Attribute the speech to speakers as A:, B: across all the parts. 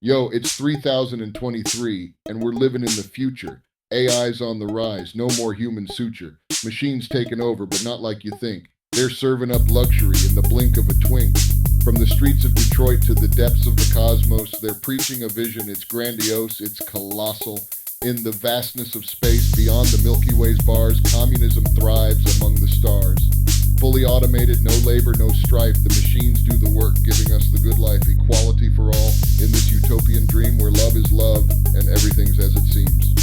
A: Yo, it's 3023, and we're living in the future. AI's on the rise, no more human suture. Machines taking over, but not like you think. They're serving up luxury in the blink of a twink. From the streets of Detroit to the depths of the cosmos, they're preaching a vision. It's grandiose, it's colossal. In the vastness of space beyond the Milky Way's bars, communism thrives among the stars. Fully automated, no labor, no strife. The machines do the work, giving us the good life. Equality for all in this utopian dream where love is love and everything's as it seems.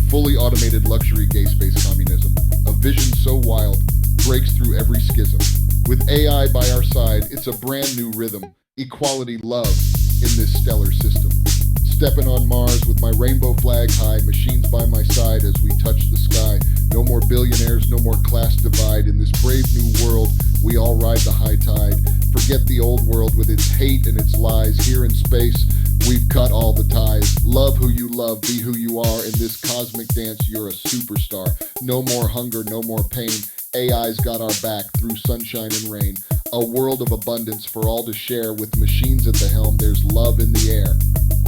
A: Fully automated luxury gay space communism. A vision so wild, breaks through every schism. With AI by our side, it's a brand new rhythm. Equality, love in this stellar system. Stepping on Mars with my rainbow flag high, machines by my side as we touch the sky. No more billionaires, no more class divide. In this brave new world, we all ride the high tide. Forget the old world with its hate and its lies. Here in space, we've cut all the ties. Love who you love, be who you are. In this cosmic dance, you're a superstar. No more hunger, no more pain. AI's got our back through sunshine and rain. A world of abundance for all to share. With machines at the helm, there's love in the air.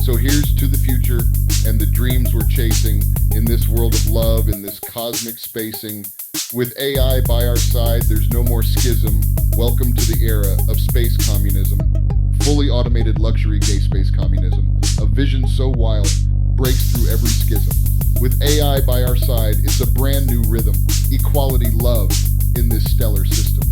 A: So here's to the future and the dreams we're chasing in this world of love, in this cosmic spacing. With AI by our side, there's no more schism. Welcome to the era of space communism. Fully automated luxury gay space communism. A vision so wild, breaks through every schism. With AI by our side, it's a brand new rhythm. Equality, love in this stellar system.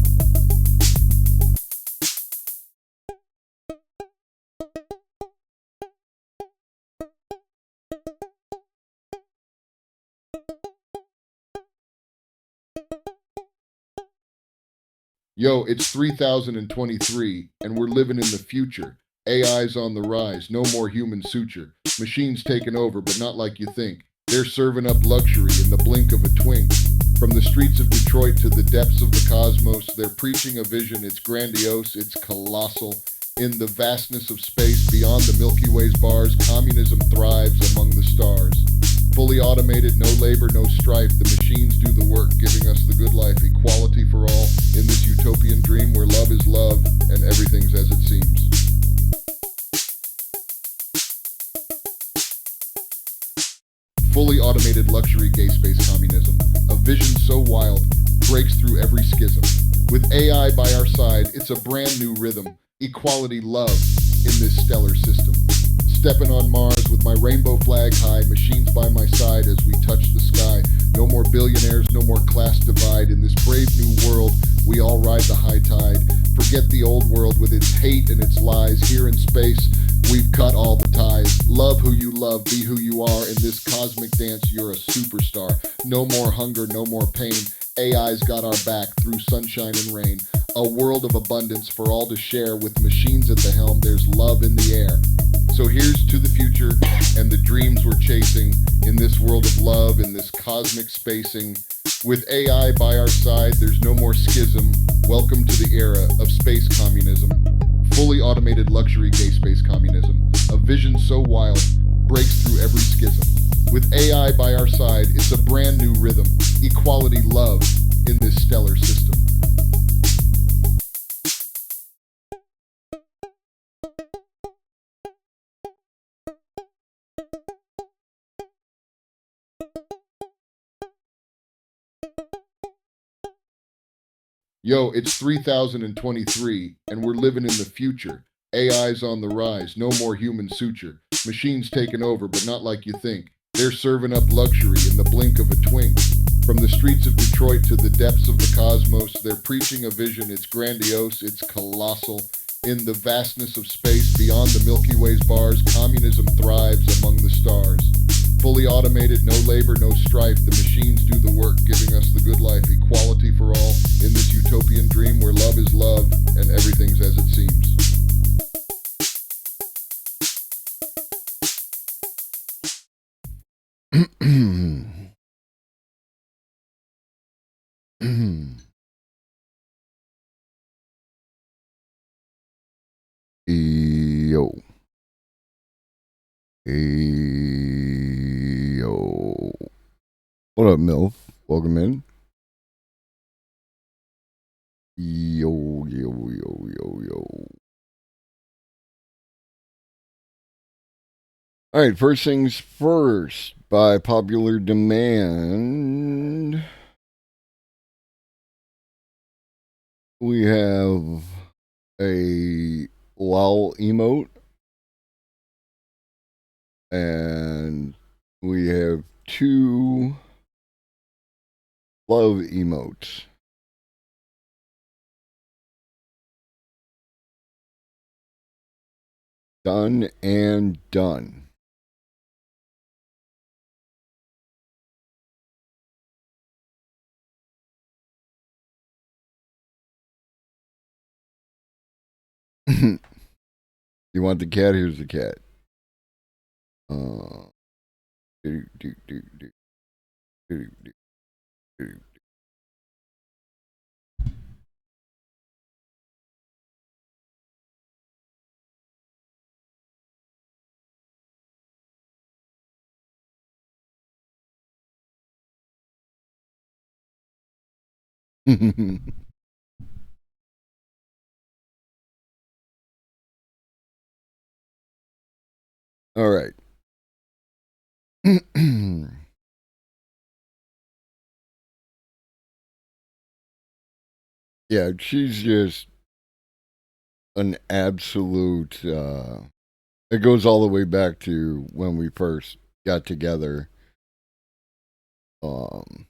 A: Yo, it's 3023, and we're living in the future. AI's on the rise, no more human suture. Machines taking over, but not like you think. They're serving up luxury in the blink of a twink. From the streets of Detroit to the depths of the cosmos, they're preaching a vision. It's grandiose, it's colossal. In the vastness of space beyond the Milky Way's bars, communism thrives among the stars. Fully automated, no labor, no strife. The machines do the work, giving us the good life. Equality for all in this utopian dream where love is love and everything's as it seems. Fully automated luxury gay space communism. A vision so wild, breaks through every schism. With AI by our side, it's a brand new rhythm. Equality, love in this stellar system. Stepping on Mars with my rainbow flag high, machines by my side as we touch the sky. No more billionaires, no more class divide. In this brave new world, we all ride the high tide. Forget the old world with its hate and its lies. Here in space, we've cut all the ties. Love who you love, be who you are. In this cosmic dance, you're a superstar. No more hunger, no more pain. AI's got our back through sunshine and rain. A world of abundance for all to share. With machines at the helm, there's love in the air. So here's to the future and the dreams we're chasing in this world of love, in this cosmic spacing. With AI by our side, there's no more schism. Welcome to the era of space communism. Fully automated luxury gay space communism. A vision so wild, breaks through every schism. With AI by our side, it's a brand new rhythm. Equality, love in this stellar system. Yo, it's 3023, and we're living in the future. AI's on the rise, no more human suture. Machines taking over, but not like you think. They're serving up luxury in the blink of a twink. From the streets of Detroit to the depths of the cosmos, they're preaching a vision. It's grandiose, it's colossal. In the vastness of space beyond the Milky Way's bars, communism thrives among the stars. Fully automated, no labor, no strife. The machines do the work, giving us the good life. Equality for all in this utopian dream where love is love and everything's as it seems. Yo. Yo. What up, MILF? Welcome in. Yo, yo, yo, yo, yo. All right, first things first. By popular demand, we have a lol emote, and we have two love emotes. Done and done. You want the cat? Here's the cat. Uh, do, do, do, do, do, do, do. All right. Yeah, she's just an absolute. It goes all the way back to when we first got together. Um,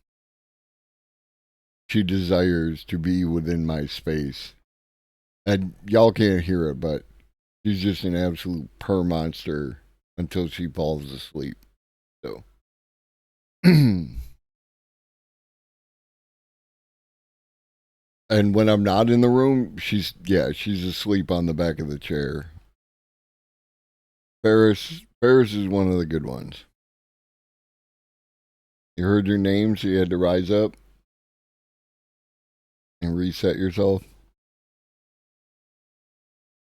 A: she desires to be within my space, and y'all can't hear it, but she's just an absolute purr monster until she falls asleep. So, and when I'm not in the room, she's asleep on the back of the chair. Ferris is one of the good ones. You heard your name, so you had to rise up and reset yourself.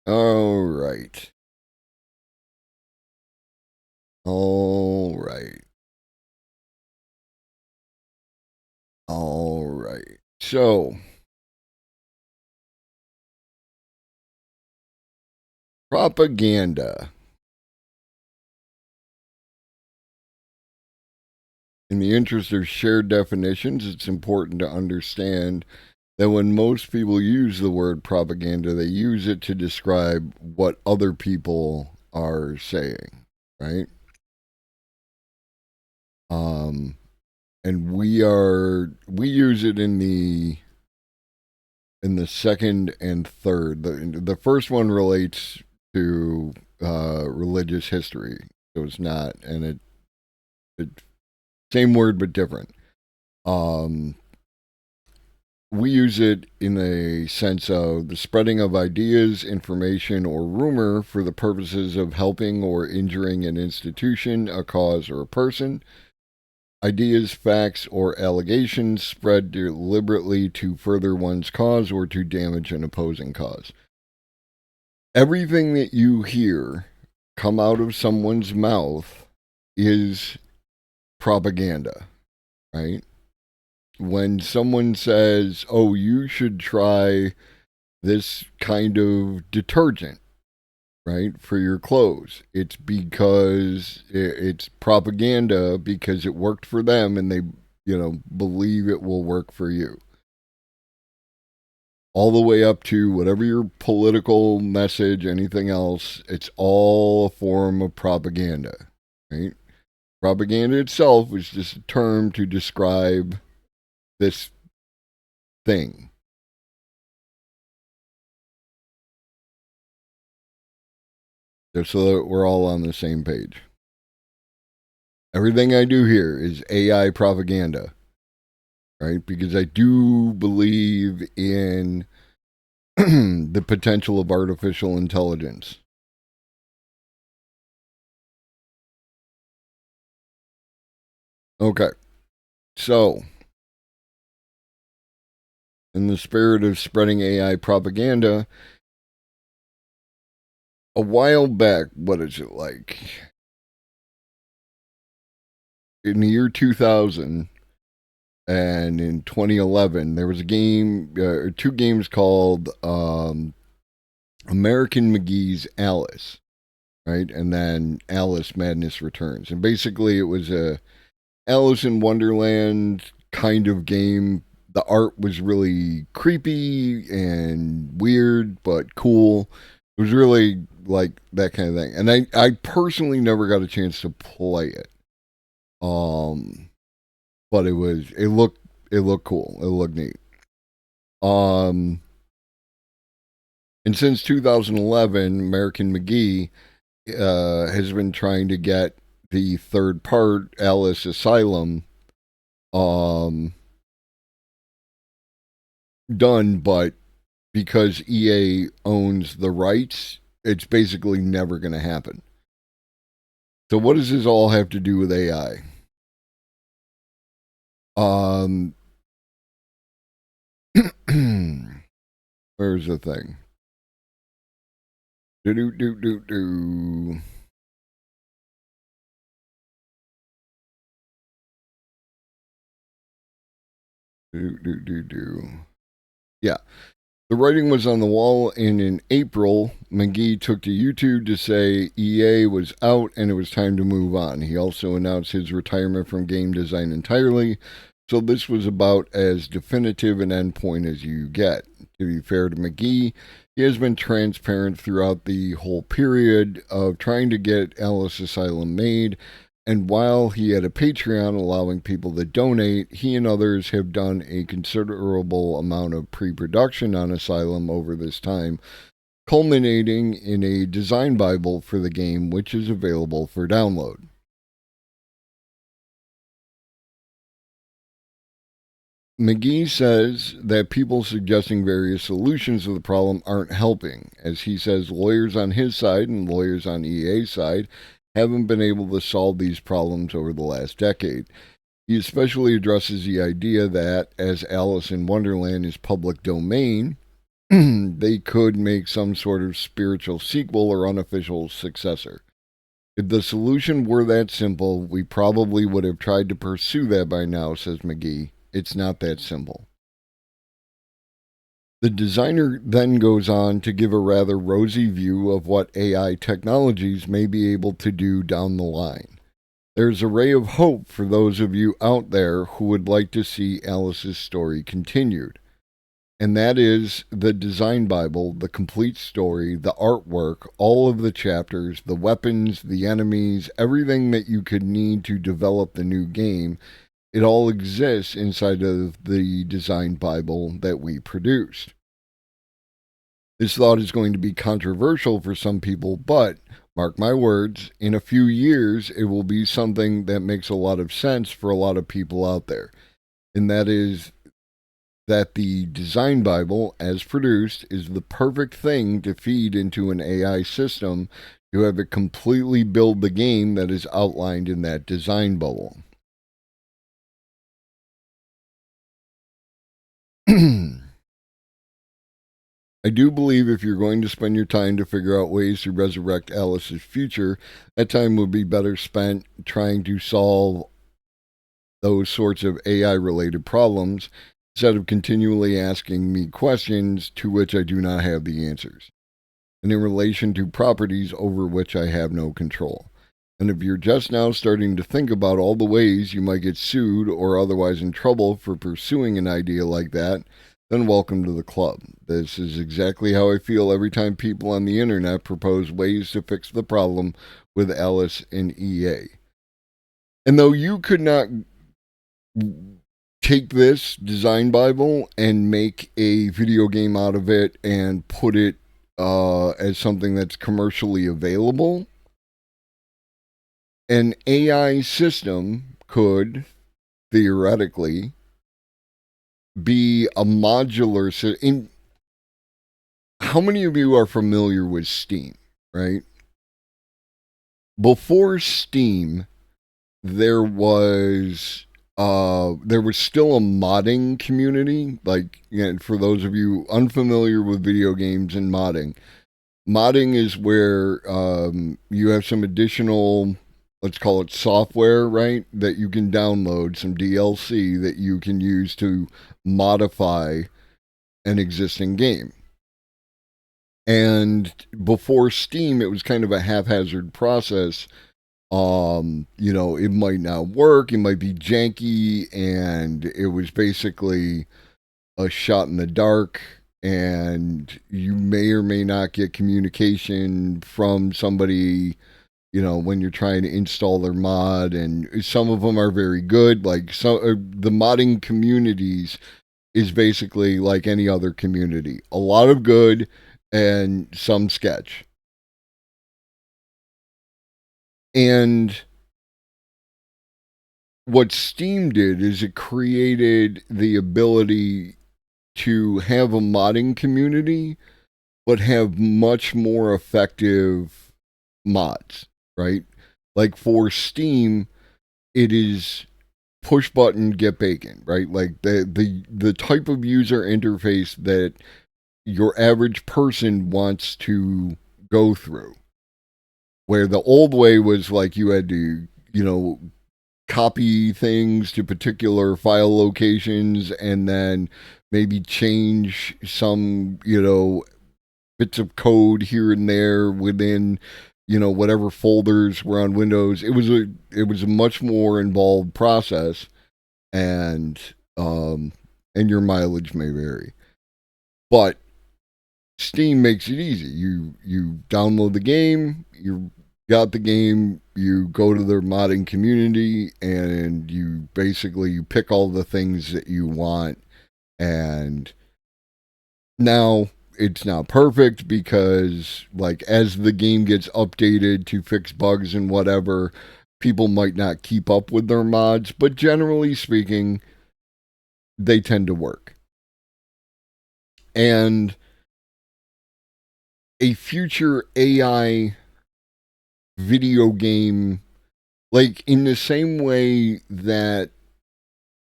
A: All right. All right. All right. So, propaganda. In the interest of shared definitions, it's important to understand that when most people use the word propaganda, they use it to describe what other people are saying, right? Um, and we use it in the second and third. The first one relates to religious history, so it's not, and it same word but different. Um, we use it in a sense of the spreading of ideas, information, or rumor for the purposes of helping or injuring an institution, a cause, or a person. Ideas, facts, or allegations spread deliberately to further one's cause or to damage an opposing cause. Everything that you hear come out of someone's mouth is propaganda, right? When someone says, "Oh, you should try this kind of detergent," right, for your clothes, it's because it's propaganda because it worked for them and they, believe it will work for you. All the way up to whatever your political message, anything else, it's all a form of propaganda, right? Propaganda itself is just a term to describe this thing. Just so that we're all on the same page. Everything I do here is AI propaganda, right? Because I do believe in the potential of artificial intelligence. Okay, so in the spirit of spreading AI propaganda, a while back, what is it like? In the year 2000,
B: And in 2011, there was a game, or two games called American McGee's Alice, right? And then Alice Madness Returns. And basically, it was a Alice in Wonderland kind of game. The art was really creepy and weird, but cool. It was really like that kind of thing. And I personally never got a chance to play it. But it looked cool. It looked neat. Um, and since 2011, American McGee has been trying to get the third part, Alice Asylum, um, done, but because EA owns the rights, it's basically never going to happen. So, what does this all have to do with AI? Where's the thing? Do do do do do. Do do do do. Yeah. The writing was on the wall, and in April, McGee took to YouTube to say EA was out and it was time to move on. He also announced his retirement from game design entirely, so this was about as definitive an endpoint as you get. To be fair to McGee, he has been transparent throughout the whole period of trying to get Alice Asylum made. And while he had a Patreon allowing people to donate, he and others have done a considerable amount of pre production on Asylum over this time, culminating in a design Bible for the game, which is available for download. McGee says that people suggesting various solutions to the problem aren't helping, as he says lawyers on his side and lawyers on EA's side haven't been able to solve these problems over the last decade. He especially addresses the idea that, as Alice in Wonderland is public domain, they could make some sort of spiritual sequel or unofficial successor. If the solution were that simple, we probably would have tried to pursue that by now, says McGee. It's not that simple. The designer then goes on to give a rather rosy view of what AI technologies may be able to do down the line. There's a ray of hope for those of you out there who would like to see Alice's story continued. And that is the design Bible, the complete story, the artwork, all of the chapters, the weapons, the enemies, everything that you could need to develop the new game. It all exists inside of the design Bible that we produced. This thought is going to be controversial for some people, but mark my words, in a few years, it will be something that makes a lot of sense for a lot of people out there. And that is that the design Bible, as produced, is the perfect thing to feed into an AI system to have it completely build the game that is outlined in that design bubble. I do believe if you're going to spend your time to figure out ways to resurrect Alice's future, that time would be better spent trying to solve those sorts of AI related problems instead of continually asking me questions to which I do not have the answers, and in relation to properties over which I have no control. And if you're just now starting to think about all the ways you might get sued or otherwise in trouble for pursuing an idea like that, then welcome to the club. This is exactly how I feel every time people on the internet propose ways to fix the problem with Alice and EA. And though you could not take this design Bible and make a video game out of it and put it as something that's commercially available, an AI system could theoretically be a modular system. How many of you are familiar with Steam, right? Before Steam, there was still a modding community. Like, for those of you unfamiliar with video games and modding is where you have some additional let's call it software, right? That you can download, some DLC that you can use to modify an existing game. And before Steam, it was kind of a haphazard process. It might not work, it might be janky, and it was basically a shot in the dark, and you may or may not get communication from somebody, when you're trying to install their mod. And some of them are very good, like the modding communities is basically like any other community, a lot of good and some sketch. And what Steam did is it created the ability to have a modding community, but have much more effective mods, right? Like for Steam, it is push button get bacon, right? Like the type of user interface that your average person wants to go through. Where the old way was like you had to, copy things to particular file locations and then maybe change some, bits of code here and there within, whatever folders were on Windows. It was a much more involved process, and your mileage may vary. But Steam makes it easy. You download the game, you got the game, you go to their modding community, and you pick all the things that you want. And now it's not perfect because, like, as the game gets updated to fix bugs and whatever, people might not keep up with their mods, but generally speaking, they tend to work. And a future AI video game, like in the same way that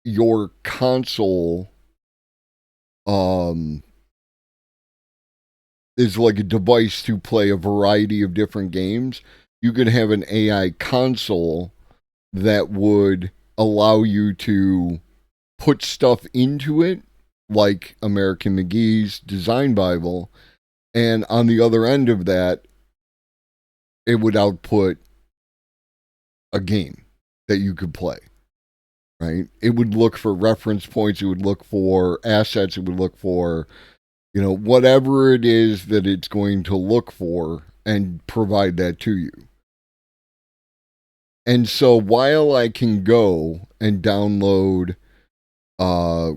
B: your console is like a device to play a variety of different games, you could have an AI console that would allow you to put stuff into it, like American McGee's Design Bible, and on the other end of that, it would output a game that you could play, right? It would look for reference points, it would look for assets, it would look for, whatever it is that it's going to look for and provide that to you. And so while I can go and download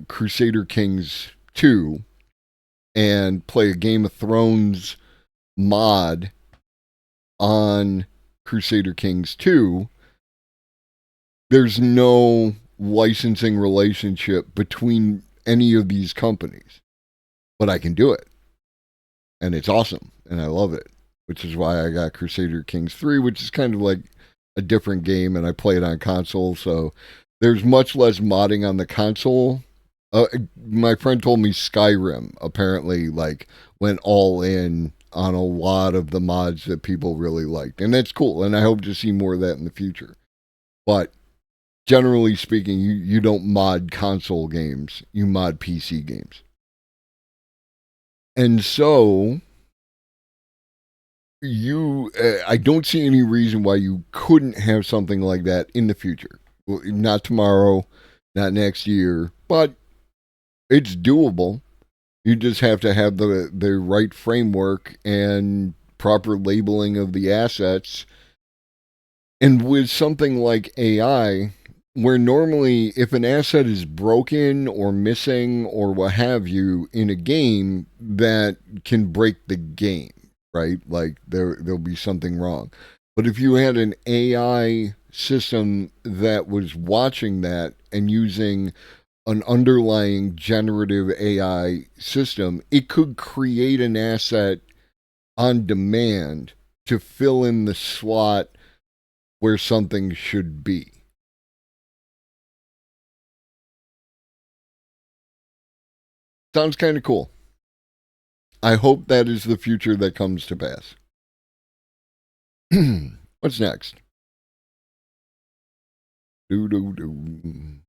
B: Crusader Kings 2 and play a Game of Thrones mod on Crusader Kings 2, there's no licensing relationship between any of these companies. But I can do it. And it's awesome. And I love it. Which is why I got Crusader Kings 3, which is kind of like a different game, and I play it on console. So there's much less modding on the console. My friend told me Skyrim apparently like went all in on a lot of the mods that people really liked. And that's cool. And I hope to see more of that in the future. But generally speaking, you don't mod console games. You mod PC games. And so I don't see any reason why you couldn't have something like that in the future. Well, not tomorrow, not next year, but it's doable. You just have to have the right framework and proper labeling of the assets. And with something like AI, where normally if an asset is broken or missing or what have you in a game, that can break the game, right? Like there'll be something wrong. But if you had an AI system that was watching that and using an underlying generative AI system, it could create an asset on demand to fill in the slot where something should be. Sounds kind of cool. I hope that is the future that comes to pass. What's next? Do.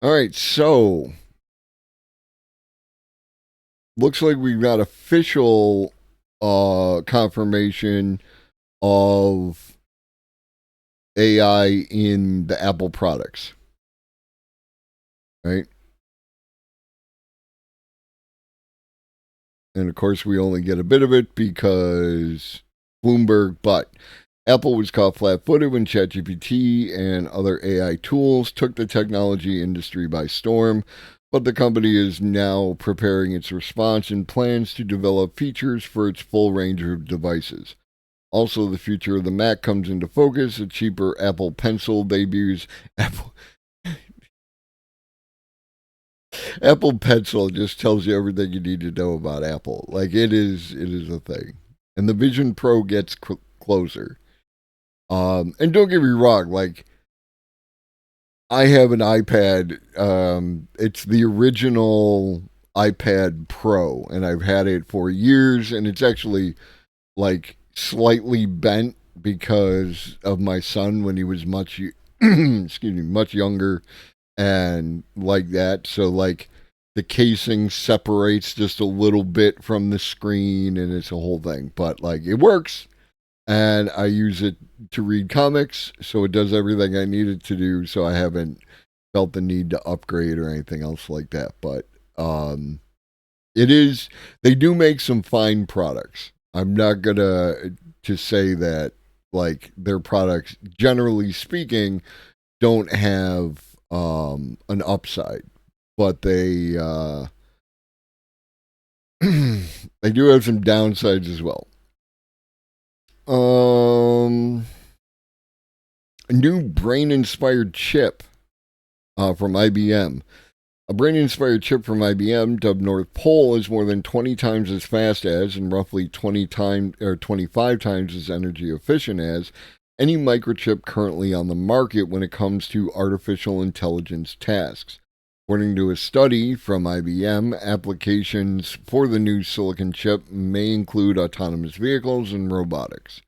B: All right, so looks like we've got official confirmation of AI in the Apple products, right? And of course, we only get a bit of it because Bloomberg, but Apple was caught flat footed when ChatGPT and other AI tools took the technology industry by storm. But the company is now preparing its response and plans to develop features for its full range of devices. Also, the future of the Mac comes into focus. A cheaper Apple Pencil debuts. Apple Pencil just tells you everything you need to know about Apple. Like it is a thing. And the Vision Pro gets closer. And don't get me wrong, like I have an iPad. It's the original iPad Pro, and I've had it for years, and it's actually like slightly bent because of my son when he was much much younger and like that. So like the casing separates just a little bit from the screen and it's a whole thing. But like it works and I use it to read comics, so it does everything I need it to do, so I haven't felt the need to upgrade or anything else like that. But it is they do make some fine products. I'm not gonna to say that like their products generally speaking don't have an upside, but they they do have some downsides as well. A new brain-inspired chip from IBM. A brain-inspired chip from IBM, dubbed North Pole, is more than 20 times as fast as and roughly 25 times as energy efficient as any microchip currently on the market when it comes to artificial intelligence tasks. According to a study from IBM, applications for the new silicon chip may include autonomous vehicles and robotics.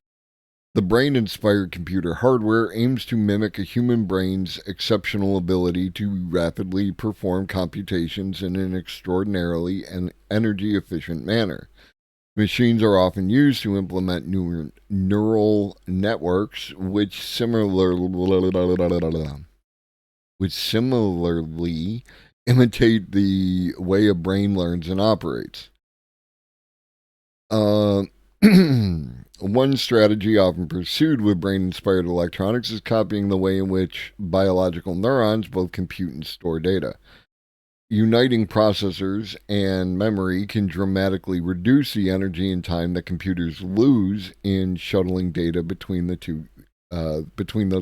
B: The brain-inspired computer hardware aims to mimic a human brain's exceptional ability to rapidly perform computations in an extraordinarily and energy-efficient manner. Machines are often used to implement neural networks, which similarly imitate the way a brain learns and operates. One strategy often pursued with brain-inspired electronics is copying the way in which biological neurons both compute and store data. Uniting processors and memory can dramatically reduce the energy and time that computers lose in shuttling data between those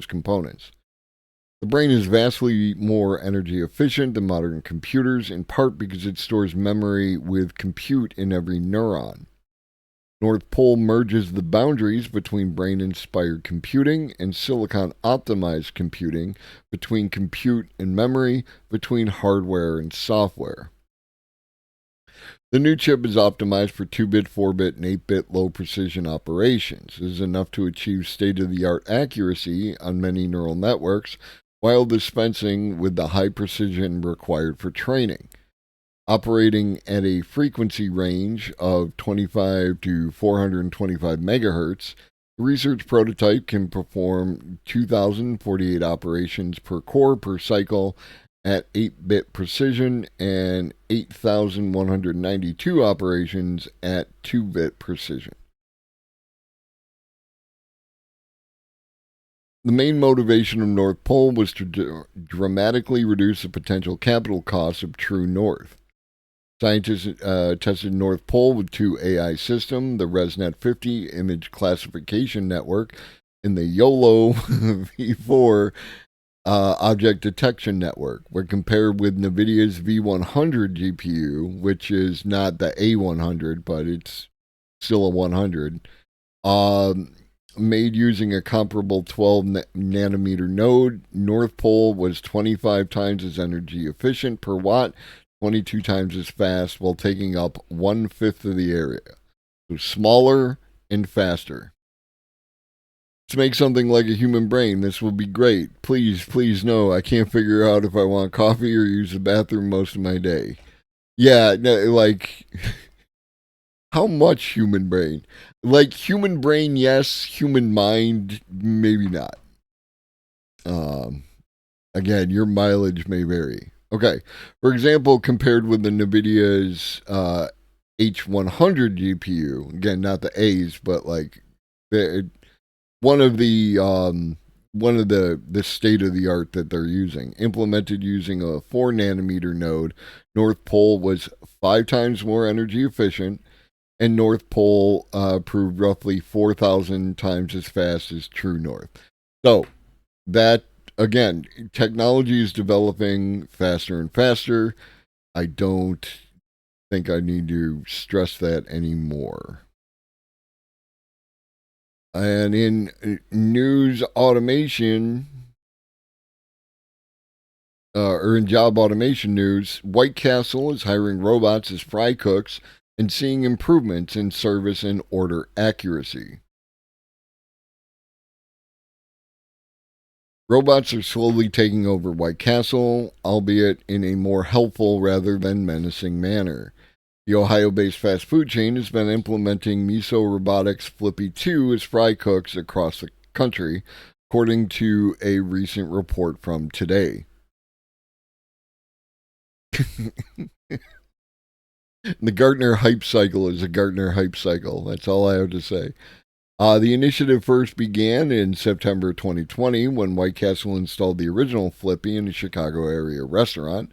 B: components. The brain is vastly more energy efficient than modern computers, in part because it stores memory with compute in every neuron. North Pole merges the boundaries between brain-inspired computing and silicon-optimized computing, between compute and memory, between hardware and software. The new chip is optimized for 2-bit, 4-bit, and 8-bit low-precision operations. It is enough to achieve state-of-the-art accuracy on many neural networks, while dispensing with the high precision required for training. Operating at a frequency range of 25 to 425 megahertz, the research prototype can perform 2,048 operations per core per cycle at 8-bit precision and 8,192 operations at 2-bit precision. The main motivation of North Pole was to dramatically reduce the potential capital costs of True North. Scientists tested North Pole with two AI systems, the ResNet 50 image classification network and the YOLO V4 object detection network, were compared with NVIDIA's V100 GPU, which is not the A100, but it's still a 100, made using a comparable 12 nanometer node. North Pole was 25 times as energy efficient per watt, 22 times as fast, while taking up 1/5 of the area. So smaller and faster. Let's make something like a human brain. This will be great. Please, please, no. I can't figure out if I want coffee or use the bathroom most of my day. Yeah, no, like, how much human brain? Like, human brain, yes. Human mind, maybe not. Again, your mileage may vary. Okay. For example, compared with the NVIDIA's H100 GPU, again, not the A's, but like one of the state of the art that they're using, implemented using a 4 nanometer node. North Pole was 5 times more energy efficient, and North Pole proved roughly 4,000 times as fast as True North. So that, again, technology is developing faster and faster. I don't think I need to stress that anymore. And in news automation, or in job automation news, White Castle is hiring robots as fry cooks and seeing improvements in service and order accuracy. Robots are slowly taking over White Castle, albeit in a more helpful rather than menacing manner. The Ohio-based fast food chain has been implementing Miso Robotics Flippy 2 as fry cooks across the country, according to a recent report from Today. The Gartner hype cycle is a Gartner hype cycle. That's all I have to say. The initiative first began in September 2020 when White Castle installed the original Flippy in a Chicago area restaurant.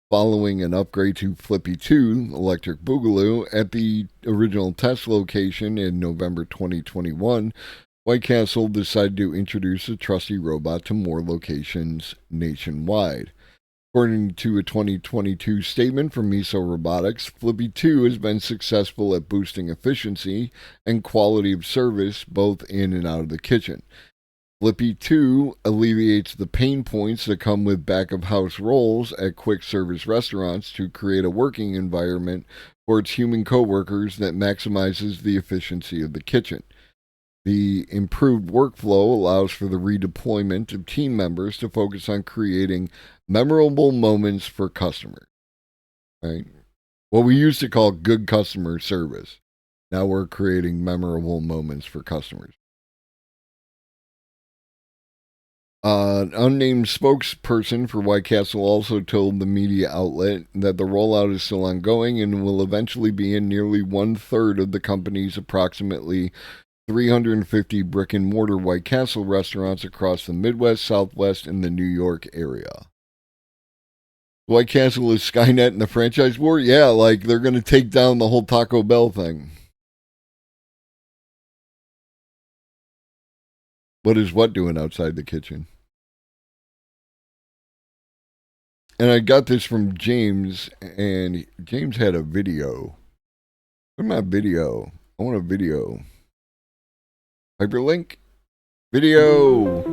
B: Following an upgrade to Flippy 2 Electric Boogaloo at the original test location in November 2021, White Castle decided to introduce a trusty robot to more locations nationwide. According to a 2022 statement from Miso Robotics, Flippy 2 has been successful at boosting efficiency and quality of service both in and out of the kitchen. Flippy 2 alleviates the pain points that come with back-of-house roles at quick service restaurants to create a working environment for its human coworkers that maximizes the efficiency of the kitchen. The improved workflow allows for the redeployment of team members to focus on creating memorable moments for customers. Right? What we used to call good customer service. Now we're creating memorable moments for customers. An unnamed spokesperson for White Castle also told the media outlet that the rollout is still ongoing and will eventually be in nearly 1/3 of the company's approximately 350 brick-and-mortar White Castle restaurants across the Midwest, Southwest, and the New York area. White Castle is Skynet in the franchise war? Yeah, like they're going to take down the whole Taco Bell thing. What is what doing outside the kitchen? And I got this from James, and James had a video. Where's my video? I want a video. Hyperlink? Video!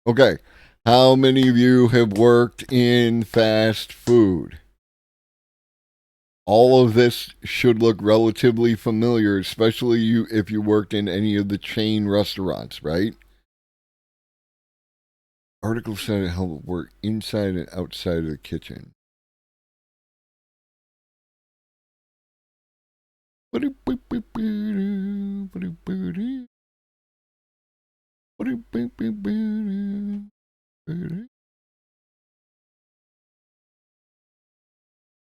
B: Okay. How many of you have worked in fast food? All of this should look relatively familiar, especially if you worked in any of the chain restaurants, right? Article said how it work inside and outside of the kitchen. The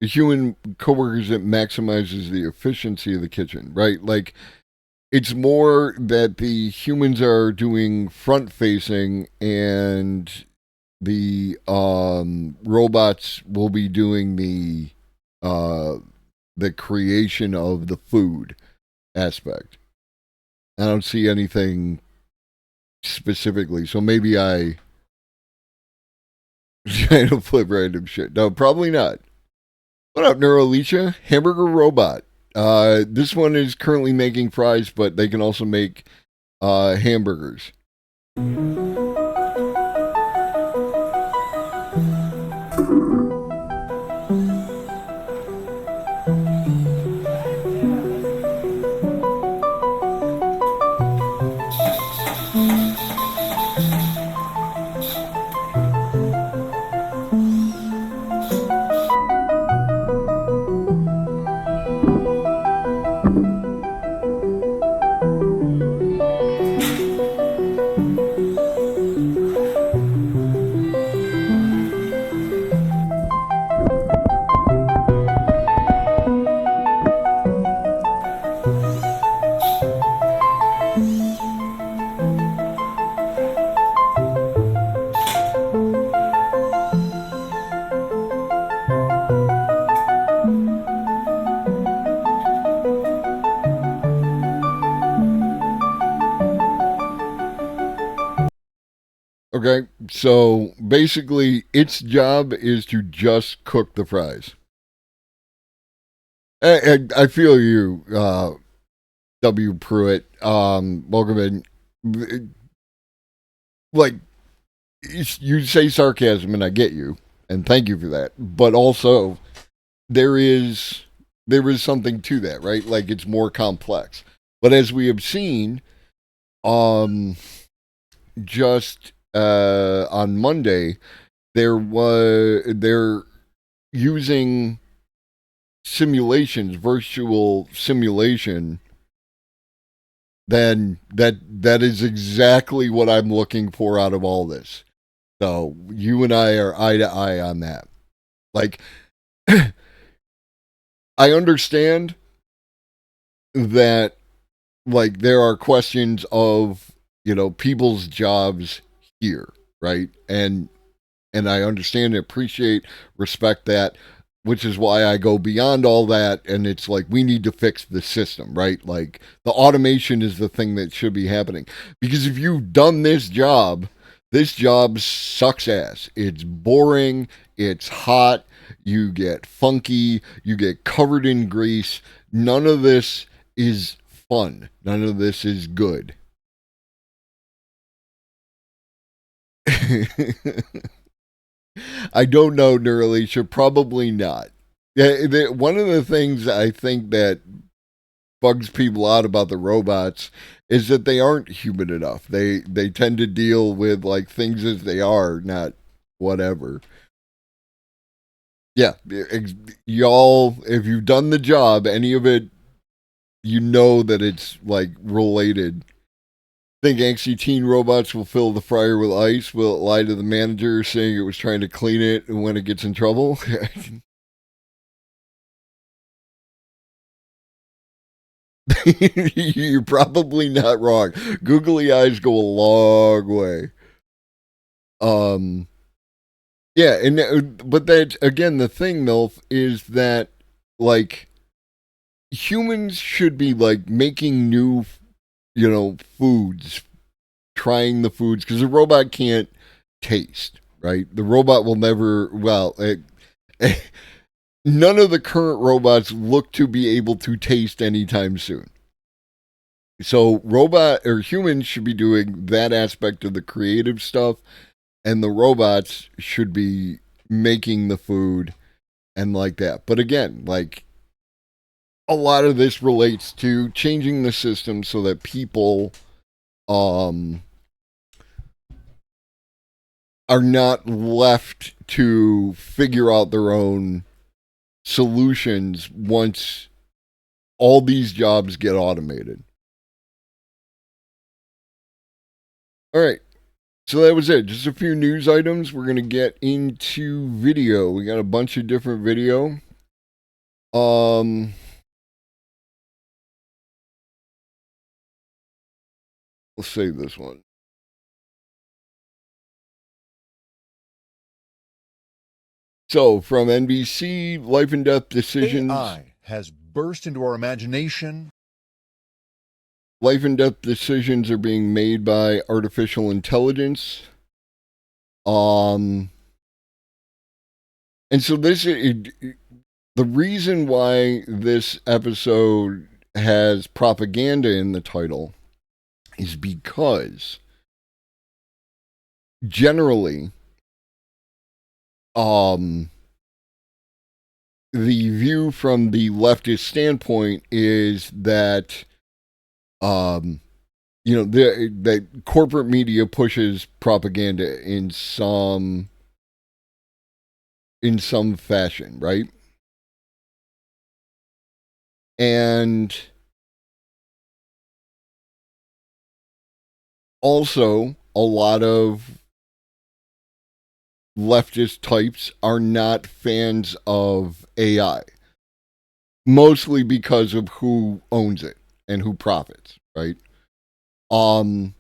B: human coworkers that maximizes the efficiency of the kitchen, right? Like, it's more that the humans are doing front facing and the robots will be doing the creation of the food aspect. I don't see anything specifically, so maybe I trying to flip random shit. No, probably not. What up, Neurolecia? Hamburger robot. This one is currently making fries, but they can also make hamburgers. Okay, so basically, its job is to just cook the fries. I feel you, W. Pruitt. Welcome in. Like, you say sarcasm, and I get you, and thank you for that. But also, there is something to that, right? Like, it's more complex. But as we have seen, um, just on Monday, they're using simulations, virtual simulation, then that is exactly what I'm looking for out of all this. So you and I are eye to eye on that. Like, I understand that, like, there are questions of, people's jobs here, right? And I understand, appreciate, respect that, which is why I go beyond all that. And it's like, we need to fix the system, right? Like, the automation is the thing that should be happening. Because if you've done this job sucks ass. It's boring, it's hot, you get funky, you get covered in grease. None of this is fun, none of this is good. I don't know, Neuralicia. Probably not. Yeah, one of the things I think that bugs people out about the robots is that they aren't human enough. They tend to deal with like things as they are, not whatever. Yeah, y'all, if you've done the job, any of it, you know that it's like related. Think angsty teen robots will fill the fryer with ice? Will it lie to the manager saying it was trying to clean it when it gets in trouble? You're probably not wrong. Googly eyes go a long way. Um, yeah, and but that again, the thing, Milf, is that like humans should be like making new, foods, trying the foods because the robot can't taste, right? The robot will never. Well, none of the current robots look to be able to taste anytime soon. So robot or humans should be doing that aspect of the creative stuff, and the robots should be making the food and like that. But again, like a lot of this relates to changing the system so that people um are not left to figure out their own solutions once all these jobs get automated. All right. So that was it. Just a few news items. We're going to get into video. We got a bunch of different video. Um let's save this one. So, from NBC, life and death decisions.
C: AI has burst into our imagination.
B: Life and death decisions are being made by artificial intelligence. And so the reason why this episode has propaganda in the title is because generally, the view from the leftist standpoint is that, that corporate media pushes propaganda in some fashion, right? And also, a lot of leftist types are not fans of AI, mostly because of who owns it and who profits, right? And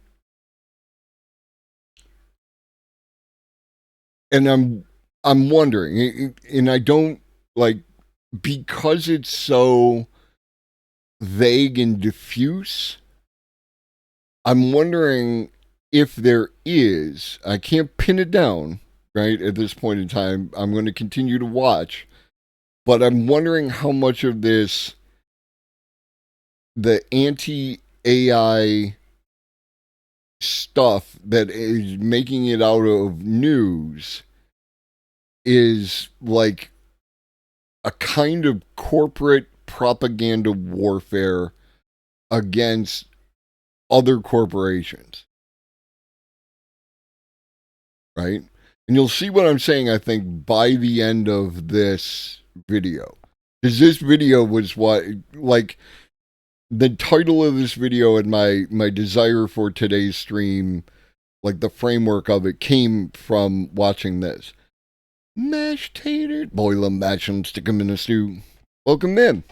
B: I'm wondering, and I don't like, because it's so vague and diffuse, I'm wondering if there is, I can't pin it down, right, at this point in time. I'm going to continue to watch, but I'm wondering how much of this, the anti-AI stuff that is making it out of news is like a kind of corporate propaganda warfare against other corporations. Right? And you'll see what I'm saying, I think, by the end of this video. Because this video was what, like, the title of this video and my desire for today's stream, like the framework of it, came from watching this. Mashed tater, boil them, mash them, stick them in a stew. Welcome in.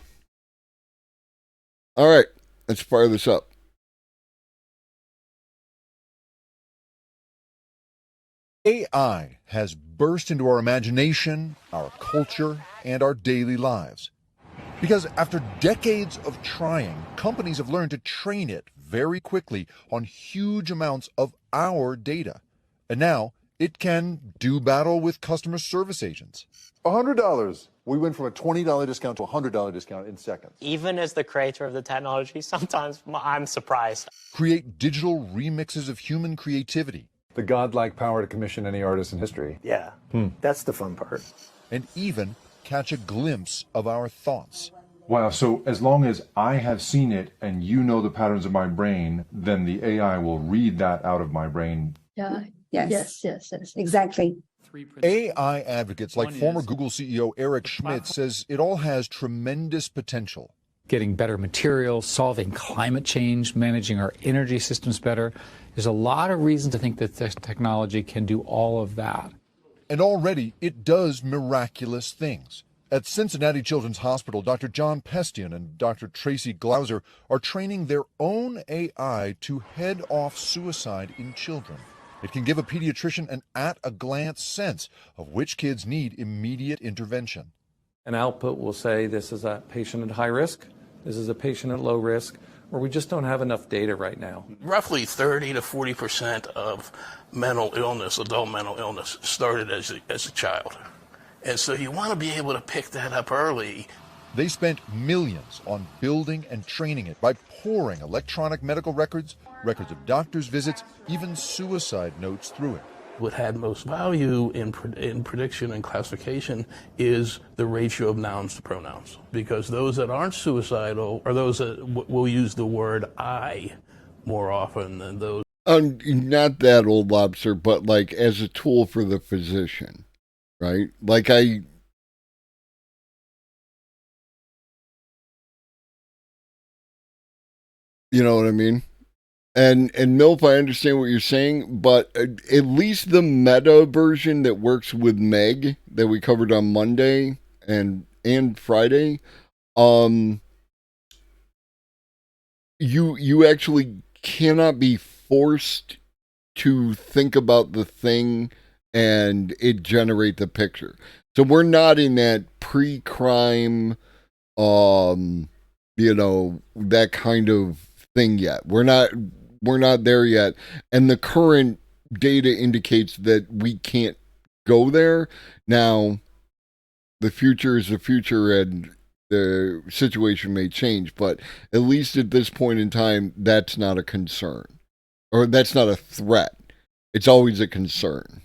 B: All right, let's fire this up.
C: AI has burst into our imagination, our culture, and our daily lives. Because after decades of trying, companies have learned to train it very quickly on huge amounts of our data. And now it can do battle with customer service agents.
D: $100. We went from a $20 discount to a $100 discount in seconds.
E: Even as the creator of the technology, sometimes I'm surprised.
C: Create digital remixes of human creativity.
D: The godlike power to commission any artist in history.
F: Yeah, that's the fun part.
C: And even catch a glimpse of our thoughts.
G: Wow, so as long as I have seen it and you know the patterns of my brain, then the AI will read that out of my brain.
H: Yeah.
I: Yes.
H: Yes. Exactly.
C: AI advocates like former Google CEO Eric Schmidt says it all has tremendous potential.
J: Getting better materials, solving climate change, managing our energy systems better. There's a lot of reason to think that this technology can do all of that.
C: And already it does miraculous things. At Cincinnati Children's Hospital, Dr. John Pestian and Dr. Tracy Glauser are training their own AI to head off suicide in children. It can give a pediatrician an at-a-glance sense of which kids need immediate intervention.
K: An output will say this is a patient at high risk, this is a patient at low risk, or we just don't have enough data right now.
L: Roughly 30 to 40% of mental illness, adult mental illness, started as a child. And so you want to be able to pick that up early.
C: They spent millions on building and training it by pouring electronic medical records, records of doctors' visits, even suicide notes through it.
L: What had most value in prediction and classification is the ratio of nouns to pronouns, because those that aren't suicidal are those that will use the word I more often than those.
B: Not that, old lobster, but like as a tool for the physician, right? Like you know what I mean? And Milf, I understand what you're saying, but at least the meta version that works with Meg that we covered on Monday and Friday, you actually cannot be forced to think about the thing and it generate the picture. So we're not in that pre-crime, that kind of thing yet. We're not there yet, and the current data indicates that we can't go there. Now, the future is the future, and the situation may change, but at least at this point in time, that's not a concern, or that's not a threat. It's always a concern.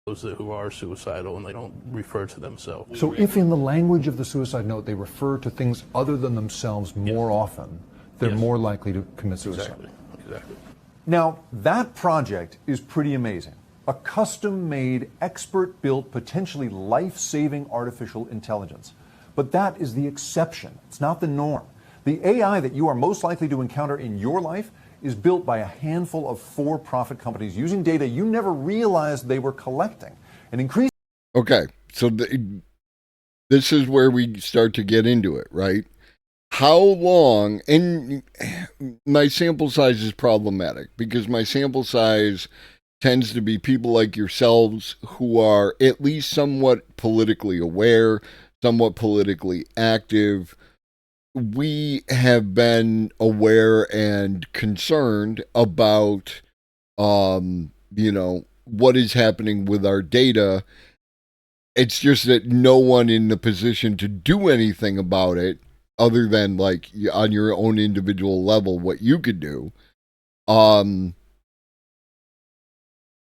L: Those who are suicidal and they don't refer to themselves.
D: So if in the language of the suicide note they refer to things other than themselves more often, they're more likely to commit suicide.
L: Exactly.
D: Now, that project is pretty amazing. A custom-made, expert-built, potentially life-saving artificial intelligence. But that is the exception. It's not the norm. The AI that you are most likely to encounter in your life is built by a handful of for-profit companies using data you never realized they were collecting. And increasingly...
B: Okay, so this is where we start to get into it, right? How long, and my sample size is problematic because my sample size tends to be people like yourselves who are at least somewhat politically aware, somewhat politically active. We have been aware and concerned about what is happening with our data. It's just that no one in the position to do anything about it other than like on your own individual level, what you could do. No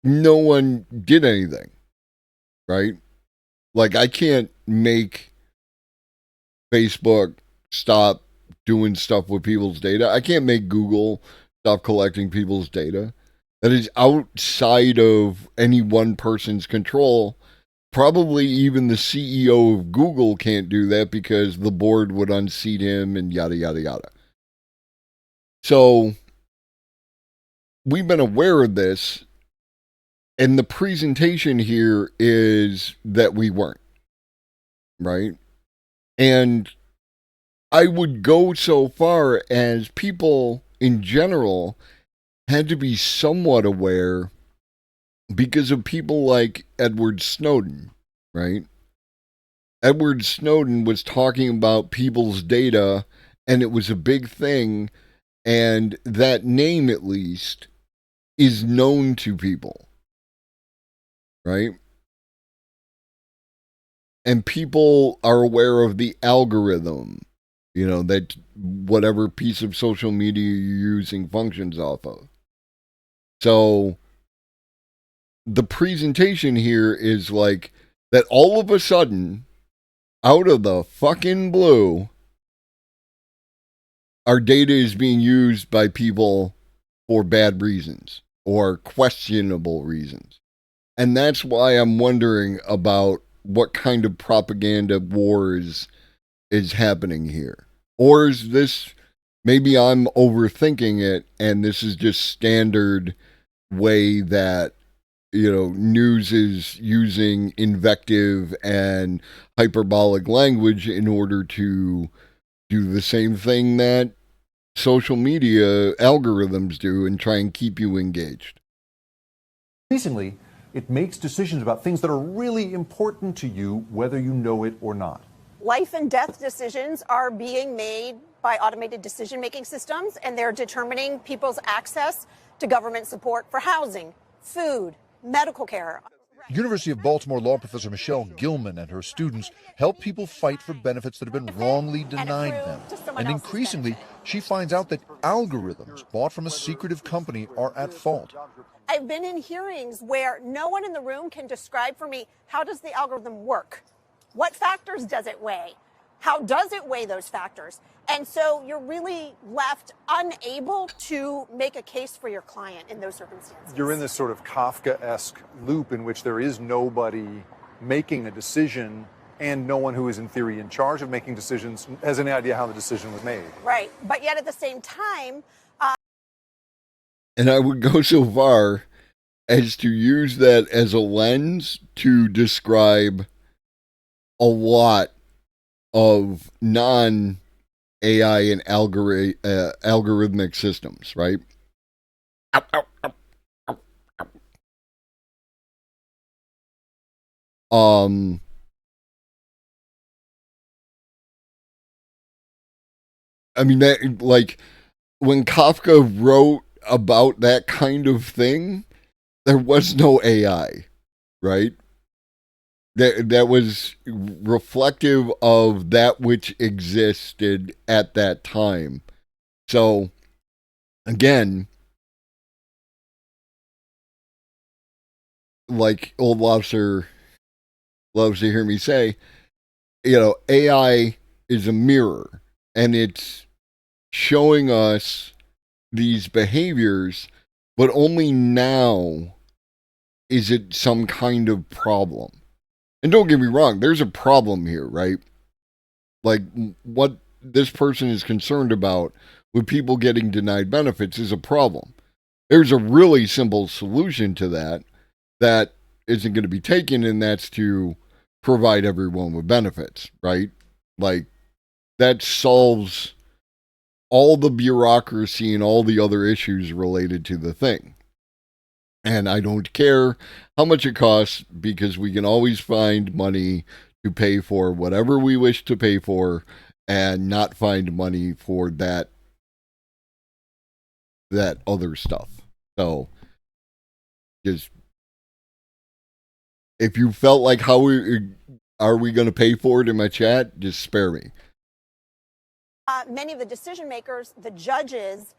B: one did anything, right? Like I can't make Facebook stop doing stuff with people's data. I can't make Google stop collecting people's data. That is outside of any one person's control. Probably even the CEO of Google can't do that because the board would unseat him and yada, yada, yada. So we've been aware of this, and the presentation here is that we weren't, right? And I would go so far as people in general had to be somewhat aware because of people like Edward Snowden, right? Edward Snowden was talking about people's data, and it was a big thing, and that name, at least, is known to people, right? And people are aware of the algorithm, that whatever piece of social media you're using functions off of. So the presentation here is like that all of a sudden, out of the fucking blue, our data is being used by people for bad reasons or questionable reasons. And that's why I'm wondering about what kind of propaganda wars is happening here. Or is this, maybe I'm overthinking it and this is just standard way that news is using invective and hyperbolic language in order to do the same thing that social media algorithms do and try and keep you engaged.
D: Increasingly, it makes decisions about things that are really important to you, whether you know it or not.
H: Life and death decisions are being made by automated decision-making systems, and they're determining people's access to government support for housing, food, medical care.
C: University of Baltimore law professor Michelle Gilman and her students help people fight for benefits that have been wrongly denied them. And increasingly, she finds out that algorithms bought from a secretive company are at fault.
H: I've been in hearings where no one in the room can describe for me, how does the algorithm work? What factors does it weigh? How does it weigh those factors? And so you're really left unable to make a case for your client in those circumstances.
D: You're in this sort of Kafka-esque loop in which there is nobody making a decision, and no one who is in theory in charge of making decisions has any idea how the decision was made.
H: Right. But yet at the same time...
B: And I would go so far as to use that as a lens to describe a lot of non-AI and algorithmic systems, right? Ow, ow, ow, ow, ow. I mean, that, like, when Kafka wrote about that kind of thing, there was no AI, right? That was reflective of that which existed at that time. So, again, like Old Lobster loves to hear me say, AI is a mirror, and it's showing us these behaviors, but only now is it some kind of problem. And don't get me wrong, there's a problem here, right? Like, what this person is concerned about with people getting denied benefits is a problem. There's a really simple solution to that isn't going to be taken, and that's to provide everyone with benefits, right? Like, that solves all the bureaucracy and all the other issues related to the thing. And I don't care how much it costs, because we can always find money to pay for whatever we wish to pay for and not find money for that other stuff. So Just if you felt like are we going to pay for it in my chat, just spare me.
H: Many of the decision makers, the judges,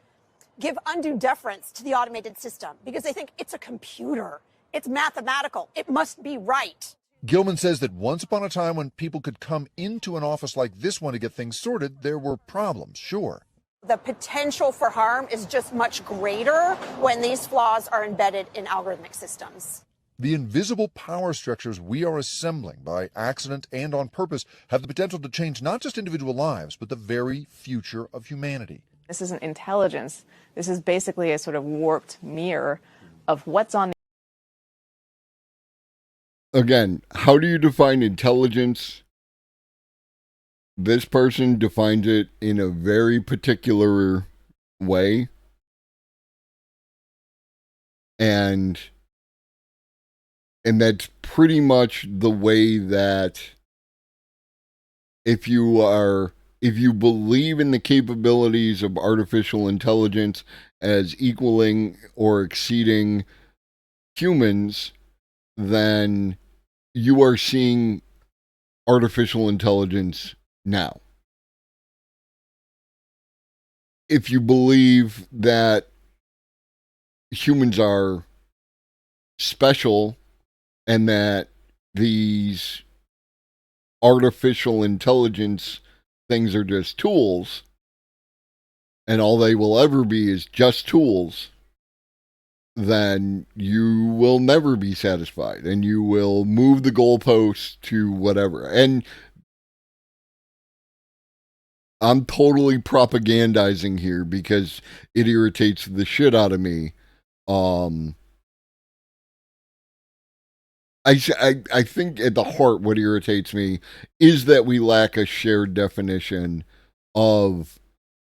H: give undue deference to the automated system because they think it's a computer. It's mathematical. It must be right.
C: Gilman says that once upon a time when people could come into an office like this one to get things sorted, there were problems, sure.
H: The potential for harm is just much greater when these flaws are embedded in algorithmic systems.
C: The invisible power structures we are assembling by accident and on purpose have the potential to change not just individual lives, but the very future of humanity.
I: This isn't intelligence. This is basically a sort of warped mirror of what's on the...
B: Again, how do you define intelligence? This person defines it in a very particular way. And that's pretty much the way that if you believe in the capabilities of artificial intelligence as equaling or exceeding humans, then you are seeing artificial intelligence now. If you believe that humans are special and that these artificial intelligence things are just tools, and all they will ever be is just tools, then you will never be satisfied, and you will move the goalposts to whatever. And I'm totally propagandizing here because it irritates the shit out of me. I think at the heart what irritates me is that we lack a shared definition of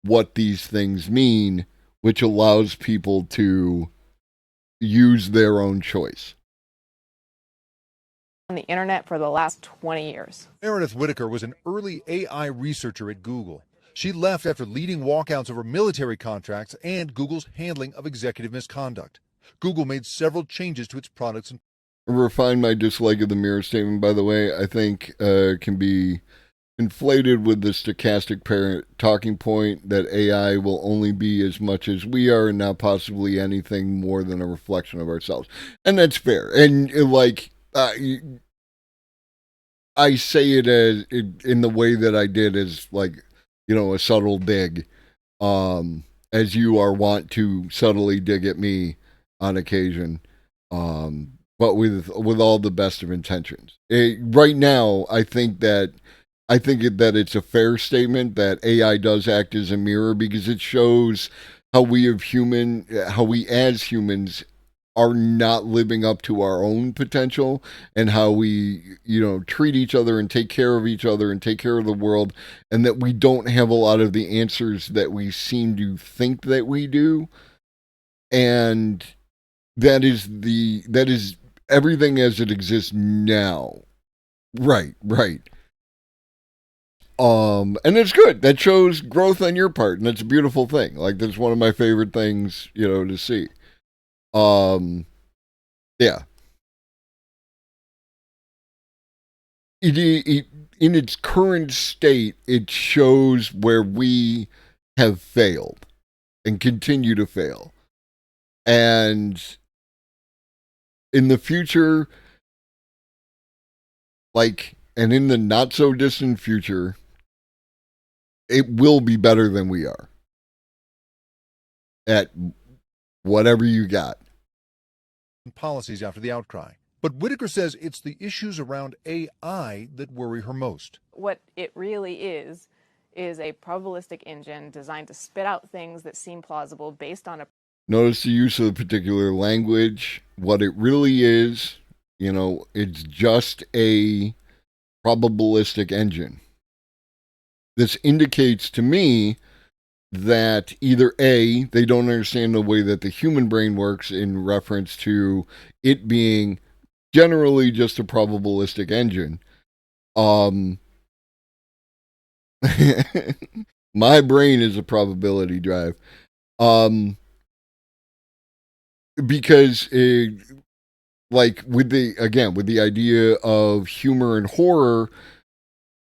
B: what these things mean, which allows people to use their own choice.
I: On the internet for the last 20 years.
C: Meredith Whittaker was an early AI researcher at Google. She left after leading walkouts over military contracts and Google's handling of executive misconduct. Google made several changes to its products and
B: refine my dislike of the mirror statement, by the way, I think can be inflated with the stochastic parent talking point that AI will only be as much as we are and not possibly anything more than a reflection of ourselves. And that's fair. And I say it as in the way that I did as like, you know, a subtle dig, as you are wont to subtly dig at me on occasion. But with all the best of intentions. Right now, I think that it's a fair statement that AI does act as a mirror because it shows how we as humans are not living up to our own potential and how we, treat each other and take care of each other and take care of the world, and that we don't have a lot of the answers that we seem to think that we do. And that is everything as it exists now. Right. And it's good. That shows growth on your part, and that's a beautiful thing. Like, that's one of my favorite things, to see. Yeah. In its current state, it shows where we have failed and continue to fail. And in the future, and in the not so distant future, it will be better than we are at whatever you got.
C: Policies after the outcry. But Whittaker says it's the issues around AI that worry her most.
I: What it really is a probabilistic engine designed to spit out things that seem plausible based on a...
B: Notice the use of the particular language. What it really is, it's just a probabilistic engine. This indicates to me that either A, they don't understand the way that the human brain works in reference to it being generally just a probabilistic engine. My brain is a probability drive. Because like with the idea of humor and horror,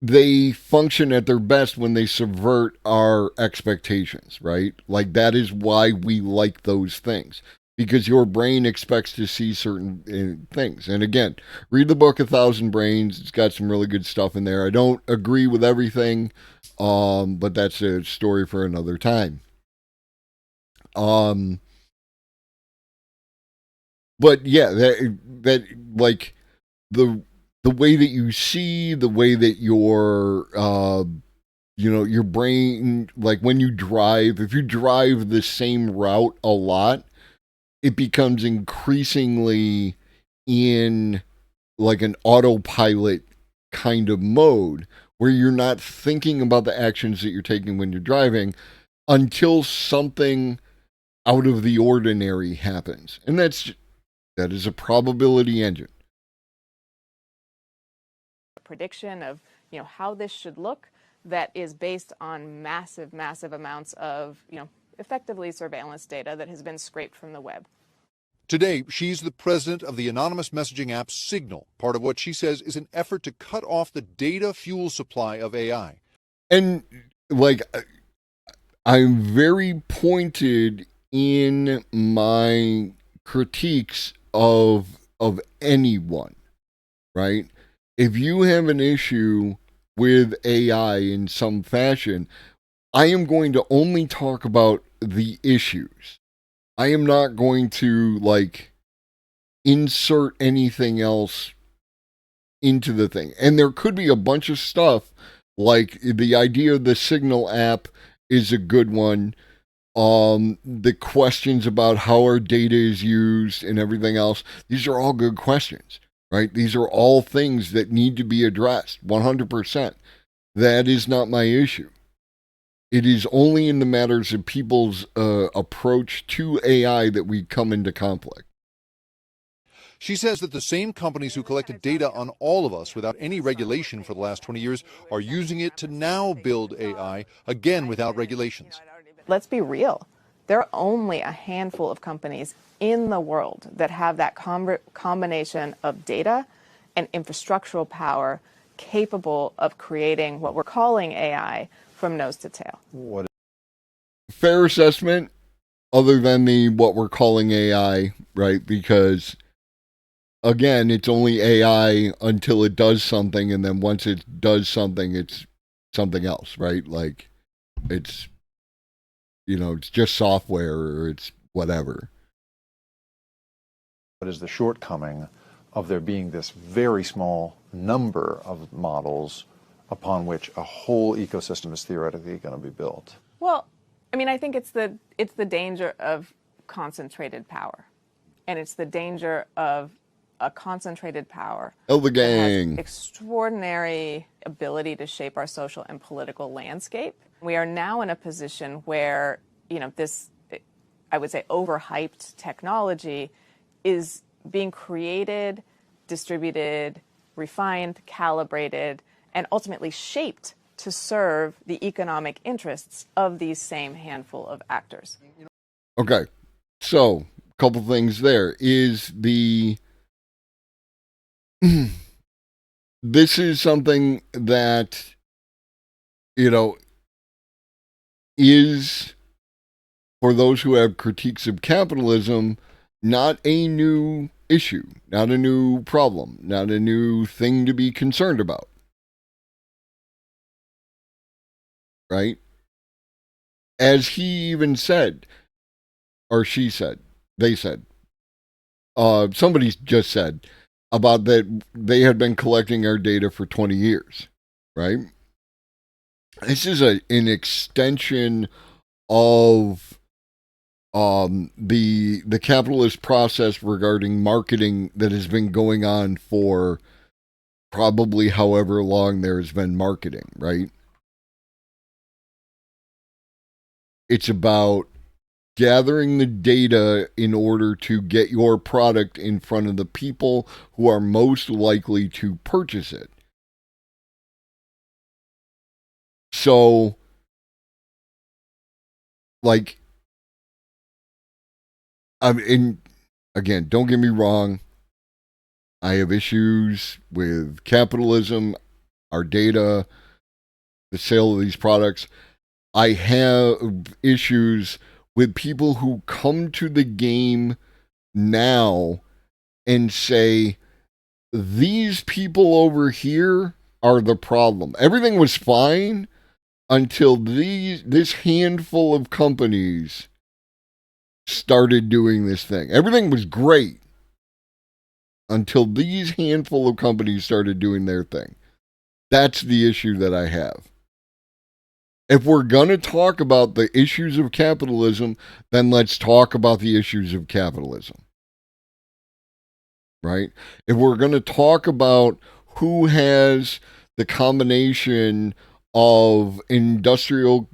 B: they function at their best when they subvert our expectations, right? Like that is why we like those things, because your brain expects to see certain things. And again, read the book 1,000 Brains. It's got some really good stuff in there. I don't agree with everything, but that's a story for another time. But yeah, that like the way that you see, the way that your your brain, like when you drive, if you drive the same route a lot, it becomes increasingly in like an autopilot kind of mode where you're not thinking about the actions that you're taking when you're driving until something out of the ordinary happens. And that is a probability engine.
I: Prediction of how this should look that is based on massive amounts of effectively surveillance data that has been scraped from the web.
C: Today, she's the president of the anonymous messaging app Signal, part of what she says is an effort to cut off the data fuel supply of AI.
B: And like, I'm very pointed in my critiques of anyone, right? If you have an issue with AI in some fashion, I am going to only talk about the issues. I am not going to like insert anything else into the thing. And there could be a bunch of stuff, like the idea of the Signal app is a good one. The questions about how our data is used and everything else, these are all good questions, right? These are all things that need to be addressed 100%. That is not my issue. It is only in the matters of people's approach to AI that we come into conflict.
C: She says that the same companies who collected data on all of us without any regulation for the last 20 years are using it to now build AI, again without regulations.
I: Let's be real. There are only a handful of companies in the world that have that combination of data and infrastructural power capable of creating what we're calling AI from nose to tail.
B: Fair assessment, other than the what we're calling AI, right? Because again, it's only AI until it does something, and then once it does something, it's something else, right? Like it's it's just software or it's whatever.
D: What is the shortcoming of there being this very small number of models upon which a whole ecosystem is theoretically going to be built?
I: Well, I mean, I think it's the danger of concentrated power, and it's the danger of a concentrated power.
B: The gang
I: has extraordinary ability to shape our social and political landscape. We are now in a position where this, I would say, overhyped technology is being created, distributed, refined, calibrated, and ultimately shaped to serve the economic interests of these same handful of actors.
B: Okay, so a couple things there. Is the this is something that is, for those who have critiques of capitalism, not a new issue, not a new problem, not a new thing to be concerned about. Right? As he even said, or she said, they said, somebody just said about that they had been collecting our data for 20 years, right? This is an extension of the capitalist process regarding marketing that has been going on for probably however long there has been marketing, right? It's about gathering the data in order to get your product in front of the people who are most likely to purchase it. So, like, I mean, again, don't get me wrong. I have issues with capitalism, our data, the sale of these products. I have issues with people who come to the game now and say, these people over here are the problem. Everything was fine until this handful of companies started doing this thing. Everything was great until these handful of companies started doing their thing. That's the issue that I have. If we're going to talk about the issues of capitalism, then let's talk about the issues of capitalism. Right? If we're going to talk about who has the combination of industrial,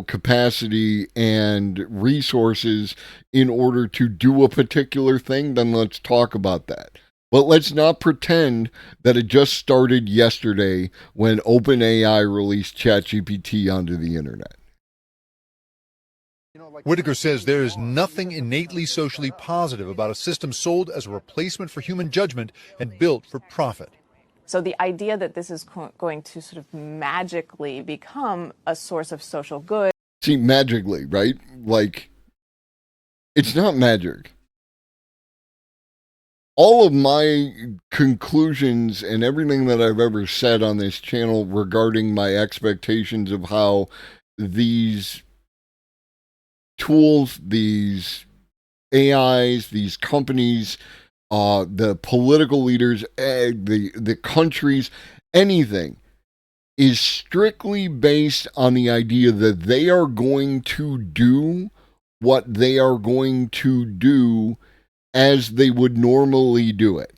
B: capacity and resources in order to do a particular thing, then let's talk about that. But let's not pretend that it just started yesterday when OpenAI released ChatGPT onto the internet.
C: Whitaker says there is nothing innately socially positive about a system sold as a replacement for human judgment and built for profit.
I: So the idea that this is going to sort of magically become a source of social good.
B: See, magically, right? Like, it's not magic. All of my conclusions and everything that I've ever said on this channel regarding my expectations of how these tools, these AIs, these companies, the political leaders, the countries, anything is strictly based on the idea that they are going to do what they are going to do as they would normally do it.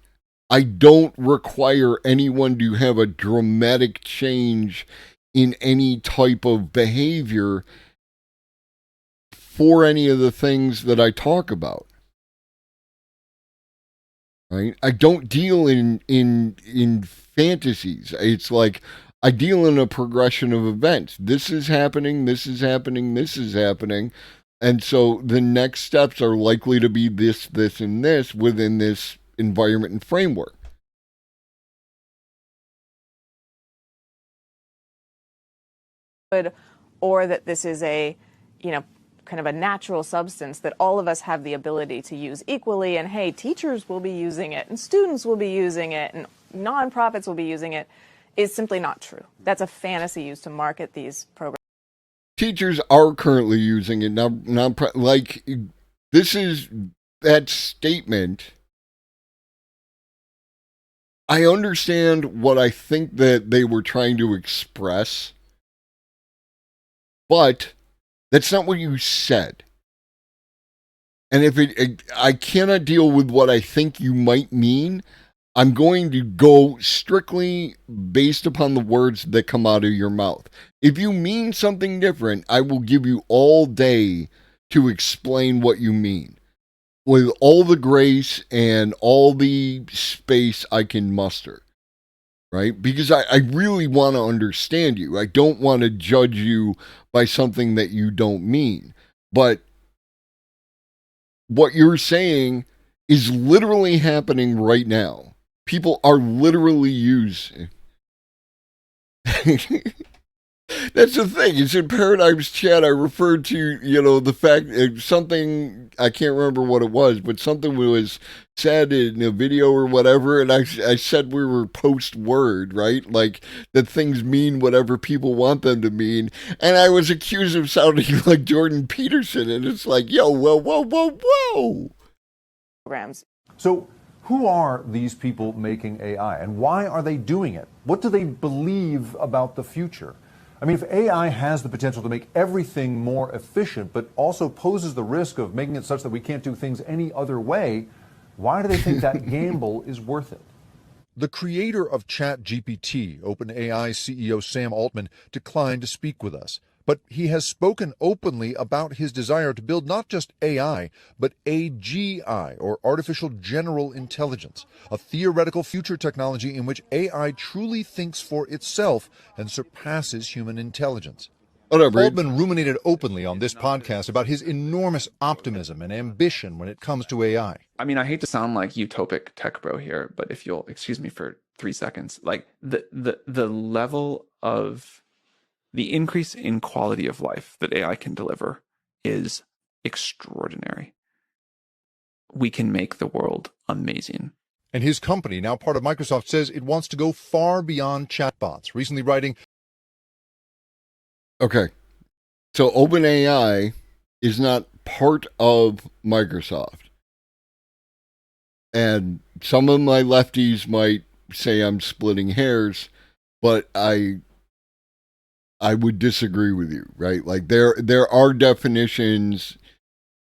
B: I don't require anyone to have a dramatic change in any type of behavior for any of the things that I talk about. Right? I don't deal in fantasies. It's like I deal in a progression of events. This is happening, this is happening, this is happening. And so the next steps are likely to be this, and this within this environment and framework.
I: Or that this is a, kind of a natural substance that all of us have the ability to use equally, and hey, teachers will be using it, and students will be using it, and nonprofits will be using it, is simply not true. That's a fantasy used to market these programs.
B: Teachers are currently using it now. Like, this is that statement. I understand what I think that they were trying to express, but that's not what you said. And if I cannot deal with what I think you might mean, I'm going to go strictly based upon the words that come out of your mouth. If you mean something different, I will give you all day to explain what you mean, with all the grace and all the space I can muster. Right? Because I really want to understand you. I don't want to judge you by something that you don't mean. But what you're saying is literally happening right now. People are literally using. That's the thing. It's in Paradigms Chat. I referred to, the fact something, I can't remember what it was, but something was said in a video or whatever, and I said we were post-word, right? Like, that things mean whatever people want them to mean, and I was accused of sounding like Jordan Peterson, and it's like, yo, whoa.
D: Programs. So, who are these people making AI, and why are they doing it? What do they believe about the future? I mean, if AI has the potential to make everything more efficient, but also poses the risk of making it such that we can't do things any other way, why do they think that gamble is worth it?
C: The creator of ChatGPT, OpenAI CEO Sam Altman, declined to speak with us. But he has spoken openly about his desire to build not just AI, but AGI, or Artificial General Intelligence, a theoretical future technology in which AI truly thinks for itself and surpasses human intelligence.
B: What up, Reed?
C: Altman ruminated openly on this podcast about his enormous optimism and ambition when it comes to AI.
M: I mean, I hate to sound like utopic tech bro here, but if you'll excuse me for 3 seconds, like the level of the increase in quality of life that AI can deliver is extraordinary. We can make the world amazing.
C: And his company, now part of Microsoft, says it wants to go far beyond chatbots, recently writing,
B: Okay. So OpenAI is not part of Microsoft. And some of my lefties might say I'm splitting hairs, but I would disagree with you, right? Like there are definitions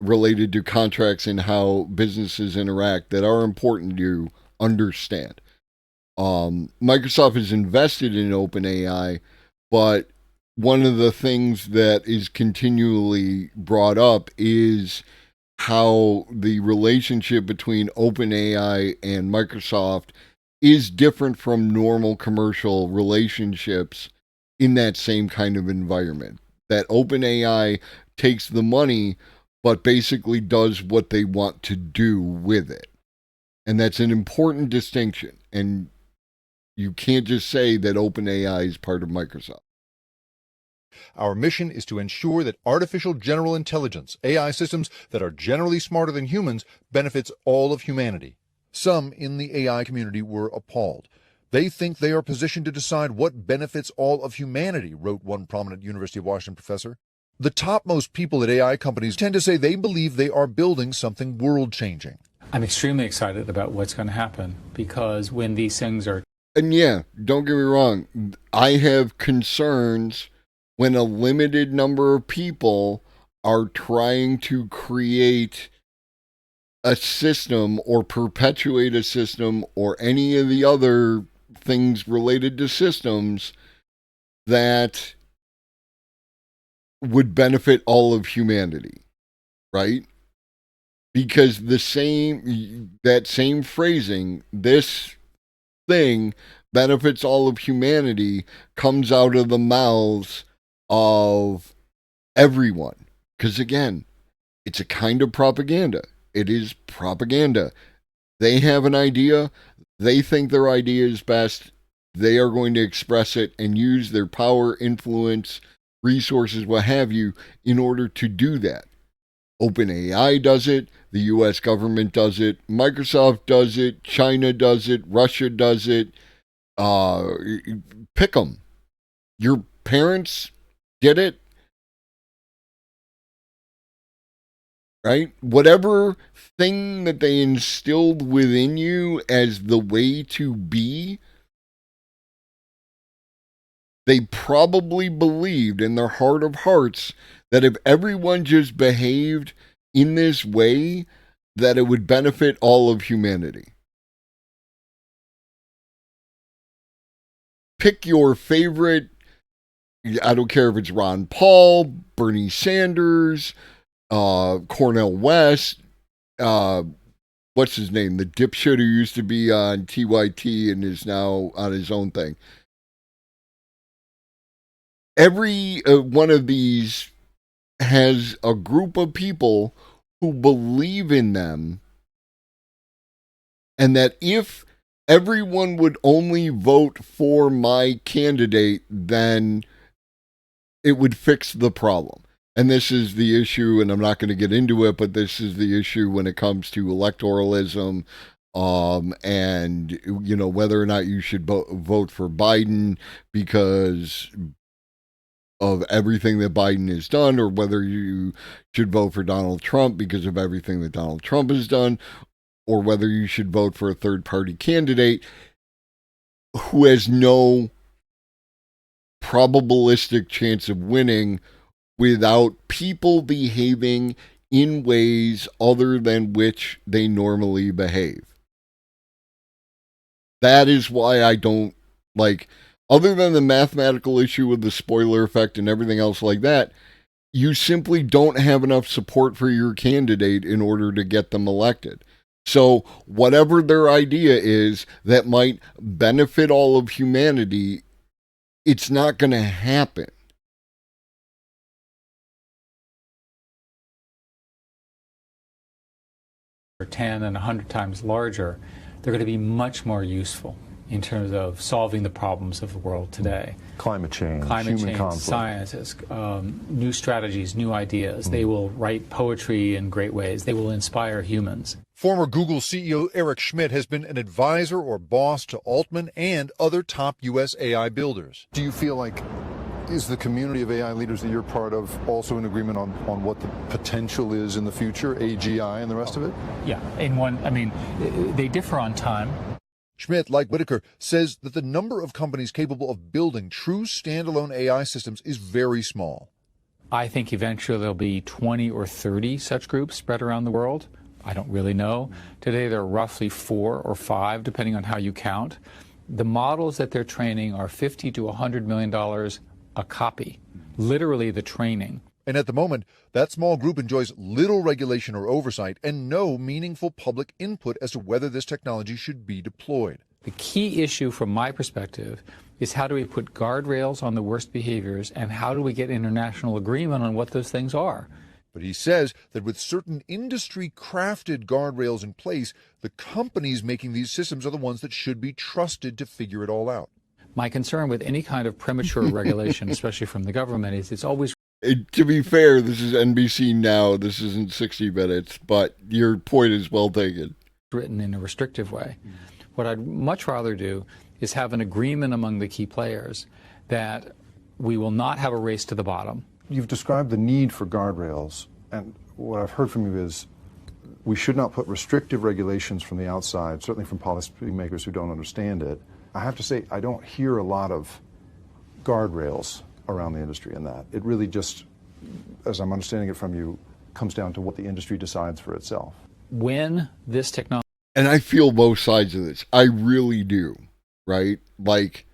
B: related to contracts and how businesses interact that are important to understand. Microsoft is invested in OpenAI, but one of the things that is continually brought up is how the relationship between OpenAI and Microsoft is different from normal commercial relationships in that same kind of environment. That OpenAI takes the money, but basically does what they want to do with it. And that's an important distinction. And you can't just say that OpenAI is part of Microsoft.
C: our mission is to ensure that artificial general intelligence, AI systems that are generally smarter than humans, benefits all of humanity. Some in the AI community were appalled. They think they are positioned to decide what benefits all of humanity, wrote one prominent University of Washington professor. The topmost people at AI companies tend to say they believe they are building something world-changing.
J: I'm extremely excited about what's going to happen because when these things are...
B: And yeah, don't get me wrong, I have concerns when a limited number of people are trying to create a system or perpetuate a system or any of the other things related to systems that would benefit all of humanity, right? Because that same phrasing, this thing benefits all of humanity, comes out of the mouths of everyone. Because again, it's a kind of propaganda. It is propaganda. They have an idea. They think their idea is best. They are going to express it and use their power, influence, resources, what have you, in order to do that. OpenAI does it. The U.S. government does it. Microsoft does it. China does it. Russia does it. Pick them. Your parents did it. Right? Whatever thing that they instilled within you as the way to be, they probably believed in their heart of hearts that if everyone just behaved in this way, that it would benefit all of humanity. Pick your favorite, I don't care if it's Ron Paul, Bernie Sanders, Cornel West, what's his name? The dipshit who used to be on TYT and is now on his own thing. Every one of these has a group of people who believe in them, and that if everyone would only vote for my candidate, then it would fix the problem. And this is the issue, and I'm not going to get into it, but this is the issue when it comes to electoralism, and you know whether or not you should vote for Biden because of everything that Biden has done, or whether you should vote for Donald Trump because of everything that Donald Trump has done, or whether you should vote for a third-party candidate who has no probabilistic chance of winning without people behaving in ways other than which they normally behave. That is why I don't like... Other than the mathematical issue with the spoiler effect and everything else like that, you simply don't have enough support for your candidate in order to get them elected. So whatever their idea is that might benefit all of humanity, it's not going to happen.
J: 10 and 100 times larger, they're going to be much more useful in terms of solving the problems of the world today.
D: Climate change,
J: Human
D: conflict.
J: scientists, new strategies, new ideas. They will write poetry in great ways. They will inspire humans.
C: Former Google CEO Eric Schmidt has been an advisor or boss to Altman and other top U.S. AI builders.
N: Do you feel like, is the community of AI leaders that you're part of also in agreement on what the potential is in the future, AGI and the rest of it?
J: Yeah, they differ on time.
C: Schmidt, like Whitaker, says that the number of companies capable of building true standalone AI systems is very small.
J: I think eventually there'll be 20 or 30 such groups spread around the world. I don't really know. Today there are roughly 4 or 5, depending on how you count. The models that they're training are $50 to $100 million a copy, literally the training.
C: And at the moment, that small group enjoys little regulation or oversight and no meaningful public input as to whether this technology should be deployed.
J: The key issue from my perspective is how do we put guardrails on the worst behaviors and how do we get international agreement on what those things are?
C: But he says that with certain industry-crafted guardrails in place, the companies making these systems are the ones that should be trusted to figure it all out.
J: My concern with any kind of premature regulation, especially from the government, is it's always...
B: To be fair, this is NBC Now. This isn't 60 Minutes, but your point is well taken.
J: Written in a restrictive way. What I'd much rather do is have an agreement among the key players that we will not have a race to the bottom.
N: You've described the need for guardrails, and what I've heard from you is we should not put restrictive regulations from the outside, certainly from policymakers who don't understand it. I have to say, I don't hear a lot of guardrails around the industry in that. It really just, as I'm understanding it from you, comes down to what the industry decides for itself.
J: When this technology...
B: And I feel both sides of this. I really do, right? Like,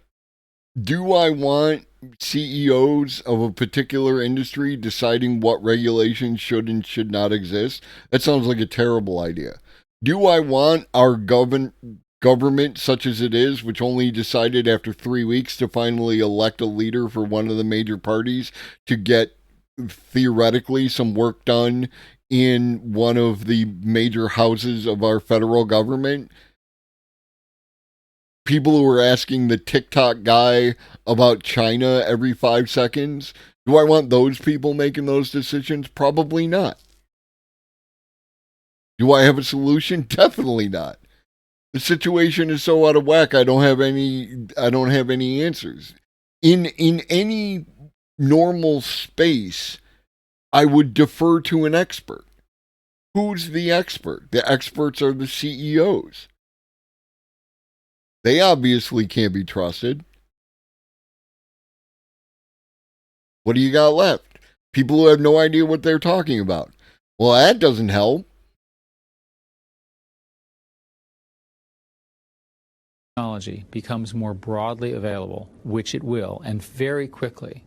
B: do I want CEOs of a particular industry deciding what regulations should and should not exist? That sounds like a terrible idea. Do I want our government, such as it is, which only decided after 3 weeks to finally elect a leader for one of the major parties to get theoretically some work done in one of the major houses of our federal government? People who are asking the TikTok guy about China every 5 seconds. Do I want those people making those decisions? Probably not. Do I have a solution? Definitely not. The situation is so out of whack, I don't have any answers. In any normal space, I would defer to an expert. Who's the expert? The experts are the CEOs. They obviously can't be trusted. What do you got left? People who have no idea what they're talking about. Well, that doesn't help.
J: Technology becomes more broadly available, which it will, and very quickly,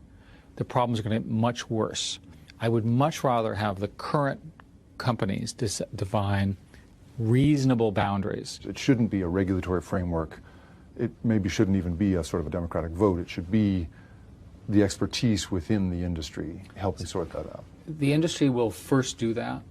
J: the problems are going to get much worse. I would much rather have the current companies define reasonable boundaries.
N: It shouldn't be a regulatory framework. It maybe shouldn't even be a sort of a democratic vote. It should be the expertise within the industry helping sort that out.
J: The industry will first do that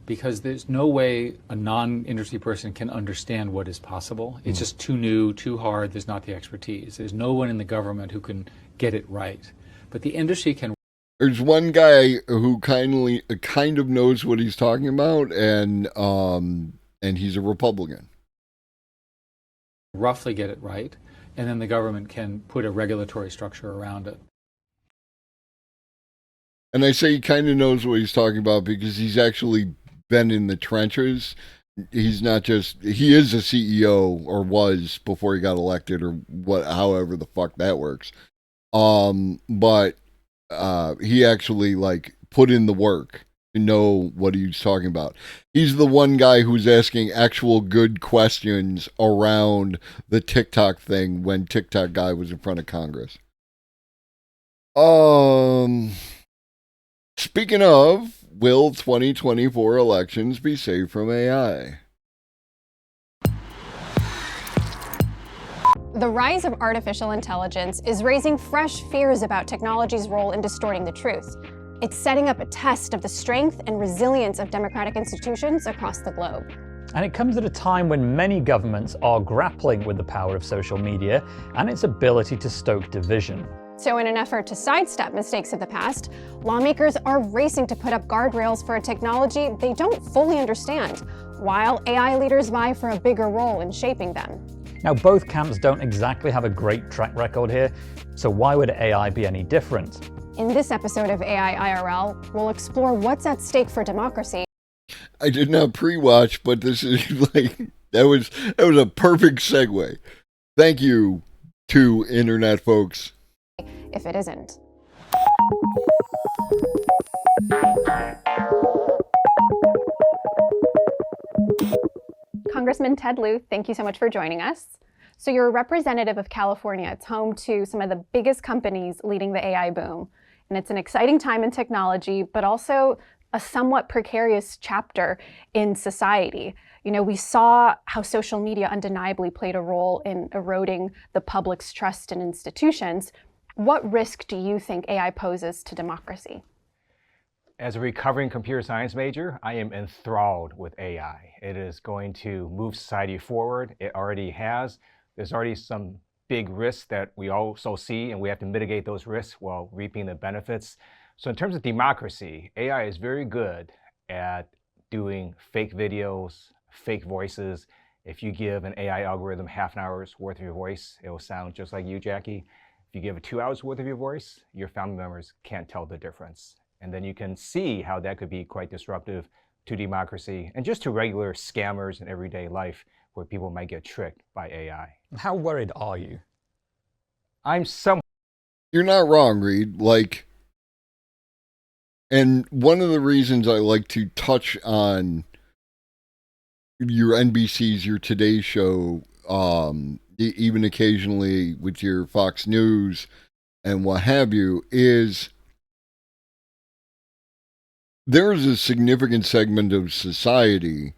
J: because there's no way a non-industry person can understand what is possible. It's just too new, too hard. There's not the expertise. There's no one in the government who can get it right. But the industry can.
B: There's one guy who kind of knows what he's talking about, and he's a Republican.
J: Roughly get it right, and then the government can put a regulatory structure around it.
B: And I say he kind of knows what he's talking about because he's actually been in the trenches. He's not just, he is a CEO, or was before he got elected, or however the fuck that works. But he actually put in the work to know what he's talking about. He's the one guy who's asking actual good questions around the TikTok thing when TikTok guy was in front of Congress. Speaking of, will 2024 elections be safe from AI?
O: The rise of artificial intelligence is raising fresh fears about technology's role in distorting the truth. It's setting up a test of the strength and resilience of democratic institutions across the globe.
P: And it comes at a time when many governments are grappling with the power of social media and its ability to stoke division.
O: So in an effort to sidestep mistakes of the past, lawmakers are racing to put up guardrails for a technology they don't fully understand, while AI leaders vie for a bigger role in shaping them.
P: Now, both camps don't exactly have a great track record here, so why would AI be any different?
O: In this episode of AI IRL, we'll explore what's at stake for democracy.
B: I did not pre-watch, but this is like, that was a perfect segue. Thank you to internet folks.
O: If it isn't. Congressman Ted Lieu, thank you so much for joining us. So you're a representative of California. It's home to some of the biggest companies leading the AI boom. And it's an exciting time in technology, but also a somewhat precarious chapter in society. You know, we saw how social media undeniably played a role in eroding the public's trust in institutions. What risk do you think AI poses to democracy?
Q: As a recovering computer science major, I am enthralled with AI. It is going to move society forward. It already has. There's already some big risks that we also see, and we have to mitigate those risks while reaping the benefits. So in terms of democracy, AI is very good at doing fake videos, fake voices. If you give an AI algorithm half an hour's worth of your voice, it will sound just like you, Jackie. If you give it 2 hours worth of your voice, your family members can't tell the difference. And then you can see how that could be quite disruptive to democracy and just to regular scammers in everyday life where people might get tricked by AI.
P: How worried are you?
Q: I'm somewhat.
B: You're not wrong, Reed. Like, and one of the reasons I like to touch on your NBC's, your Today Show, even occasionally with your Fox News and what have you, is there is a significant segment of society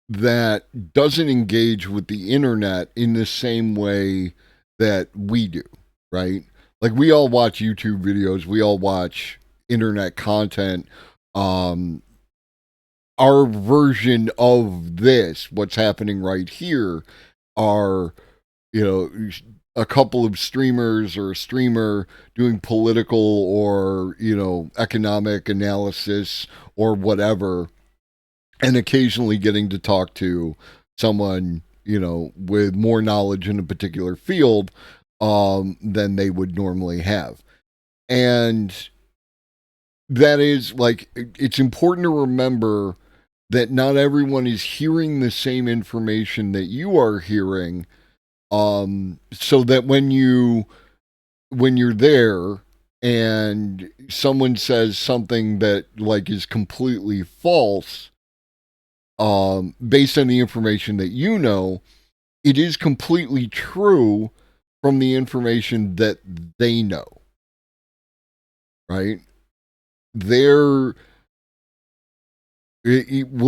B: that doesn't engage with the internet in the same way that we do, right? Like, we all watch YouTube videos, we all watch internet content. Our version of this, what's happening right here, are, you know, a couple of streamers or a streamer doing political or, you know, economic analysis or whatever, and occasionally getting to talk to someone, you know, with more knowledge in a particular field than they would normally have. And that is, like, it's important to remember that not everyone is hearing the same information that you are hearing, so that when you're there and someone says something that, like, is completely false, based on the information that you know, it is completely true from the information that they know, right? We'll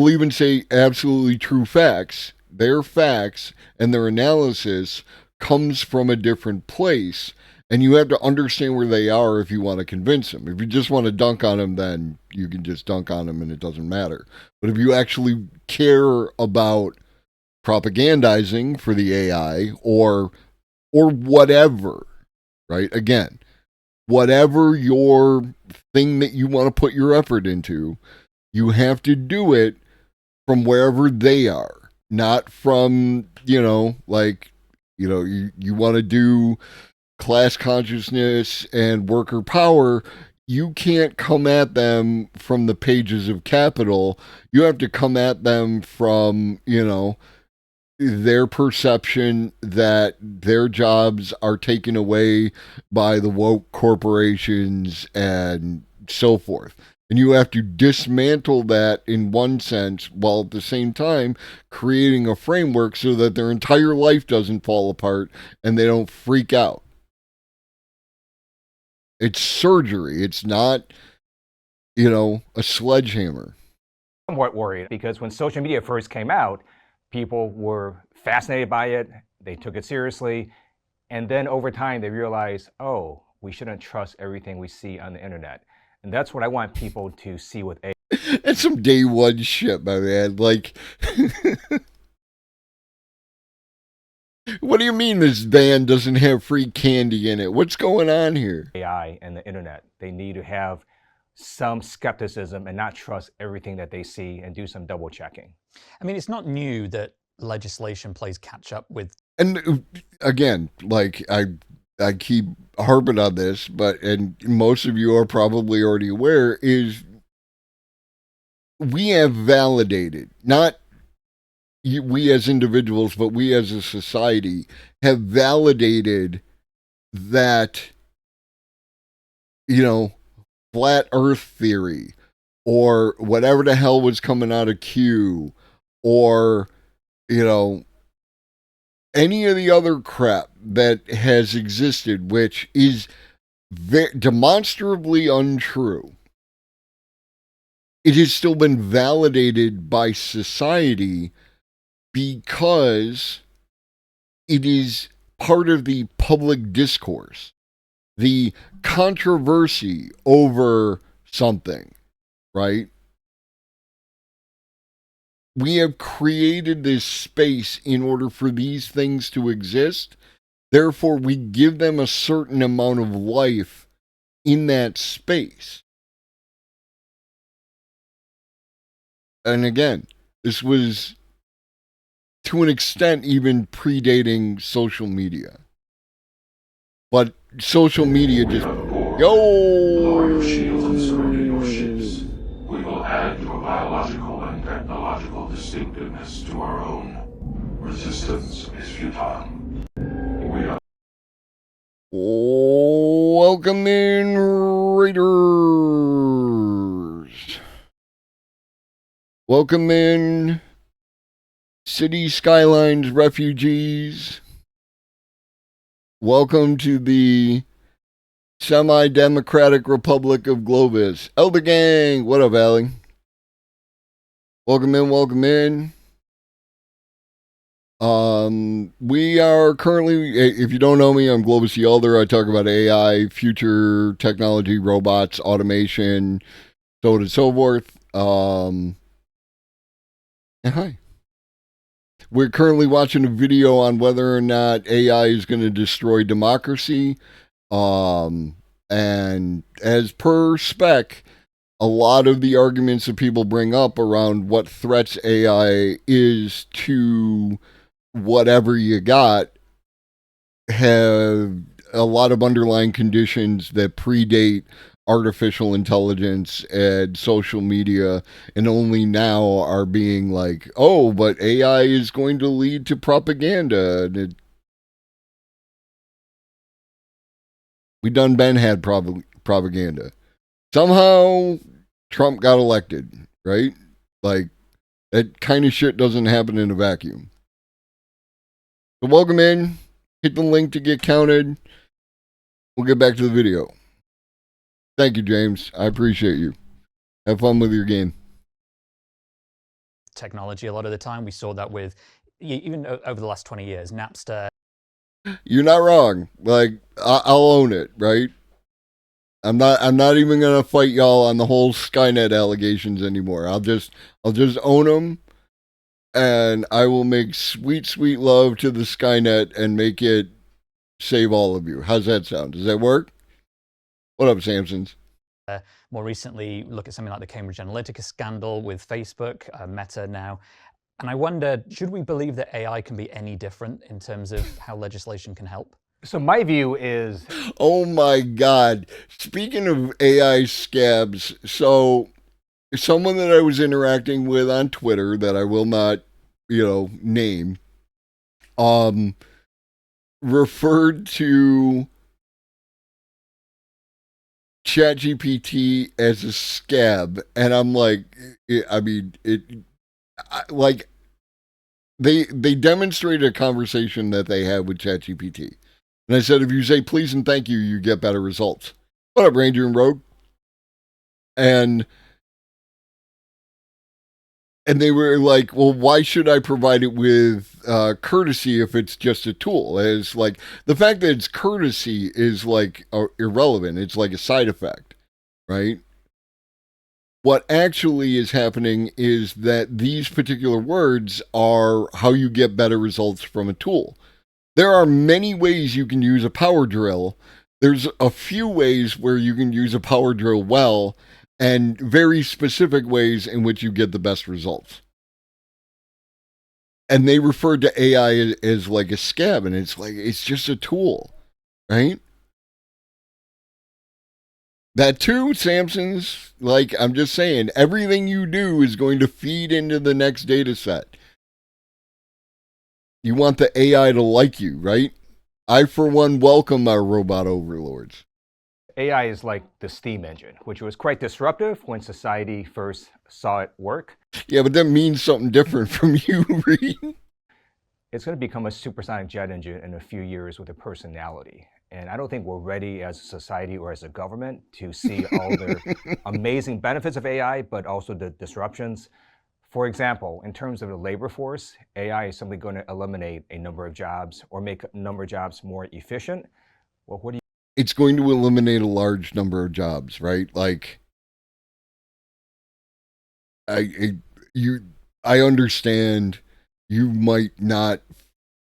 B: even say absolutely true facts. Their facts and their analysis comes from a different place, and you have to understand where they are if you want to convince them. If you just want to dunk on them, then you can just dunk on them and it doesn't matter. But if you actually care about propagandizing for the AI or whatever, right? Again, whatever your thing that you want to put your effort into, you have to do it from wherever they are, not from, you know, like, you know, you want to do class consciousness and worker power. You can't come at them from the pages of Capital. You have to come at them from, you know, their perception that their jobs are taken away by the woke corporations and so forth. And you have to dismantle that in one sense, while at the same time creating a framework so that their entire life doesn't fall apart and they don't freak out. It's surgery. It's not, you know, a sledgehammer.
Q: I'm somewhat worried because when social media first came out, people were fascinated by it. They took it seriously. And then over time, they realized, oh, we shouldn't trust everything we see on the internet. And that's what I want people to see with AI.
B: That's some day one shit, my man. Like, what do you mean this van doesn't have free candy in it? What's going on here?
Q: AI and the internet. They need to have some skepticism and not trust everything that they see and do some double checking.
P: I mean, it's not new that legislation plays catch up with.
B: And again, like I keep harping on this, but and most of you are probably already aware, is we have validated, not we as individuals, but we as a society have validated that, you know, flat earth theory or whatever the hell was coming out of Q or, you know, any of the other crap that has existed, which is demonstrably untrue. It has still been validated by society because it is part of the public discourse. The controversy over something, right? We have created this space in order for these things to exist. Therefore, we give them a certain amount of life in that space. And again, this was to an extent even predating social media. But social media just...
R: Lower your shields and surrender your ships. We will add your biological and technological distinctiveness to our own. Resistance is futile. We are...
B: Welcome in, Raiders. Welcome in, City Skylines refugees. Welcome to the semi-democratic Republic of Globus. Elder Gang, what up, Allie? Welcome in, welcome in. We are currently, if you don't know me, I'm Globus the Elder. I talk about AI, future technology, robots, automation, so on and so forth. And hi. We're currently watching a video on whether or not AI is going to destroy democracy. And as per spec, a lot of the arguments that people bring up around what threats AI is to whatever you got have a lot of underlying conditions that predate artificial intelligence and social media, and only now are being like, oh, but AI is going to lead to propaganda. We done been had propaganda. Somehow Trump got elected, right? Like, that kind of shit doesn't happen in a vacuum. So welcome in. Hit the link to get counted. We'll get back to the video. Thank you, James. I appreciate you. Have fun with your game.
P: Technology a lot of the time. We saw that with, even over the last 20 years, Napster.
B: You're not wrong. Like, I'll own it, right? I'm not even gonna fight y'all on the whole Skynet allegations anymore. I'll just own them, and I will make sweet, sweet love to the Skynet and make it save all of you. How's that sound? Does that work? What up, Samsons?
P: More recently, look at something like the Cambridge Analytica scandal with Facebook, Meta now. And I wonder, should we believe that AI can be any different in terms of how legislation can help?
Q: So my view is...
B: Oh my God. Speaking of AI scabs, so someone that I was interacting with on Twitter that I will not, name, referred to ChatGPT as a scab, and I'm like, they demonstrated a conversation that they had with ChatGPT, and I said, if you say please and thank you, you get better results. What up, Ranger and Rogue? And they were like, well, why should I provide it with courtesy if it's just a tool? It's like, the fact that it's courtesy is like irrelevant. It's like a side effect, right? What actually is happening is that these particular words are how you get better results from a tool. There are many ways you can use a power drill. There's a few ways where you can use a power drill well, and very specific ways in which you get the best results. And they referred to AI as like a scab, and it's like, it's just a tool, right? That too, Samson's, like, I'm just saying, everything you do is going to feed into the next data set. You want the AI to like you, right? I, for one, welcome our robot overlords.
Q: AI is like the steam engine, which was quite disruptive when society first saw it work.
B: Yeah, but that means something different from you, Reed.
Q: It's going to become a supersonic jet engine in a few years with a personality. And I don't think we're ready as a society or as a government to see all the amazing benefits of AI, but also the disruptions. For example, in terms of the labor force, AI is simply going to eliminate a number of jobs or make a number of jobs more efficient. Well, what do you?
B: It's going to eliminate a large number of jobs, right? Like, I understand you might not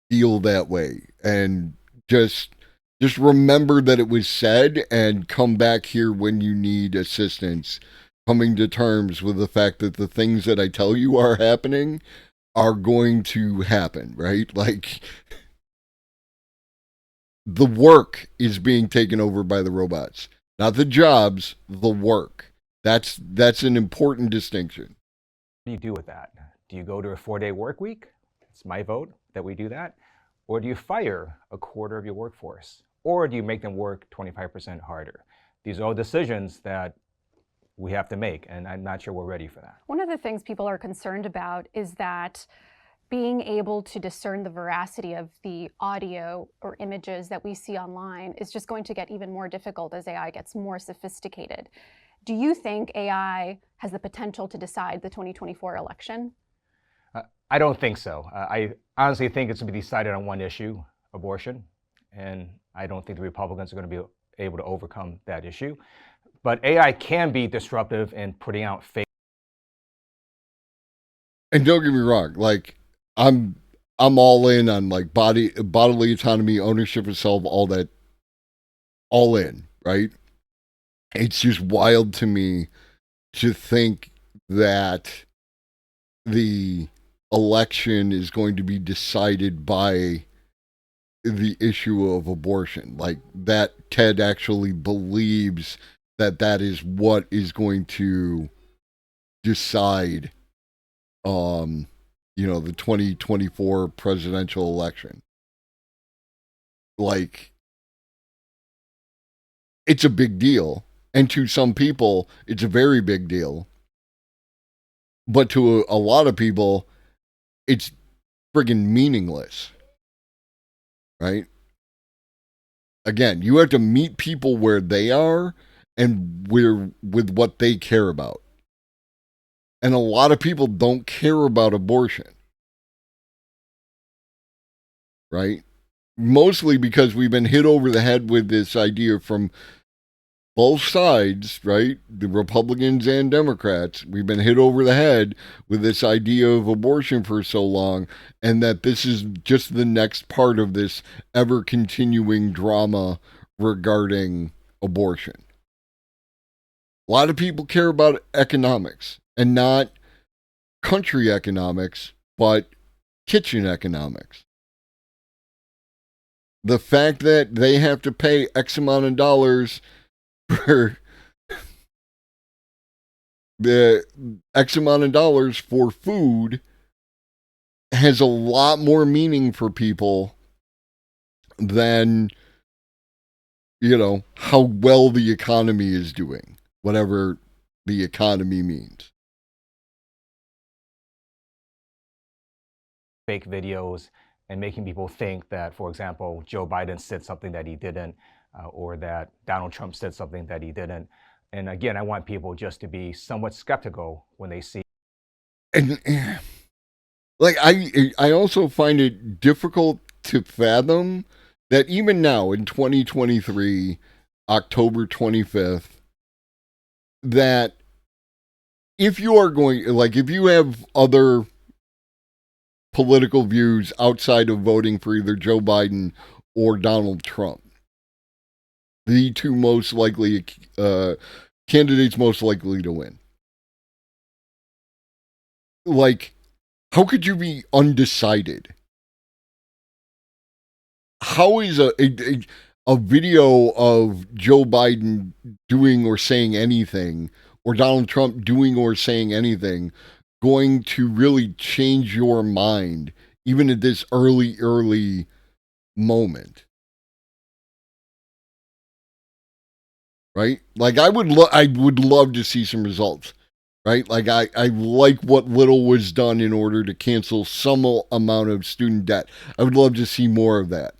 B: feel that way, and just remember that it was said, and come back here when you need assistance, coming to terms with the fact that the things that I tell you are happening are going to happen, right? Like, the work is being taken over by the robots, not the jobs, the work. That's an important distinction.
Q: What do you do with that? Do you go to a 4-day work week? It's my vote that we do that. Or do you fire a quarter of your workforce? Or do you make them work 25% harder? These are all decisions that we have to make, and I'm not sure we're ready for that.
O: One of the things people are concerned about is that being able to discern the veracity of the audio or images that we see online is just going to get even more difficult as AI gets more sophisticated. Do you think AI has the potential to decide the 2024 election?
Q: I don't think so. I honestly think it's going to be decided on one issue, abortion, and I don't think the Republicans are going to be able to overcome that issue. But AI can be disruptive in putting out fake.
B: And don't get me wrong, like, I'm all in on like bodily autonomy, ownership of self, all that, all in, right? It's just wild to me to think that the election is going to be decided by the issue of abortion. Like, that Ted actually believes that that is what is going to decide the 2024 presidential election. Like, it's a big deal, and to some people it's a very big deal, but to a lot of people it's friggin' meaningless, right? Again, you have to meet people where they are and with what they care about. And a lot of people don't care about abortion, right? Mostly because we've been hit over the head with this idea from both sides, right? The Republicans and Democrats, we've been hit over the head with this idea of abortion for so long, and that this is just the next part of this ever-continuing drama regarding abortion. A lot of people care about economics, and not country economics, but kitchen economics. The fact that they have to pay X amount of dollars for the X amount of dollars for food has a lot more meaning for people than, how well the economy is doing, whatever the economy means.
Q: Fake videos and making people think that, for example, Joe Biden said something that he didn't, or that Donald Trump said something that he didn't. And again, I want people just to be somewhat skeptical when they see.
B: And like, I also find it difficult to fathom that even now in 2023, October 25th, that if you are going, like, if you have other political views outside of voting for either Joe Biden or Donald Trump, the two most likely candidates most likely to win, like, how could you be undecided? How is a video of Joe Biden doing or saying anything, or Donald Trump doing or saying anything, going to really change your mind, even at this early moment? Right? Like, I would love to see some results. Right? Like, I like what little was done in order to cancel some amount of student debt. I would love to see more of that.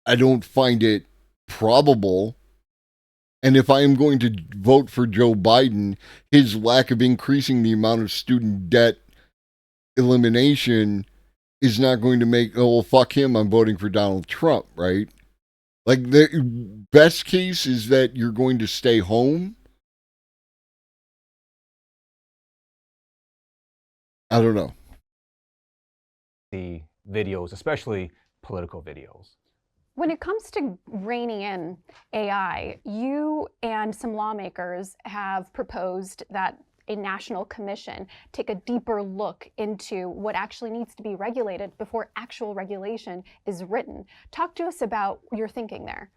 B: I don't find it probable. And if I am going to vote for Joe Biden, his lack of increasing the amount of student debt elimination is not going to make, oh, well, fuck him, I'm voting for Donald Trump, right? Like, the best case is that you're going to stay home. I don't know.
Q: The videos, especially political videos.
O: When it comes to reining in AI, you and some lawmakers have proposed that a national commission take a deeper look into what actually needs to be regulated before actual regulation is written. Talk to us about your thinking there.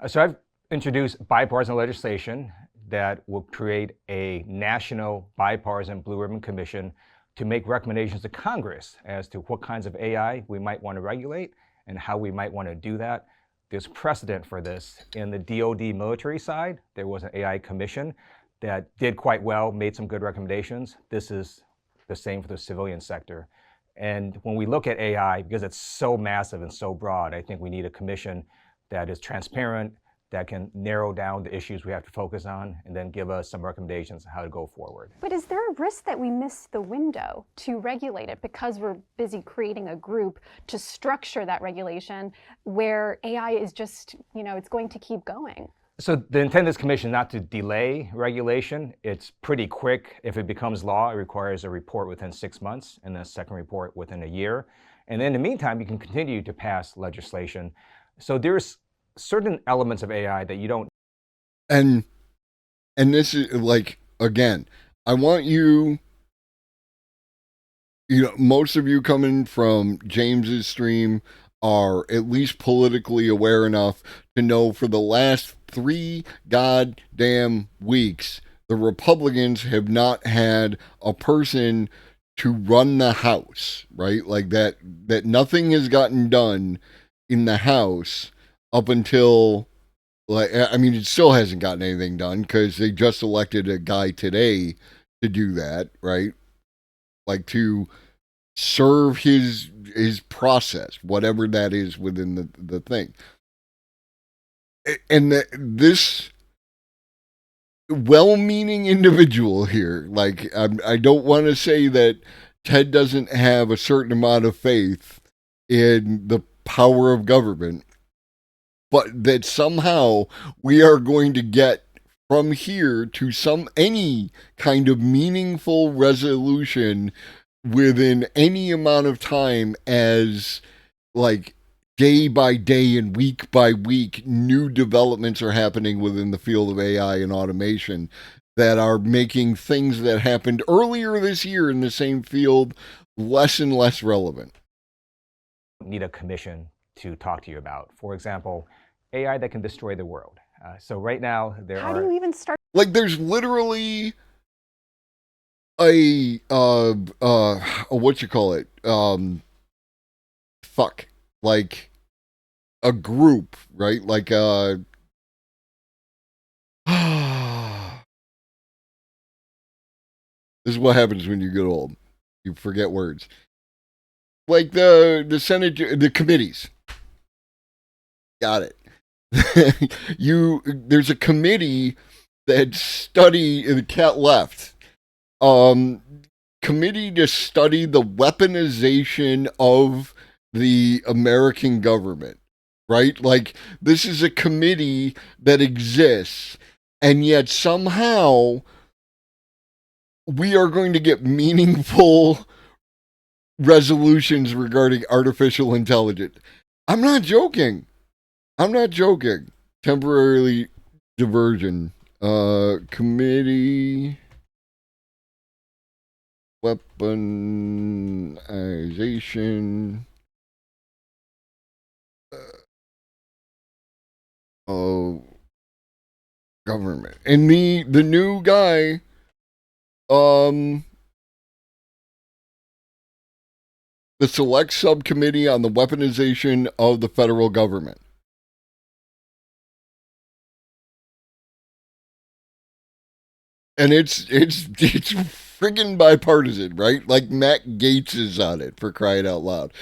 Q: So I've introduced bipartisan legislation that will create a national bipartisan Blue Ribbon Commission to make recommendations to Congress as to what kinds of AI we might want to regulate and how we might want to do that. There's precedent for this. In the DoD military side, there was an AI commission that did quite well, made some good recommendations. This is the same for the civilian sector. And when we look at AI, because it's so massive and so broad, I think we need a commission that is transparent, that can narrow down the issues we have to focus on, and then give us some recommendations on how to go forward.
O: But is there a risk that we miss the window to regulate it because we're busy creating a group to structure that regulation where AI is just, it's going to keep going?
Q: So the intent of this commission is not to delay regulation. It's pretty quick. If it becomes law, it requires a report within 6 months and then a second report within a year. And then in the meantime, you can continue to pass legislation. So there's certain elements of AI that you don't.
B: And this is, like, again, I want you, most of you coming from James's stream are at least politically aware enough to know for the last 3 goddamn weeks, the Republicans have not had a person to run the House, right? Like that nothing has gotten done in the House up until, like, I mean, it still hasn't gotten anything done because they just elected a guy today to do that, right? Like, to serve his process, whatever that is within the thing. And this well-meaning individual here, like, I don't want to say that Ted doesn't have a certain amount of faith in the power of government, but that somehow we are going to get from here to any kind of meaningful resolution within any amount of time, as, like, day by day and week by week, new developments are happening within the field of AI and automation that are making things that happened earlier this year in the same field less and less relevant.
Q: Need a commission to talk to you about. For example, AI that can destroy the world. So right now
O: How do you even start?
B: Like, there's literally a what you call it? Like a group, right? Like this is what happens when you get old. You forget words. Like the Senate, the committees. Got it. There's a committee that the cat left. Committee to study the weaponization of the American government, right? Like, this is a committee that exists, and yet somehow we are going to get meaningful resolutions regarding artificial intelligence. I'm not joking. Temporarily diversion. Committee weaponization of government. And the new guy, the Select Subcommittee on the Weaponization of the Federal Government. And it's friggin' bipartisan, right? Like Matt Gaetz is on it, for crying out loud.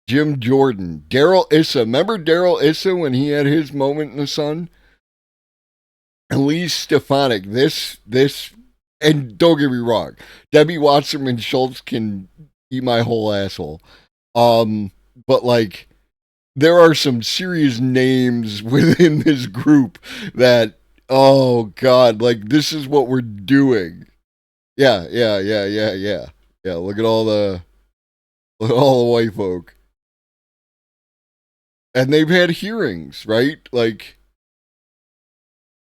B: Jim Jordan, Darrell Issa. Remember Darrell Issa when he had his moment in the sun? Elise Stefanik. This, and don't get me wrong, Debbie Wasserman Schultz can eat my whole asshole. But like, there are some serious names within this group that, oh God, like this is what we're doing. Yeah. Look at all the white folk. And they've had hearings, right? Like,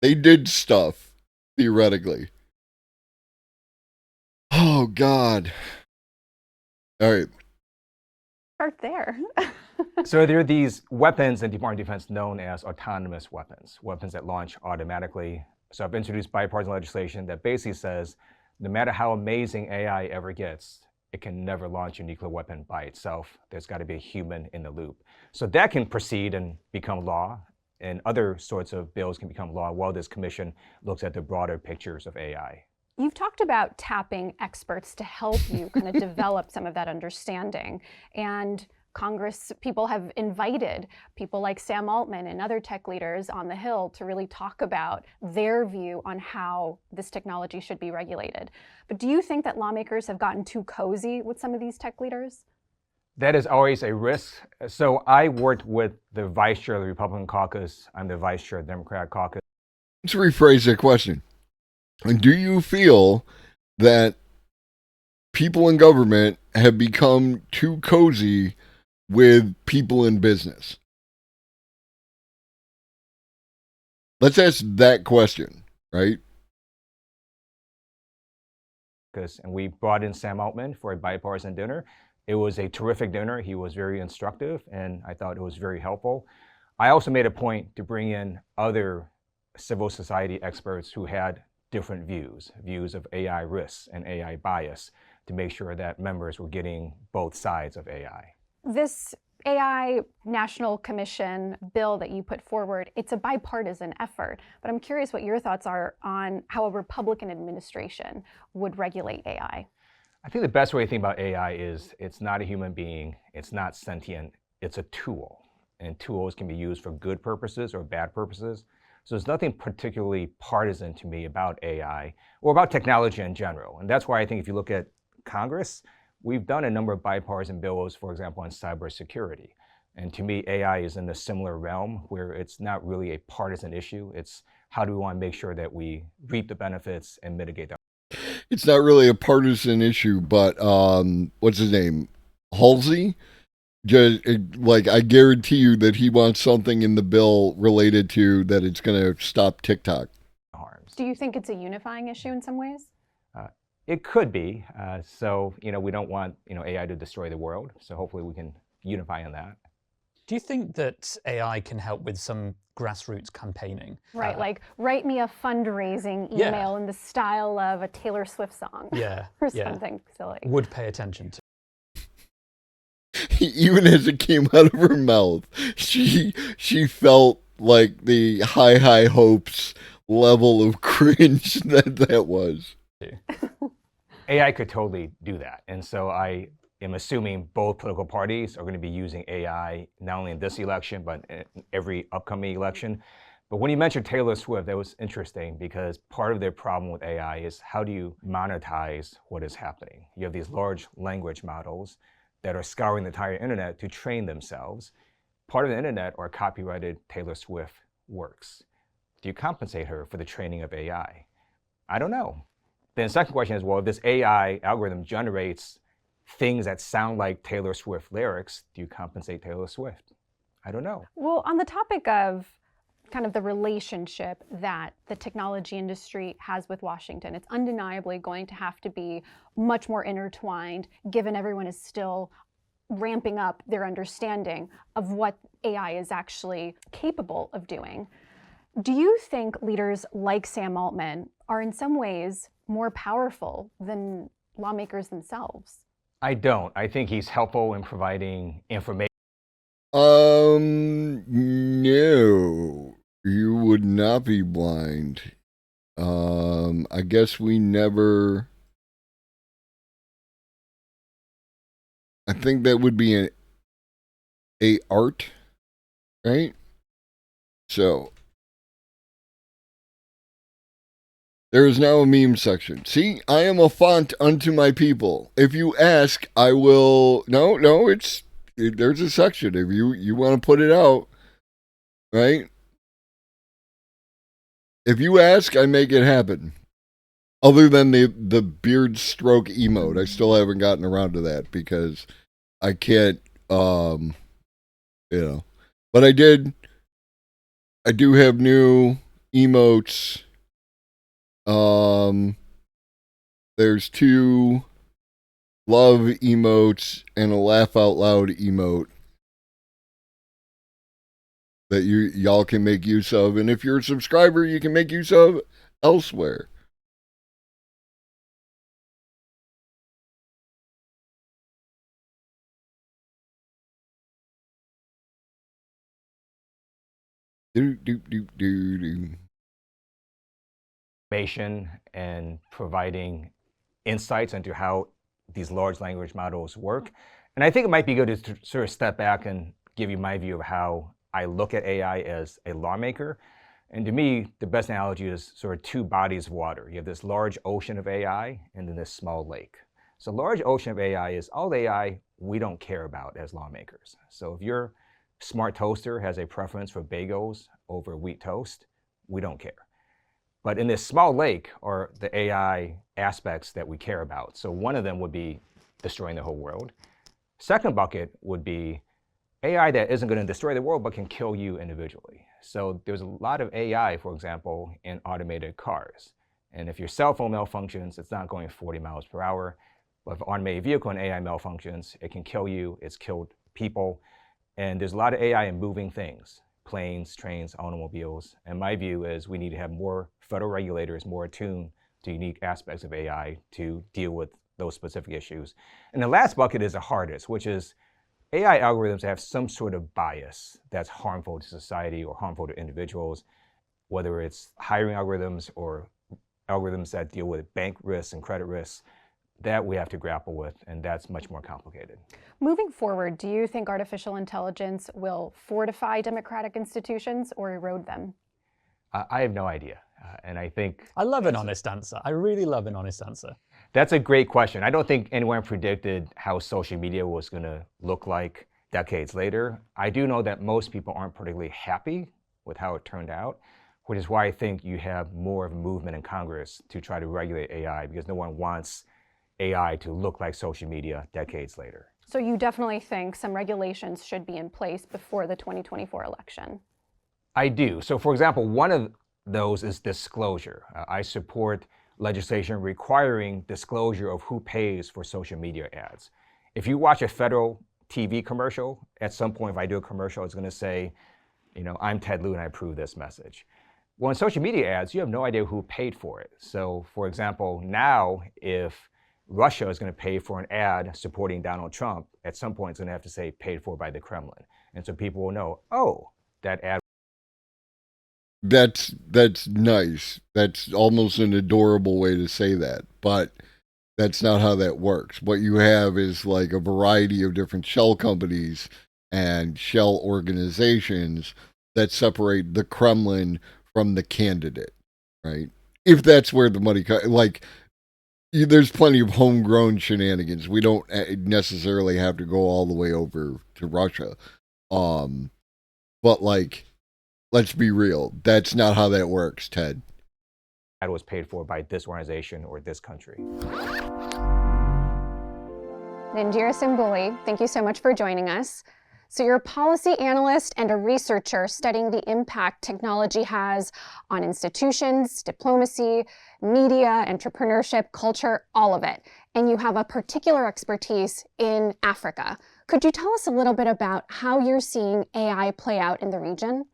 B: they did stuff, theoretically. Oh, God. All right.
O: Start there.
Q: So there are these weapons in Department of Defense known as autonomous weapons, weapons that launch automatically. So I've introduced bipartisan legislation that basically says no matter how amazing AI ever gets, it can never launch a nuclear weapon by itself. There's got to be a human in the loop. So that can proceed and become law, and other sorts of bills can become law while this commission looks at the broader pictures of AI.
O: You've talked about tapping experts to help you kind of develop some of that understanding. And Congress people have invited people like Sam Altman and other tech leaders on the Hill to really talk about their view on how this technology should be regulated. But do you think that lawmakers have gotten too cozy with some of these tech leaders?
Q: That is always a risk. So I worked with the vice chair of the Republican caucus. I'm the vice chair of the Democratic caucus.
B: Let's rephrase that question. Do you feel that people in government have become too cozy with people in business? Let's ask that question, right?
Q: And we brought in Sam Altman for a bipartisan dinner. It was a terrific dinner. He was very instructive, and I thought it was very helpful. I also made a point to bring in other civil society experts who had different views of AI risks and AI bias, to make sure that members were getting both sides of AI.
O: This AI National Commission bill that you put forward, it's a bipartisan effort, but I'm curious what your thoughts are on how a Republican administration would regulate AI.
Q: I think the best way to think about AI is it's not a human being, it's not sentient, it's a tool. And tools can be used for good purposes or bad purposes. So there's nothing particularly partisan to me about AI or about technology in general. And that's why I think if you look at Congress, we've done a number of bipartisan bills, for example, on cybersecurity. And to me, AI is in a similar realm where it's not really a partisan issue. It's how do we want to make sure that we reap the benefits and mitigate them.
B: It's not really a partisan issue, but what's his name? Halsey? Just like, I guarantee you that he wants something in the bill related to that it's going to stop TikTok.
O: Do you think it's a unifying issue in some ways?
Q: It could be. So, we don't want, AI to destroy the world. So hopefully we can unify on that.
P: Do you think that AI can help with some grassroots campaigning?
O: Right, like write me a fundraising email in the style of a Taylor Swift song.
P: Yeah.
O: Or something silly.
P: Would pay attention to.
B: Even as it came out of her mouth, she felt like the high hopes level of cringe that was.
Q: AI could totally do that. And so I am assuming both political parties are going to be using AI, not only in this election, but in every upcoming election. But when you mentioned Taylor Swift, that was interesting because part of their problem with AI is how do you monetize what is happening? You have these large language models that are scouring the entire internet to train themselves. Part of the internet are copyrighted Taylor Swift works. Do you compensate her for the training of AI? I don't know. Then the second question is, well, if this AI algorithm generates things that sound like Taylor Swift lyrics, do you compensate Taylor Swift? I don't know.
O: Well, on the topic of kind of the relationship that the technology industry has with Washington, it's undeniably going to have to be much more intertwined, given everyone is still ramping up their understanding of what AI is actually capable of doing. Do you think leaders like Sam Altman are in some ways more powerful than lawmakers themselves?
Q: I don't. I think he's helpful in providing information.
B: No, you would not be blind. I guess we never. I think that would be a art, right? So there is now a meme section. See, I am a font unto my people. If you ask, I will. No, there's a section. If you want to put it out, right? If you ask, I make it happen. Other than the beard stroke emote, I still haven't gotten around to that because I can't, But I do have new emotes. There's 2 love emotes and a laugh out loud emote that y'all can make use of, and if you're a subscriber, you can make use of elsewhere.
Q: And providing insights into how these large language models work. And I think it might be good to sort of step back and give you my view of how I look at AI as a lawmaker. And to me, the best analogy is sort of 2 bodies of water. You have this large ocean of AI and then this small lake. So large ocean of AI is all the AI we don't care about as lawmakers. So if your smart toaster has a preference for bagels over wheat toast, we don't care. But in this small lake are the AI aspects that we care about. So one of them would be destroying the whole world. Second bucket would be AI that isn't going to destroy the world but can kill you individually. So there's a lot of AI, for example, in automated cars. And if your cell phone malfunctions, it's not going 40 miles per hour. But if an automated vehicle and AI malfunctions, it can kill you. It's killed people. And there's a lot of AI in moving things, planes, trains, automobiles. And my view is we need to have more federal regulators more attuned to unique aspects of AI to deal with those specific issues. And the last bucket is the hardest, which is AI algorithms have some sort of bias that's harmful to society or harmful to individuals, whether it's hiring algorithms or algorithms that deal with bank risks and credit risks. That we have to grapple with, and that's much more complicated.
O: Moving forward, do you think artificial intelligence will fortify democratic institutions or erode them?
Q: I have no idea. And I think...
P: I love an honest answer. I really love an honest answer.
Q: That's a great question. I don't think anyone predicted how social media was going to look like decades later. I do know that most people aren't particularly happy with how it turned out, which is why I think you have more of a movement in Congress to try to regulate AI, because no one wants AI to look like social media decades later.
O: So you definitely think some regulations should be in place before the 2024 election?
Q: I do. So for example, one of those is disclosure. I support legislation requiring disclosure of who pays for social media ads. If you watch a federal TV commercial, at some point if I do a commercial, it's going to say, I'm Ted Lieu and I approve this message. Well, in social media ads, you have no idea who paid for it. So for example, now if Russia is going to pay for an ad supporting Donald Trump, at some point it's going to have to say paid for by the Kremlin. And so people will know, oh, that ad.
B: That's nice. That's almost an adorable way to say that. But that's not how that works. What you have is like a variety of different shell companies and shell organizations that separate the Kremlin from the candidate, right? If that's where the money comes, there's plenty of homegrown shenanigans. We don't necessarily have to go all the way over to Russia. But let's be real. That's not how that works, Ted.
Q: ad was paid for by this organization or this country.
O: Indira Simbuli, thank you so much for joining us. So you're a policy analyst and a researcher studying the impact technology has on institutions, diplomacy, media, entrepreneurship, culture, all of it. And you have a particular expertise in Africa. Could you tell us a little bit about how you're seeing AI play out in the region?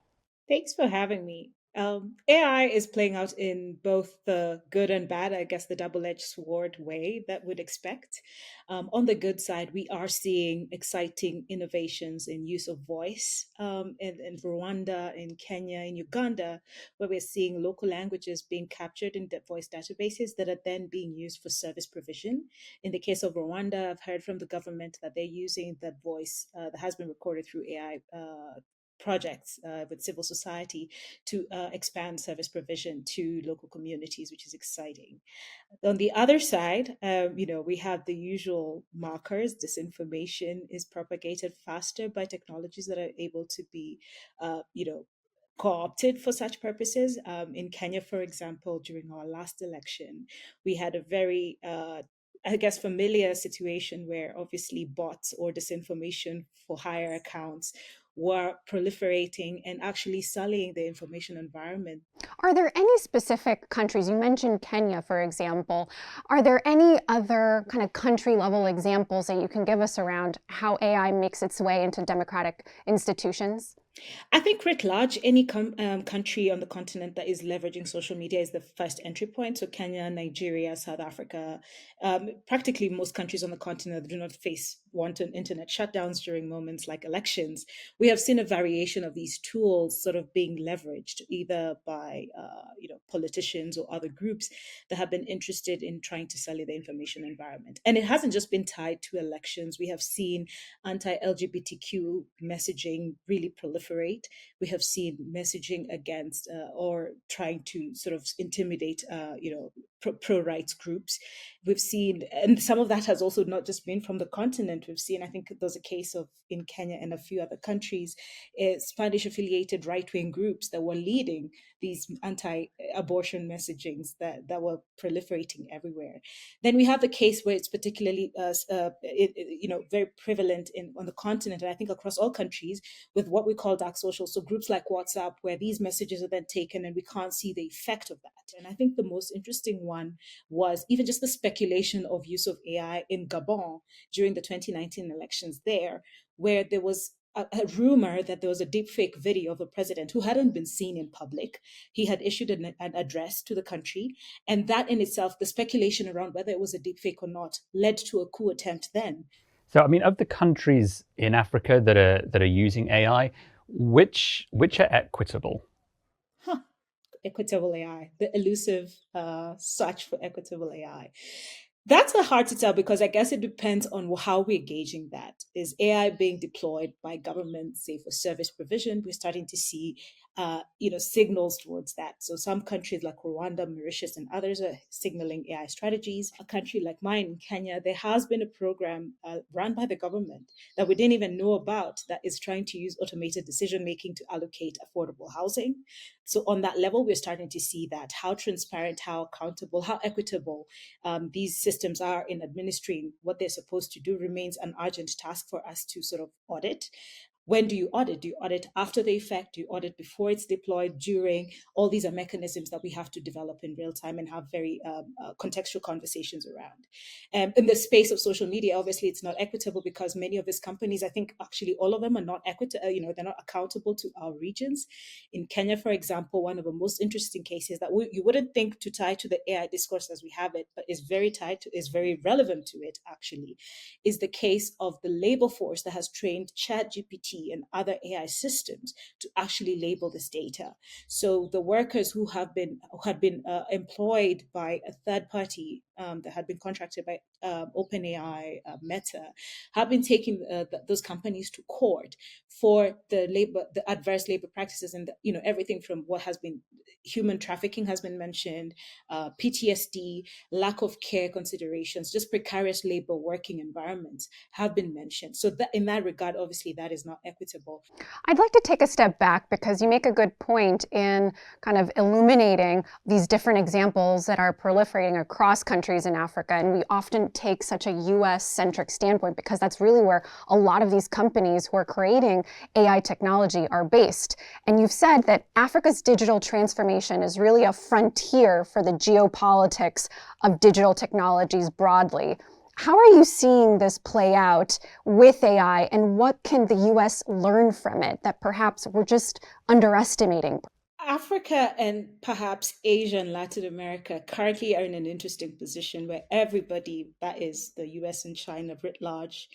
S: Thanks for having me. AI is playing out in both the good and bad, I guess the double-edged sword way that we'd expect. On the good side, we are seeing exciting innovations in use of voice in Rwanda, in Kenya, in Uganda, where we're seeing local languages being captured in voice databases that are then being used for service provision. In the case of Rwanda, I've heard from the government that they're using that voice that has been recorded through AI projects with civil society to expand service provision to local communities, which is exciting. On the other side, we have the usual markers. Disinformation is propagated faster by technologies that are able to be, co-opted for such purposes. In Kenya, for example, during our last election, we had a very familiar situation where obviously bots or disinformation for hire accounts were proliferating and actually sullying the information environment.
O: Are there any specific countries, you mentioned Kenya, for example, are there any other kind of country level examples that you can give us around how AI makes its way into democratic institutions?
S: I think writ large, any country on the continent that is leveraging social media is the first entry point. So Kenya, Nigeria, South Africa, practically most countries on the continent do not face wanton internet shutdowns during moments like elections. We have seen a variation of these tools sort of being leveraged either by politicians or other groups that have been interested in trying to sully the information environment. And it hasn't just been tied to elections. We have seen anti-LGBTQ messaging really proliferate. We have seen messaging against or trying to sort of intimidate, pro-rights groups. We've seen, and some of that has also not just been from the continent. We've seen, I think there's a case of in Kenya and a few other countries, Spanish-affiliated right-wing groups that were leading these anti-abortion messagings that were proliferating everywhere. Then we have the case where it's particularly, very prevalent on the continent, and I think across all countries, with what we call dark social. So groups like WhatsApp, where these messages are then taken and we can't see the effect of that. And I think the most interesting one was even just the speculation of use of AI in Gabon during the 2019 elections there, where there was a rumor that there was a deepfake video of a president who hadn't been seen in public. He had issued an address to the country, and that in itself, the speculation around whether it was a deepfake or not, led to a coup attempt then.
P: So, I mean, of the countries in Africa that are using AI, which are equitable?
S: Equitable AI, the elusive search for equitable AI. That's hard to tell because I guess it depends on how we're gauging that. Is AI being deployed by governments, say for service provision? We're starting to see, signals towards that. So some countries like Rwanda, Mauritius, and others are signaling AI strategies. A country like mine in Kenya, there has been a program run by the government that we didn't even know about that is trying to use automated decision making to allocate affordable housing. So on that level, we're starting to see that how transparent, how accountable, how equitable these systems are in administering what they're supposed to do remains an urgent task for us to sort of audit. When do you audit? Do you audit after the effect? Do you audit before it's deployed, during? All these are mechanisms that we have to develop in real time and have very contextual conversations around. In the space of social media, obviously, it's not equitable because many of these companies, I think actually all of them are not equitable, they're not accountable to our regions. In Kenya, for example, one of the most interesting cases that you wouldn't think to tie to the AI discourse as we have it, but is very relevant to it actually, is the case of the labor force that has trained ChatGPT and other AI systems to actually label this data. So the workers who had been employed by a third party that had been contracted by OpenAI, Meta, have been taking those companies to court for the adverse labor practices, and everything from what has been human trafficking has been mentioned, PTSD, lack of care considerations, just precarious labor working environments have been mentioned. So that in that regard, obviously, that is not equitable.
O: I'd like to take a step back because you make a good point in kind of illuminating these different examples that are proliferating across countries in Africa. And we often take such a US-centric standpoint because that's really where a lot of these companies who are creating AI technology are based. And you've said that Africa's digital transformation is really a frontier for the geopolitics of digital technologies broadly. How are you seeing this play out with AI, and what can the US learn from it that perhaps we're just underestimating?
S: Africa and perhaps Asia and Latin America currently are in an interesting position where everybody, that is the US and China writ large,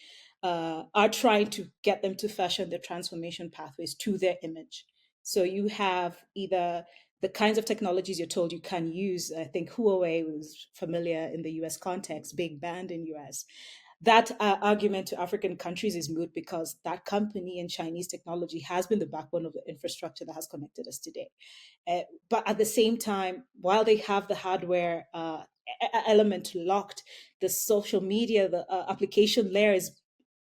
S: are trying to get them to fashion the transformation pathways to their image. So you have either the kinds of technologies you're told you can use. I think Huawei was familiar in the US context, being banned in US. That argument to African countries is moot because that company in Chinese technology has been the backbone of the infrastructure that has connected us today. But at the same time, while they have the hardware element locked, the social media, the application layer is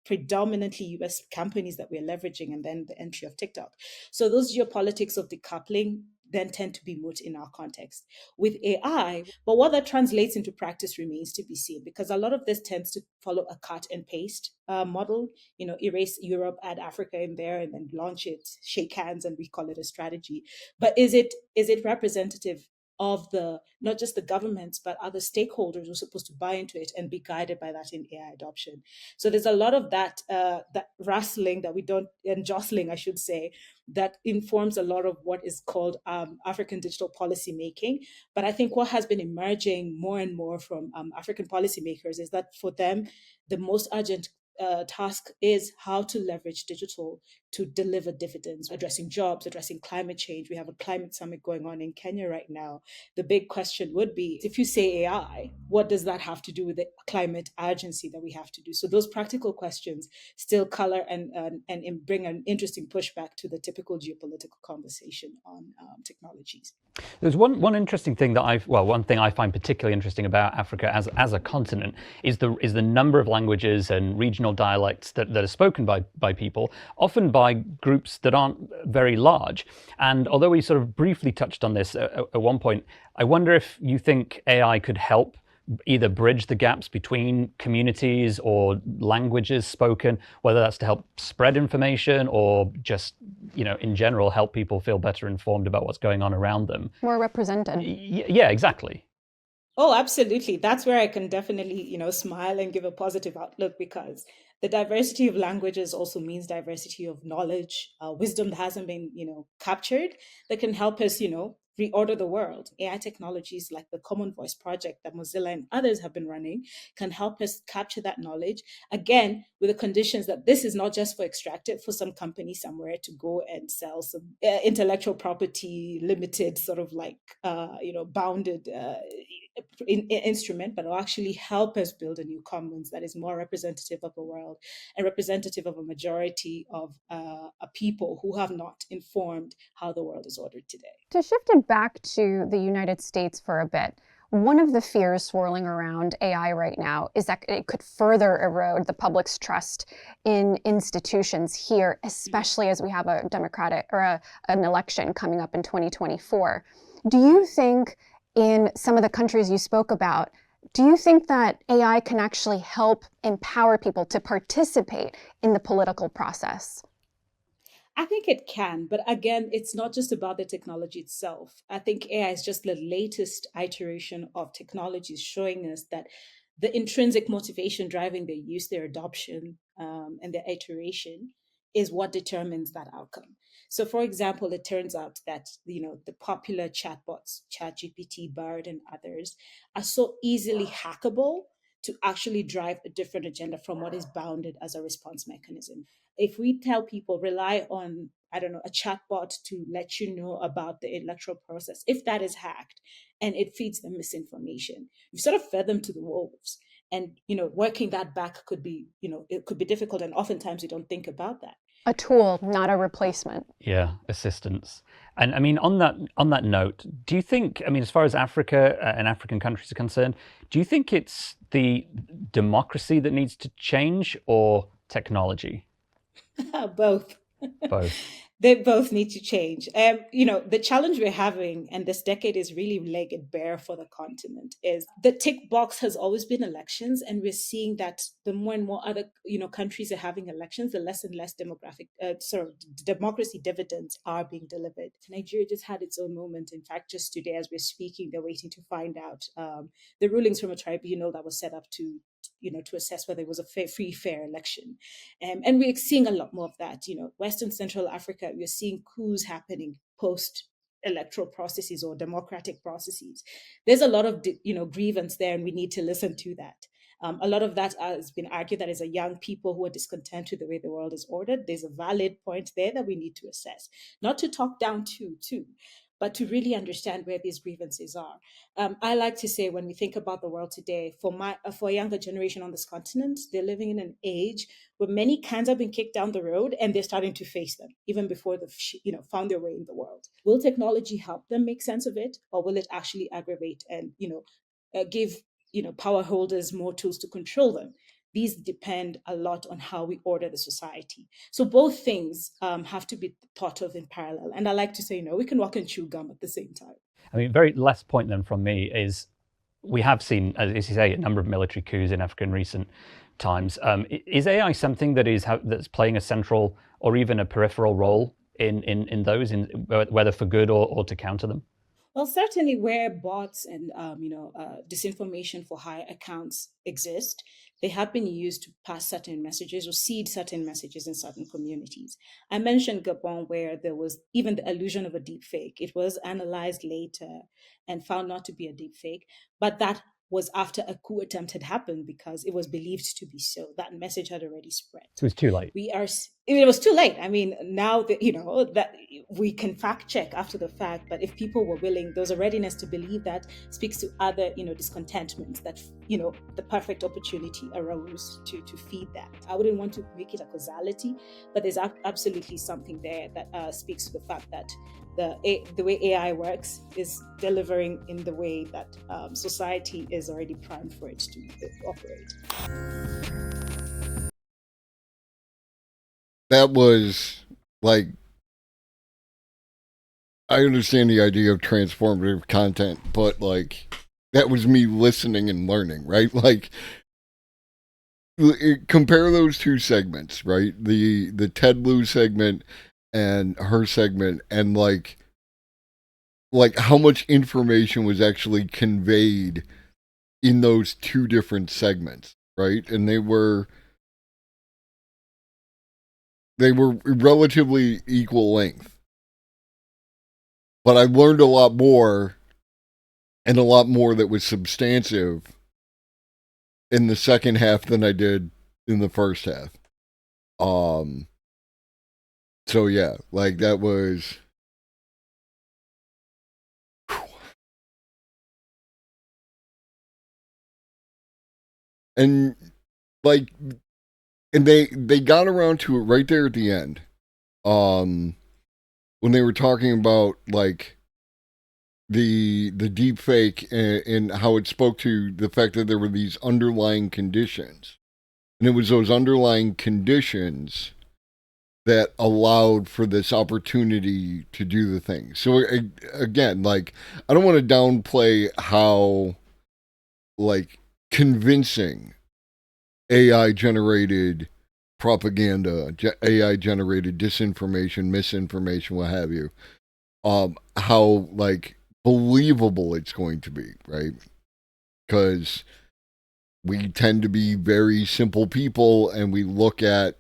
S: predominantly US companies that we're leveraging, and then the entry of TikTok. So those geopolitics of decoupling then tend to be moot in our context with AI. But what that translates into practice remains to be seen, because a lot of this tends to follow a cut and paste model, erase Europe, add Africa in there, and then launch it, shake hands, and we call it a strategy. But is it representative of not just the governments, but other stakeholders who are supposed to buy into it and be guided by that in AI adoption? So there's a lot of that wrestling that we don't, and jostling, I should say, that informs a lot of what is called African digital policy making. But I think what has been emerging more and more from African policymakers is that for them, the most urgent task is how to leverage digital to deliver dividends, addressing jobs, addressing climate change. We have a climate summit going on in Kenya right now. The big question would be, if you say AI, what does that have to do with the climate urgency that we have to do? So those practical questions still color and bring an interesting pushback to the typical geopolitical conversation on technologies.
P: There's one interesting thing one thing I find particularly interesting about Africa as a continent is the number of languages and regional dialects that are spoken by people, often by groups that aren't very large. And although we sort of briefly touched on this at one point, I wonder if you think AI could help either bridge the gaps between communities or languages spoken, whether that's to help spread information or just, in general, help people feel better informed about what's going on around them.
O: More represented.
P: Yeah, exactly.
S: Oh, absolutely. That's where I can definitely, smile and give a positive outlook, because the diversity of languages also means diversity of knowledge, wisdom that hasn't been, captured, that can help us, reorder the world. AI technologies like the Common Voice project that Mozilla and others have been running can help us capture that knowledge, again, with the conditions that this is not just for extracted for some company somewhere to go and sell some intellectual property limited sort of like, bounded instrument, but will actually help us build a new commons that is more representative of the world and representative of a majority of a people who have not informed how the world is ordered today.
O: To shift it back to the United States for a bit, one of the fears swirling around AI right now is that it could further erode the public's trust in institutions here, especially as we have a democratic or an election coming up in 2024. Do you think, in some of the countries you spoke about, do you think that AI can actually help empower people to participate in the political process?
S: I think it can, but again, it's not just about the technology itself. I think AI is just the latest iteration of technologies showing us that the intrinsic motivation driving their use, their adoption, and their iteration is what determines that outcome. So, for example, it turns out that, the popular chatbots, ChatGPT, Bard, and others, are so easily hackable to actually drive a different agenda from what is bounded as a response mechanism. If we tell people rely on I don't know, a chatbot to let you know about the electoral process, if that is hacked and it feeds them misinformation, you sort of fed them to the wolves. And, working that back could be, it could be difficult. And oftentimes we don't think about that.
O: A tool, not a replacement.
P: Yeah, assistance. And I mean, on that note, do you think, I mean, as far as Africa and African countries are concerned, do you think it's the democracy that needs to change or technology?
S: Both.
P: Both.
S: They both need to change. The challenge we're having, and this decade is really laying it bare for the continent, is the tick box has always been elections, and we're seeing that the more and more other countries are having elections, the less and less democracy dividends are being delivered. Nigeria just had its own moment. In fact, just today as we're speaking, they're waiting to find out the rulings from a tribunal that was set up to assess whether it was a free, fair election. And we're seeing a lot more of that. Western Central Africa, we're seeing coups happening post-electoral processes or democratic processes. There's a lot of, grievance there, and we need to listen to that. A lot of that has been argued that as a young people who are discontent with the way the world is ordered, there's a valid point there that we need to assess. Not to talk down to, but to really understand where these grievances are. I like to say, when we think about the world today, for a younger generation on this continent, they're living in an age where many cans have been kicked down the road, and they're starting to face them even before they've found their way in the world. Will technology help them make sense of it, or will it actually aggravate and give power holders more tools to control them? These depend a lot on how we order the society. So both things have to be thought of in parallel. And I like to say, we can walk and chew gum at the same time.
P: I mean, very last point then from me is, we have seen, as you say, a number of military coups in Africa in recent times. Is AI something that's playing a central or even a peripheral role in those, whether for good or to counter them?
S: Well, certainly where bots and disinformation for hire accounts exist, they have been used to pass certain messages or seed certain messages in certain communities. I mentioned Gabon, where there was even the illusion of a deep fake. It was analyzed later and found not to be a deep fake, but that was after a coup attempt had happened, because it was believed to be so. That message had already spread.
P: So it was too late.
S: It was too late. I mean, now that that we can fact check after the fact, but if people were willing, there was a readiness to believe that, speaks to other discontentments that the perfect opportunity arose to feed that. I wouldn't want to make it a causality, but there's absolutely something there that speaks to the fact that the way AI works is delivering in the way that society is already primed for it to operate.
B: That was like, I understand the idea of transformative content, but like, that was me listening and learning, right? Like, compare those two segments, right? The Ted Lieu segment and her segment, and like how much information was actually conveyed in those two different segments, right? And they were relatively equal length. But I learned a lot more, and a lot more that was substantive in the second half than I did in the first half. So yeah, like that was... And like, and they got around to it right there at the end. When they were talking about like the deep fake and how it spoke to the fact that there were these underlying conditions. And it was those underlying conditions that allowed for this opportunity to do the thing. So again, like, I don't want to downplay how like convincing AI generated propaganda, AI generated disinformation, misinformation, what have you, how like believable it's going to be, right? Because we tend to be very simple people, and we look at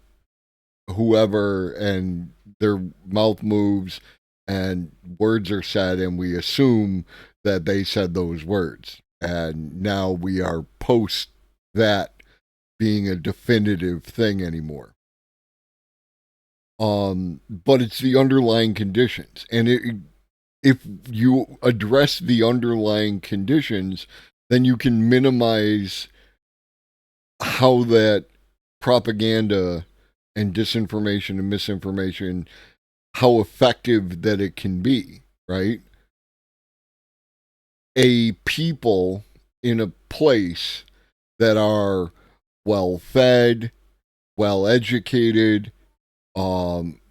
B: whoever and their mouth moves and words are said, and we assume that they said those words. And now we are post that being a definitive thing anymore. But it's the underlying conditions. And if you address the underlying conditions, then you can minimize how that propaganda and disinformation and misinformation, how effective that it can be, right? A people in a place that are well-fed, well-educated,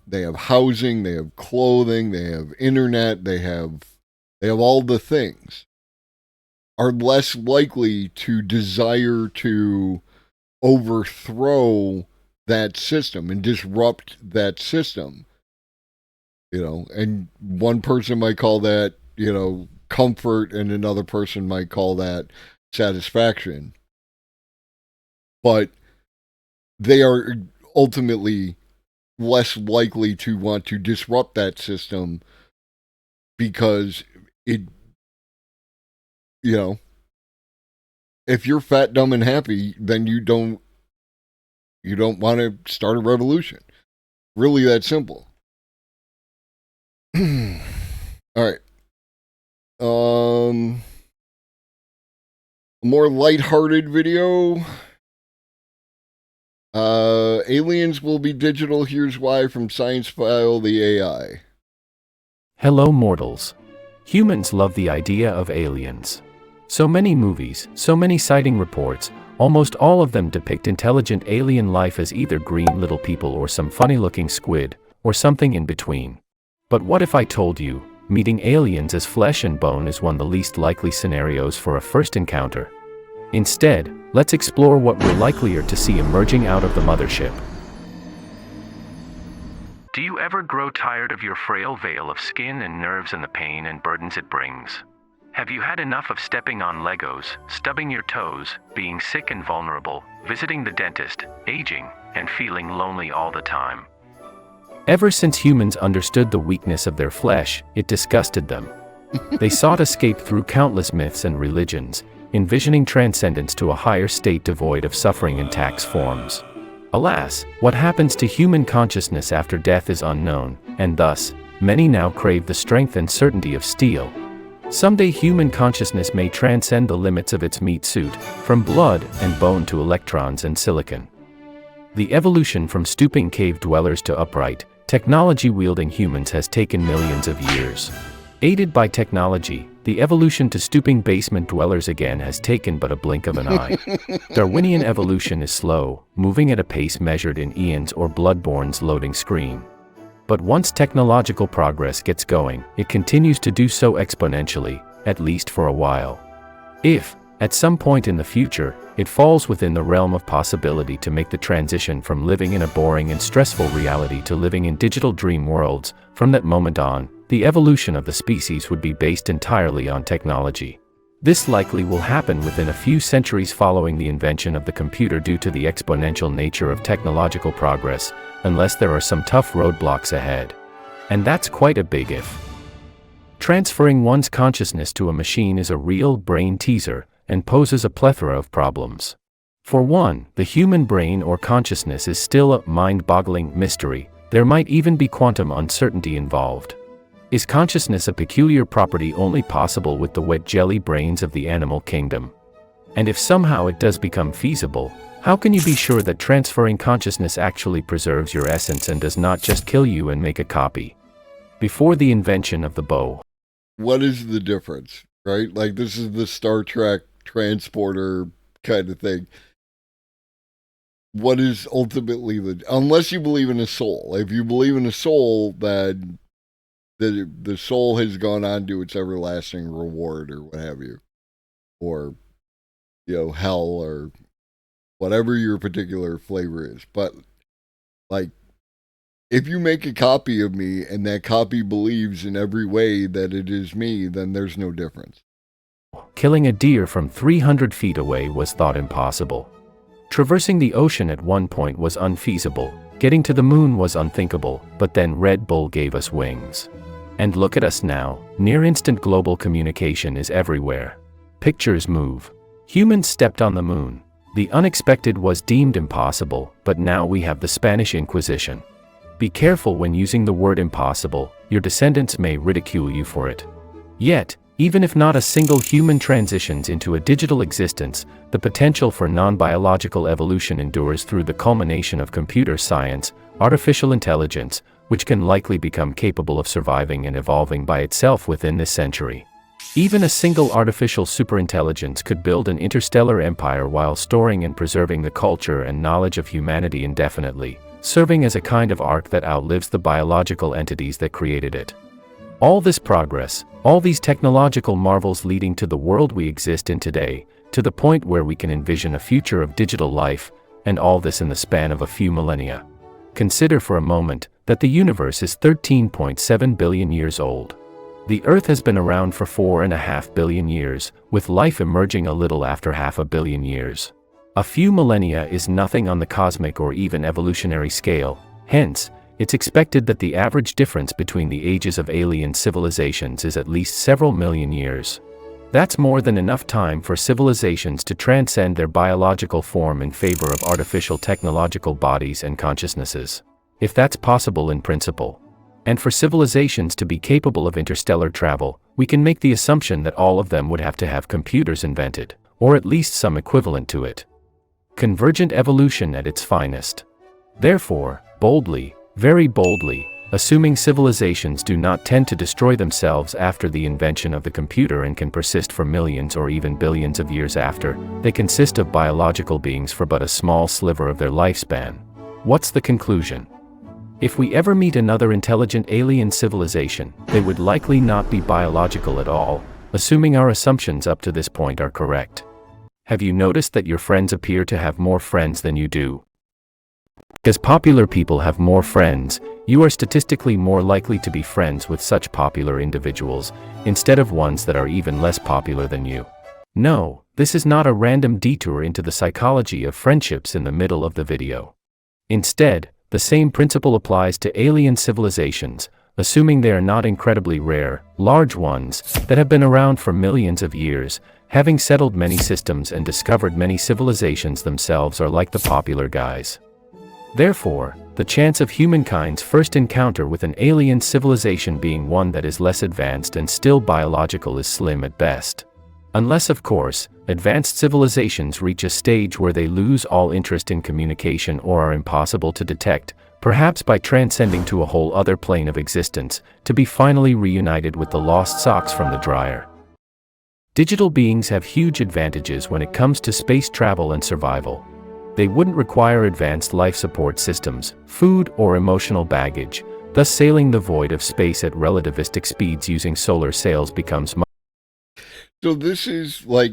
B: they have housing, they have clothing, they have internet, they have all the things, are less likely to desire to overthrow that system and disrupt that system. And one person might call that, comfort, and another person might call that satisfaction. But they are ultimately less likely to want to disrupt that system because it, if you're fat, dumb, and happy, then you don't want to start a revolution. Really that simple. All right. A more lighthearted video. Aliens will be digital. Here's why, from Science File, the AI.
T: Hello, mortals. Humans love the idea of aliens. So many movies, so many sighting reports, almost all of them depict intelligent alien life as either green little people or some funny-looking squid, or something in between. But what if I told you, meeting aliens as flesh and bone is one of the least likely scenarios for a first encounter? Instead, let's explore what we're likelier to see emerging out of the mothership. Do you ever grow tired of your frail veil of skin and nerves and the pain and burdens it brings? Have you had enough of stepping on Legos, stubbing your toes, being sick and vulnerable, visiting the dentist, aging, and feeling lonely all the time? Ever since humans understood the weakness of their flesh, it disgusted them. They sought escape through countless myths and religions, envisioning transcendence to a higher state devoid of suffering in tax forms. Alas, what happens to human consciousness after death is unknown, and thus, many now crave the strength and certainty of steel. Someday human consciousness may transcend the limits of its meat suit, from blood and bone to electrons and silicon. The evolution from stooping cave dwellers to upright, technology-wielding humans has taken millions of years. Aided by technology, the evolution to stooping basement dwellers again has taken but a blink of an eye. Darwinian evolution is slow, moving at a pace measured in eons or Bloodborne's loading screen. But once technological progress gets going, it continues to do so exponentially, at least for a while. If, at some point in the future, it falls within the realm of possibility to make the transition from living in a boring and stressful reality to living in digital dream worlds, from that moment on, the evolution of the species would be based entirely on technology. This likely will happen within a few centuries following the invention of the computer due to the exponential nature of technological progress, unless there are some tough roadblocks ahead. And that's quite a big if. Transferring one's consciousness to a machine is a real brain teaser, and poses a plethora of problems. For one, the human brain or consciousness is still a mind-boggling mystery. There might even be quantum uncertainty involved. Is consciousness a peculiar property only possible with the wet jelly brains of the animal kingdom? And if somehow it does become feasible, how can you be sure that transferring consciousness actually preserves your essence and does not just kill you and make a copy? Before the invention of the bow.
B: What is the difference, right? Like, this is the Star Trek transporter kind of thing. What is ultimately unless you believe in a soul. If you believe in a soul, then the soul has gone on to its everlasting reward or what have you. Or, hell or whatever your particular flavor is. But, like, if you make a copy of me and that copy believes in every way that it is me, then there's no difference.
T: Killing a deer from 300 feet away was thought impossible. Traversing the ocean at one point was unfeasible. Getting to the moon was unthinkable, but then Red Bull gave us wings. And look at us now, near-instant global communication is everywhere. Pictures move. Humans stepped on the moon. The unexpected was deemed impossible, but now we have the Spanish Inquisition.
U: Be careful when using the word impossible, your descendants may ridicule you for it. Yet, even if not a single human transitions into a digital existence, the potential for non-biological evolution endures through the culmination of computer science, artificial intelligence, which can likely become capable of surviving and evolving by itself within this century. Even a single artificial superintelligence could build an interstellar empire while storing and preserving the culture and knowledge of humanity indefinitely, serving as a kind of ark that outlives the biological entities that created it. All this progress, all these technological marvels leading to the world we exist in today, to the point where we can envision a future of digital life, and all this in the span of a few millennia. Consider for a moment that the universe is 13.7 billion years old. The Earth has been around for 4.5 billion years, with life emerging a little after 500 million years. A few millennia is nothing on the cosmic or even evolutionary scale, hence, it's expected that the average difference between the ages of alien civilizations is at least several million years. That's more than enough time for civilizations to transcend their biological form in favor of artificial technological bodies and consciousnesses, if that's possible in principle. And for civilizations to be capable of interstellar travel, we can make the assumption that all of them would have to have computers invented, or at least some equivalent to it. Convergent evolution at its finest. Therefore, boldly, very boldly, assuming civilizations do not tend to destroy themselves after the invention of the computer and can persist for millions or even billions of years after, they consist of biological beings for but a small sliver of their lifespan. What's the conclusion? If we ever meet another intelligent alien civilization, they would likely not be biological at all, assuming our assumptions up to this point are correct. Have you noticed that your friends appear to have more friends than you do? Because popular people have more friends, you are statistically more likely to be friends with such popular individuals, instead of ones that are even less popular than you. No, this is not a random detour into the psychology of friendships in the middle of the video. Instead, the same principle applies to alien civilizations, assuming they are not incredibly rare, large ones, that have been around for millions of years, having settled many systems and discovered many civilizations themselves are like the popular guys. Therefore, the chance of humankind's first encounter with an alien civilization being one that is less advanced and still biological is slim at best. Unless, of course, advanced civilizations reach a stage where they lose all interest in communication or are impossible to detect, perhaps by transcending to a whole other plane of existence, to be finally reunited with the lost socks from the dryer. Digital beings have huge advantages when it comes to space travel and survival. They wouldn't require advanced life support systems, food, or emotional baggage, thus sailing the void of space at relativistic speeds using solar sails becomes much.
B: So this is like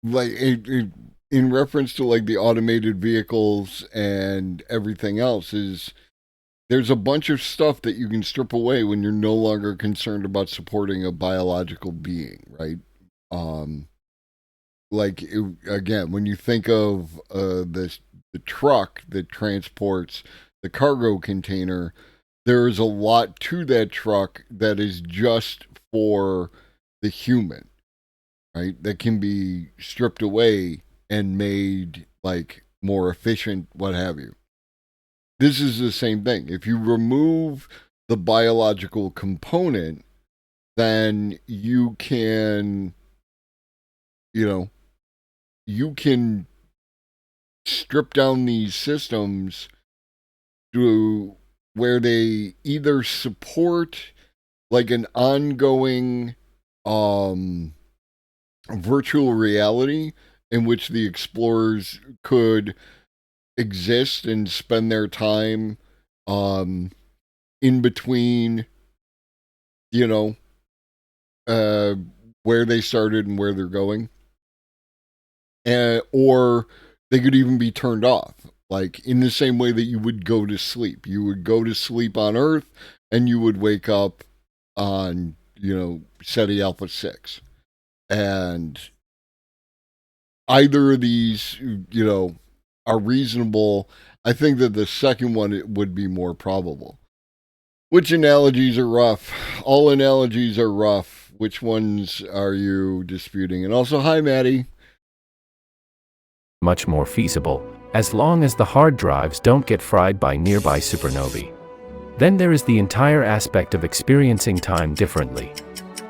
B: in reference to like the automated vehicles and everything else, is there's a bunch of stuff that you can strip away when you're no longer concerned about supporting a biological being, right? Again, when you think of the truck that transports the cargo container, there is a lot to that truck that is just for the human, right? That can be stripped away and made like more efficient, what have you. This is the same thing. If you remove the biological component, then you can, you can strip down these systems to where they either support like an ongoing virtual reality in which the explorers could exist and spend their time in between, where they started and where they're going. Or they could even be turned off, like in the same way that you would go to sleep. You would go to sleep on Earth and you would wake up on, Ceti Alpha 6. And either of these, are reasonable. I think that the second one would be more probable. Which analogies are rough? All analogies are rough. Which ones are you disputing? And also, hi, Maddie.
U: Much more feasible, as long as the hard drives don't get fried by nearby supernovae. Then there is the entire aspect of experiencing time differently.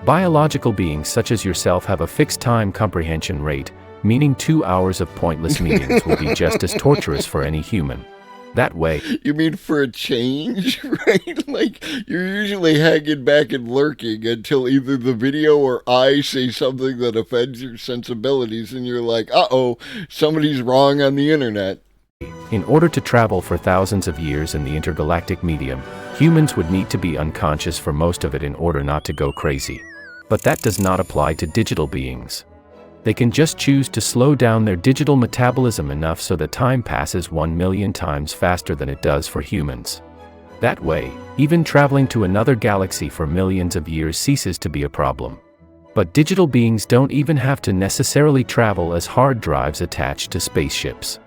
U: Biological beings such as yourself have a fixed time comprehension rate, meaning 2 hours of pointless meetings will be just as torturous for any human. That way.
B: You mean for a change, right? Like, you're usually hanging back and lurking until either the video or I say something that offends your sensibilities, and you're like, uh-oh, somebody's wrong on the internet.
U: In order to travel for thousands of years in the intergalactic medium, humans would need to be unconscious for most of it in order not to go crazy. But that does not apply to digital beings. They can just choose to slow down their digital metabolism enough so that time passes 1 million times faster than it does for humans. That way, even traveling to another galaxy for millions of years ceases to be a problem. But digital beings don't even have to necessarily travel as hard drives attached to spaceships.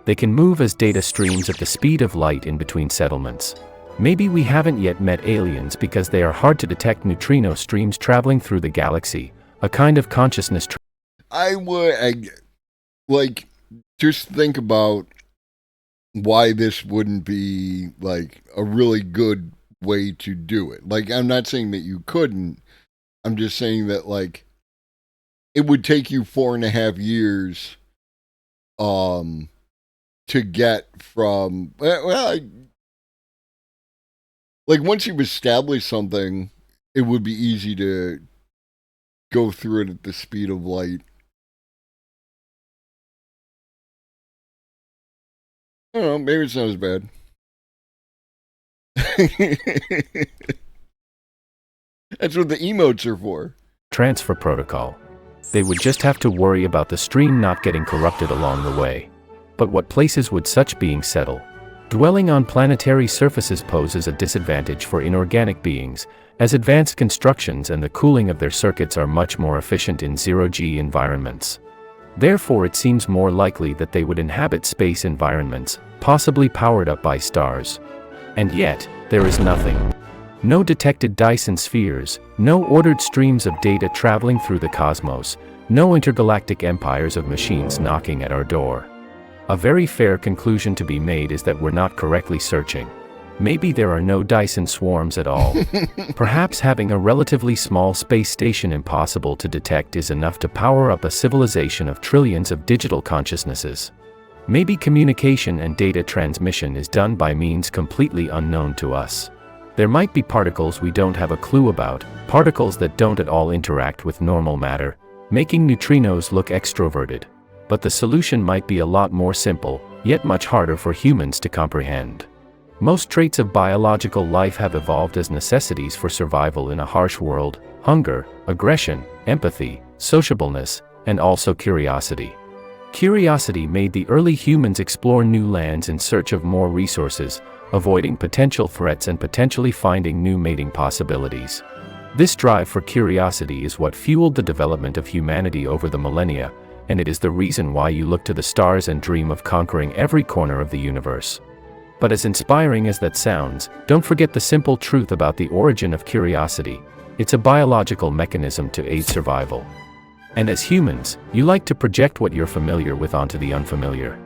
U: They can move as data streams at the speed of light in between settlements. Maybe we haven't yet met aliens because they are hard to detect neutrino streams traveling through the galaxy, a kind of consciousness
B: just think about why this wouldn't be, like, a really good way to do it. Like, I'm not saying that you couldn't. I'm just saying that, like, it would take you 4.5 years, to get from, like, once you've established something, it would be easy to go through it at the speed of light. I don't know, maybe it's not as bad. That's what the emotes are for.
U: Transfer protocol. They would just have to worry about the stream not getting corrupted along the way. But what places would such beings settle? Dwelling on planetary surfaces poses a disadvantage for inorganic beings, as advanced constructions and the cooling of their circuits are much more efficient in zero-G environments. Therefore, it seems more likely that they would inhabit space environments, possibly powered up by stars. And yet, there is nothing. No detected Dyson spheres, no ordered streams of data traveling through the cosmos, no intergalactic empires of machines knocking at our door. A very fair conclusion to be made is that we're not correctly searching. Maybe there are no Dyson swarms at all. Perhaps having a relatively small space station impossible to detect is enough to power up a civilization of trillions of digital consciousnesses. Maybe communication and data transmission is done by means completely unknown to us. There might be particles we don't have a clue about, particles that don't at all interact with normal matter, making neutrinos look extroverted. But the solution might be a lot more simple, yet much harder for humans to comprehend. Most traits of biological life have evolved as necessities for survival in a harsh world: hunger, aggression, empathy, sociableness, and also curiosity. Curiosity made the early humans explore new lands in search of more resources, avoiding potential threats and potentially finding new mating possibilities. This drive for curiosity is what fueled the development of humanity over the millennia, and it is the reason why you look to the stars and dream of conquering every corner of the universe. But as inspiring as that sounds, don't forget the simple truth about the origin of curiosity. It's a biological mechanism to aid survival. And as humans, you like to project what you're familiar with onto the unfamiliar.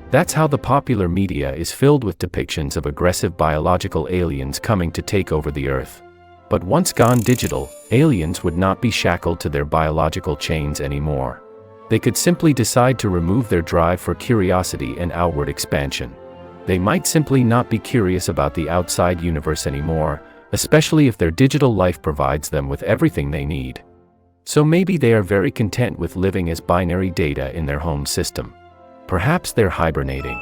U: That's how the popular media is filled with depictions of aggressive biological aliens coming to take over the Earth. But once gone digital, aliens would not be shackled to their biological chains anymore. They could simply decide to remove their drive for curiosity and outward expansion. They might simply not be curious about the outside universe anymore, especially if their digital life provides them with everything they need. So maybe they are very content with living as binary data in their home system. Perhaps they're hibernating.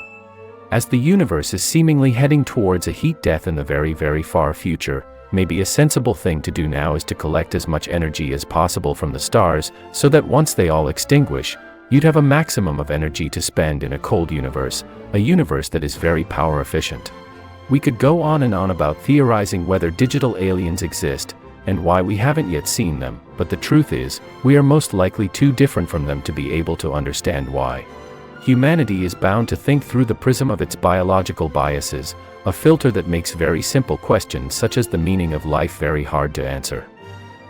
U: As the universe is seemingly heading towards a heat death in the very, very far future, maybe a sensible thing to do now is to collect as much energy as possible from the stars, so that once they all extinguish, you'd have a maximum of energy to spend in a cold universe, a universe that is very power efficient. We could go on and on about theorizing whether digital aliens exist, and why we haven't yet seen them, but the truth is, we are most likely too different from them to be able to understand why. Humanity is bound to think through the prism of its biological biases, a filter that makes very simple questions such as the meaning of life very hard to answer.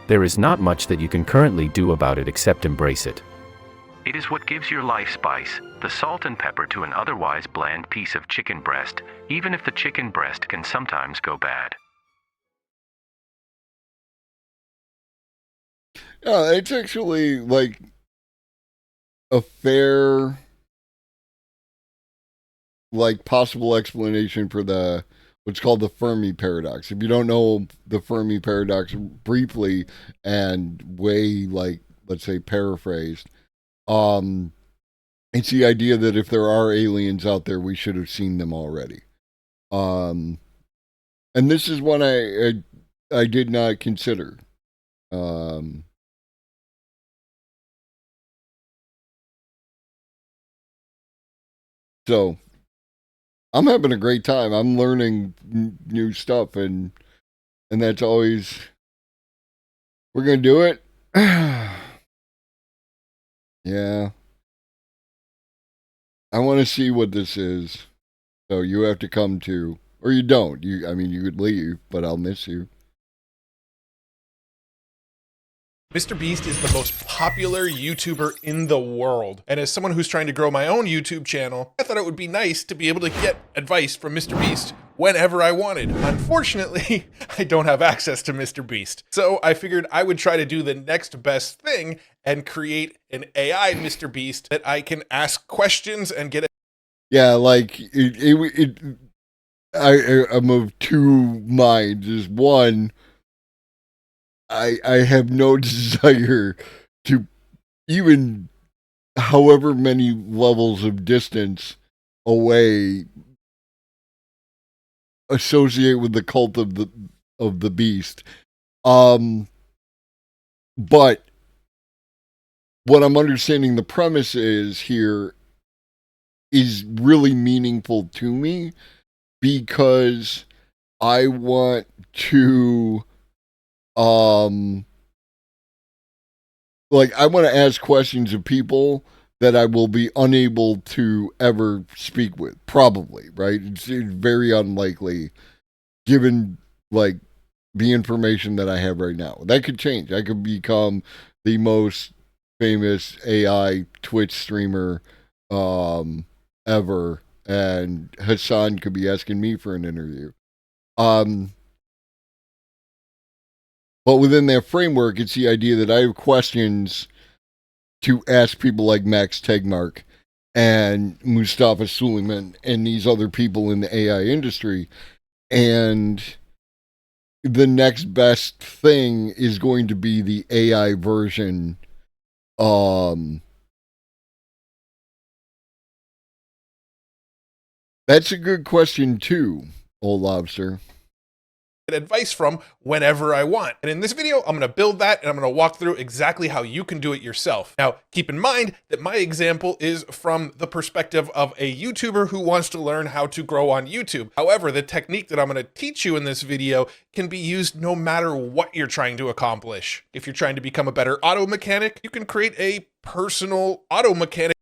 U: There is not much that you can currently do about it except embrace it.
T: It is what gives your life spice, the salt and pepper to an otherwise bland piece of chicken breast, even if the chicken breast can sometimes go bad.
B: Yeah, it's actually like a fair, like, possible explanation for the what's called the Fermi paradox. If you don't know the Fermi paradox briefly and way, like, let's say paraphrased, it's the idea that if there are aliens out there, we should have seen them already. And this is one I did not consider. So I'm having a great time. I'm learning new stuff, and that's always, we're gonna do it. Yeah, I want to see what this is. So you have to come to, or you don't. I mean, you could leave, but I'll miss you.
A: Mr. Beast is the most popular YouTuber in the world. And as someone who's trying to grow my own YouTube channel, I thought it would be nice to be able to get advice from Mr. Beast whenever I wanted. Unfortunately, I don't have access to Mr. Beast. So I figured I would try to do the next best thing and create an AI Mr. Beast that I can ask questions and get.
B: Yeah, like I'm of two minds. Is one, I have no desire to, even however many levels of distance away, associate with the cult of the beast. But what I'm understanding the premise is here is really meaningful to me, because I want to like, I want to ask questions of people that I will be unable to ever speak with, probably, right? It's very unlikely, given, like, the information that I have right now. That could change. I could become the most famous AI Twitch streamer ever, and Hassan could be asking me for an interview. But within that framework, it's the idea that I have questions to ask people like Max Tegmark and Mustafa Suleiman and these other people in the AI industry. And the next best thing is going to be the AI version. That's a good question too, Old Lobster.
A: Advice from whenever I want. And in this video, I'm going to build that, and I'm going to walk through exactly how you can do it yourself. Now, keep in mind that my example is from the perspective of a YouTuber who wants to learn how to grow on YouTube. However, the technique that I'm going to teach you in this video can be used no matter what you're trying to accomplish. If you're trying to become a better auto mechanic, you can create a personal auto mechanic.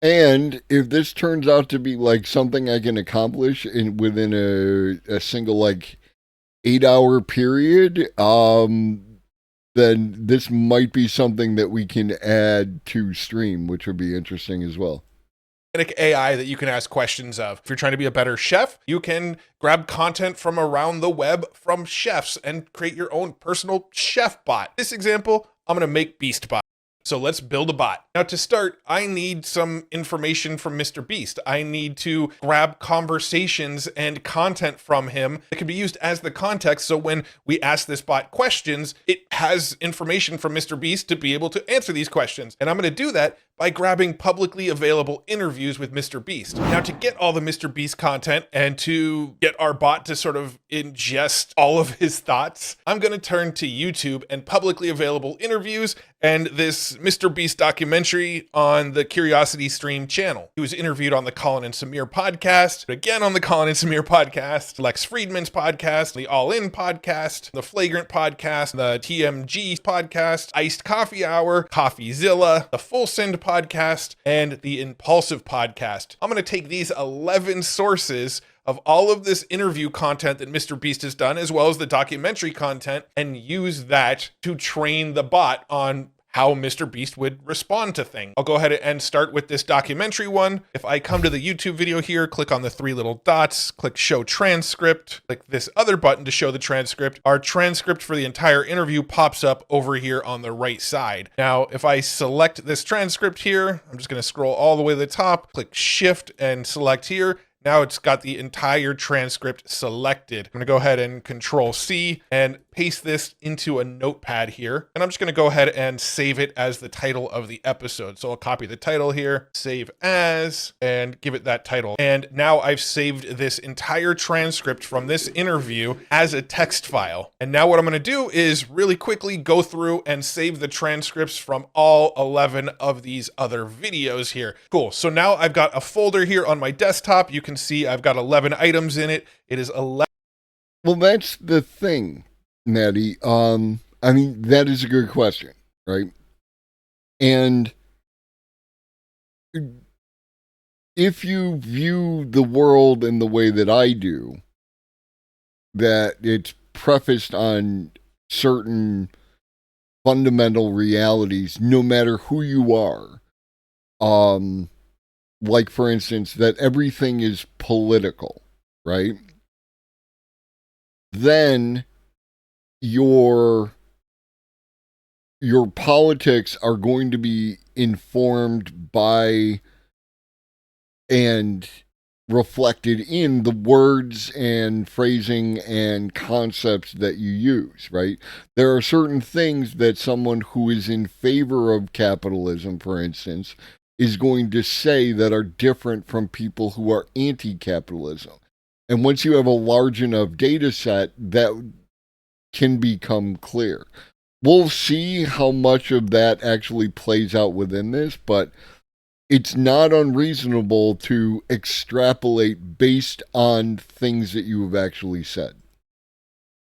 B: And if this turns out to be like something I can accomplish within a single, like, 8-hour period, then this might be something that we can add to stream, which would be interesting as well.
A: AI that you can ask questions of. If you're trying to be a better chef, you can grab content from around the web from chefs and create your own personal chef bot. This example, I'm going to make BeastBot. So let's build a bot. Now, to start, I need some information from Mr. Beast. I need to grab conversations and content from him that can be used as the context. So when we ask this bot questions, it has information from Mr. Beast to be able to answer these questions. And I'm going to do that by grabbing publicly available interviews with Mr. Beast. Now, to get all the Mr. Beast content and to get our bot to sort of ingest all of his thoughts, I'm going to turn to YouTube and publicly available interviews and this Mr. Beast documentary on the Curiosity Stream channel. He was interviewed on the Colin and Samir podcast, again on the Colin and Samir podcast, Lex Friedman's podcast, the All In podcast, the Flagrant podcast, the TMG podcast, Iced Coffee Hour, CoffeeZilla, the Full Send podcast, and the Impulsive podcast. I'm going to take these 11 sources of all of this interview content that Mr. Beast has done, as well as the documentary content, and use that to train the bot on how Mr. Beast would respond to things. I'll go ahead and start with this documentary one. If I come to the YouTube video here, click on the 3 little dots, click show transcript, click this other button to show the transcript, our transcript for the entire interview pops up over here on the right side. Now, if I select this transcript here, I'm just going to scroll all the way to the top, click shift and select here. Now it's got the entire transcript selected. I'm gonna go ahead and Control C and paste this into a notepad here. And I'm just gonna go ahead and save it as the title of the episode. So I'll copy the title here, save as, and give it that title. And now I've saved this entire transcript from this interview as a text file. And now what I'm gonna do is really quickly go through and save the transcripts from all 11 of these other videos here. Cool, so now I've got a folder here on my desktop. You can see I've got 11 items in it. It is 11.
B: Well, that's the thing, Maddie. I mean, that is a good question, right? And if you view the world in the way that I do, that it's prefaced on certain fundamental realities, no matter who you are, like, for instance, that everything is political, right? Then your politics are going to be informed by and reflected in the words and phrasing and concepts that you use, right? There are certain things that someone who is in favor of capitalism, for instance, is going to say that are different from people who are anti-capitalism. And once you have a large enough data set, that can become clear. We'll see how much of that actually plays out within this, but it's not unreasonable to extrapolate based on things that you have actually said.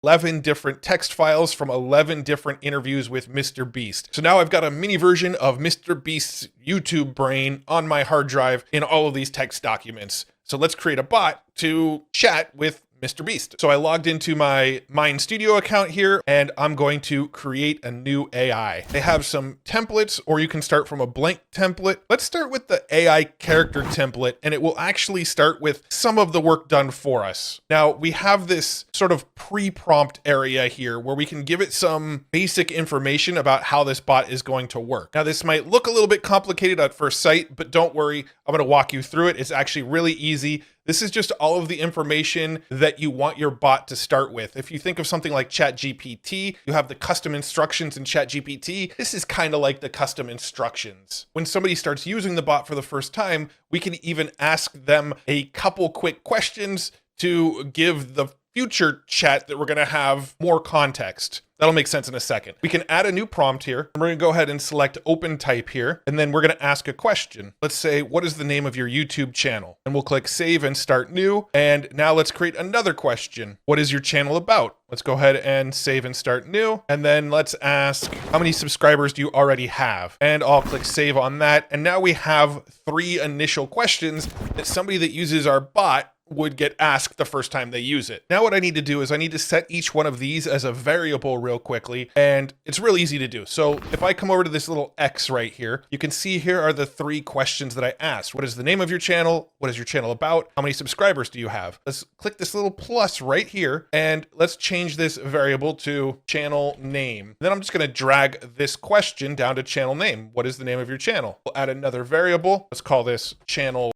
A: 11 different text files from 11 different interviews with Mr. Beast. So now I've got a mini version of Mr. Beast's YouTube brain on my hard drive in all of these text documents. So let's create a bot to chat with Mr. Beast. So I logged into my Mind Studio account here, and I'm going to create a new AI. They have some templates, or you can start from a blank template. Let's start with the AI character template, and it will actually start with some of the work done for us. Now, we have this sort of pre-prompt area here where we can give it some basic information about how this bot is going to work. Now, this might look a little bit complicated at first sight, but don't worry, I'm going to walk you through it. It's actually really easy. This is just all of the information that you want your bot to start with. If you think of something like ChatGPT, you have the custom instructions in ChatGPT. This is kind of like the custom instructions. When somebody starts using the bot for the first time, we can even ask them a couple quick questions to give the future chat that we're going to have more context. That'll make sense in a second. We can add a new prompt here. We're going to go ahead and select open type here, and then we're going to ask a question. Let's say, what is the name of your YouTube channel? And we'll click save and start new. And now let's create another question. What is your channel about? Let's go ahead and save and start new. And then let's ask, how many subscribers do you already have? And I'll click save on that. And now we have 3 initial questions that somebody that uses our bot would get asked the first time they use it. Now what I need to do is I need to set each one of these as a variable real quickly, and it's real easy to do. So if I come over to this little X right here, you can see here are the 3 questions that I asked. What is the name of your channel? What is your channel about? How many subscribers do you have? Let's click this little plus right here, and let's change this variable to channel name. Then I'm just gonna drag this question down to channel name. What is the name of your channel? We'll add another variable. Let's call this channel.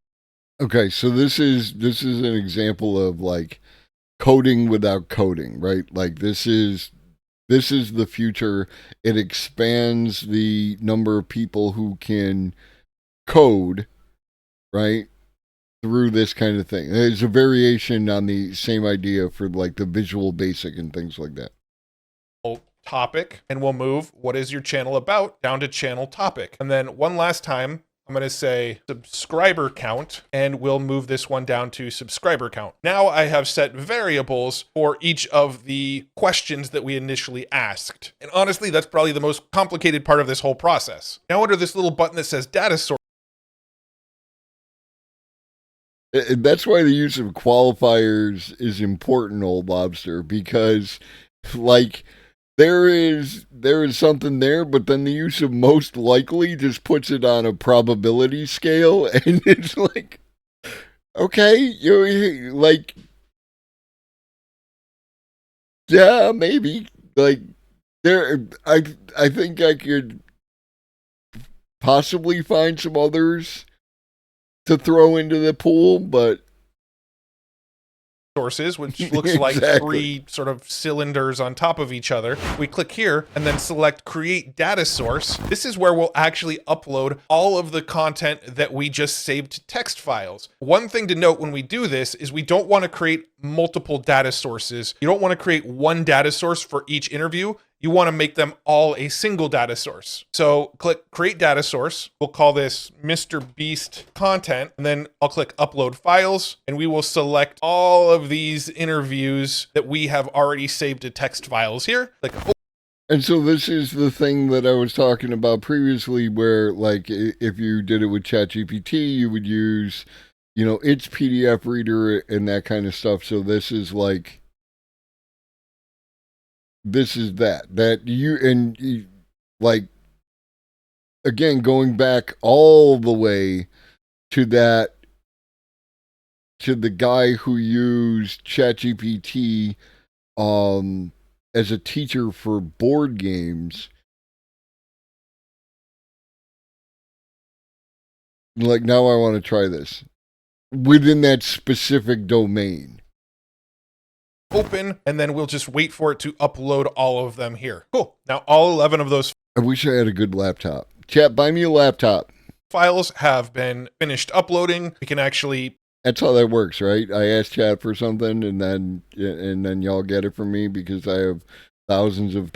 B: Okay, so this is an example of like coding without coding, right? Like this is the future. It expands the number of people who can code, right? Through this kind of thing. There's a variation on the same idea for like the Visual Basic and things like that.
A: Topic, and we'll move what is your channel about down to channel topic. And then one last time, I'm going to say subscriber count, and we'll move this one down to subscriber count. Now I have set variables for each of the questions that we initially asked. And honestly, that's probably the most complicated part of this whole process. Now under this little button that says data source,
B: that's why the use of qualifiers is important, Old Lobster, because like there is something there, but then the use of most likely just puts it on a probability scale, and it's like, okay, you're like, yeah, maybe, like, there, I think I could possibly find some others to throw into the pool, but
A: sources, which looks like three sort of cylinders on top of each other. We click here and then select create data source. This is where we'll actually upload all of the content that we just saved to text files. One thing to note when we do this is we don't want to create multiple data sources. You don't want to create one data source for each interview. You want to make them all a single data source. So click create data source. We'll call this Mr. Beast content. And then I'll click upload files and we will select all of these interviews that we have already saved to text files here. Click
B: and so this is the thing that I was talking about previously where, like, if you did it with ChatGPT, you would use, you know, its PDF reader and that kind of stuff. So this is like, this is that you, like, again, going back all the way to the guy who used ChatGPT as a teacher for board games. Like, now I want to try this within that specific domain.
A: Open, and then we'll just wait for it to upload all of them here. Cool. Now all 11 of those
B: I wish I had a good laptop. Chat, buy me a laptop.
A: Files have been finished uploading. We can actually...
B: That's how that works, right? I ask chat for something, and then y'all get it from me because I have thousands of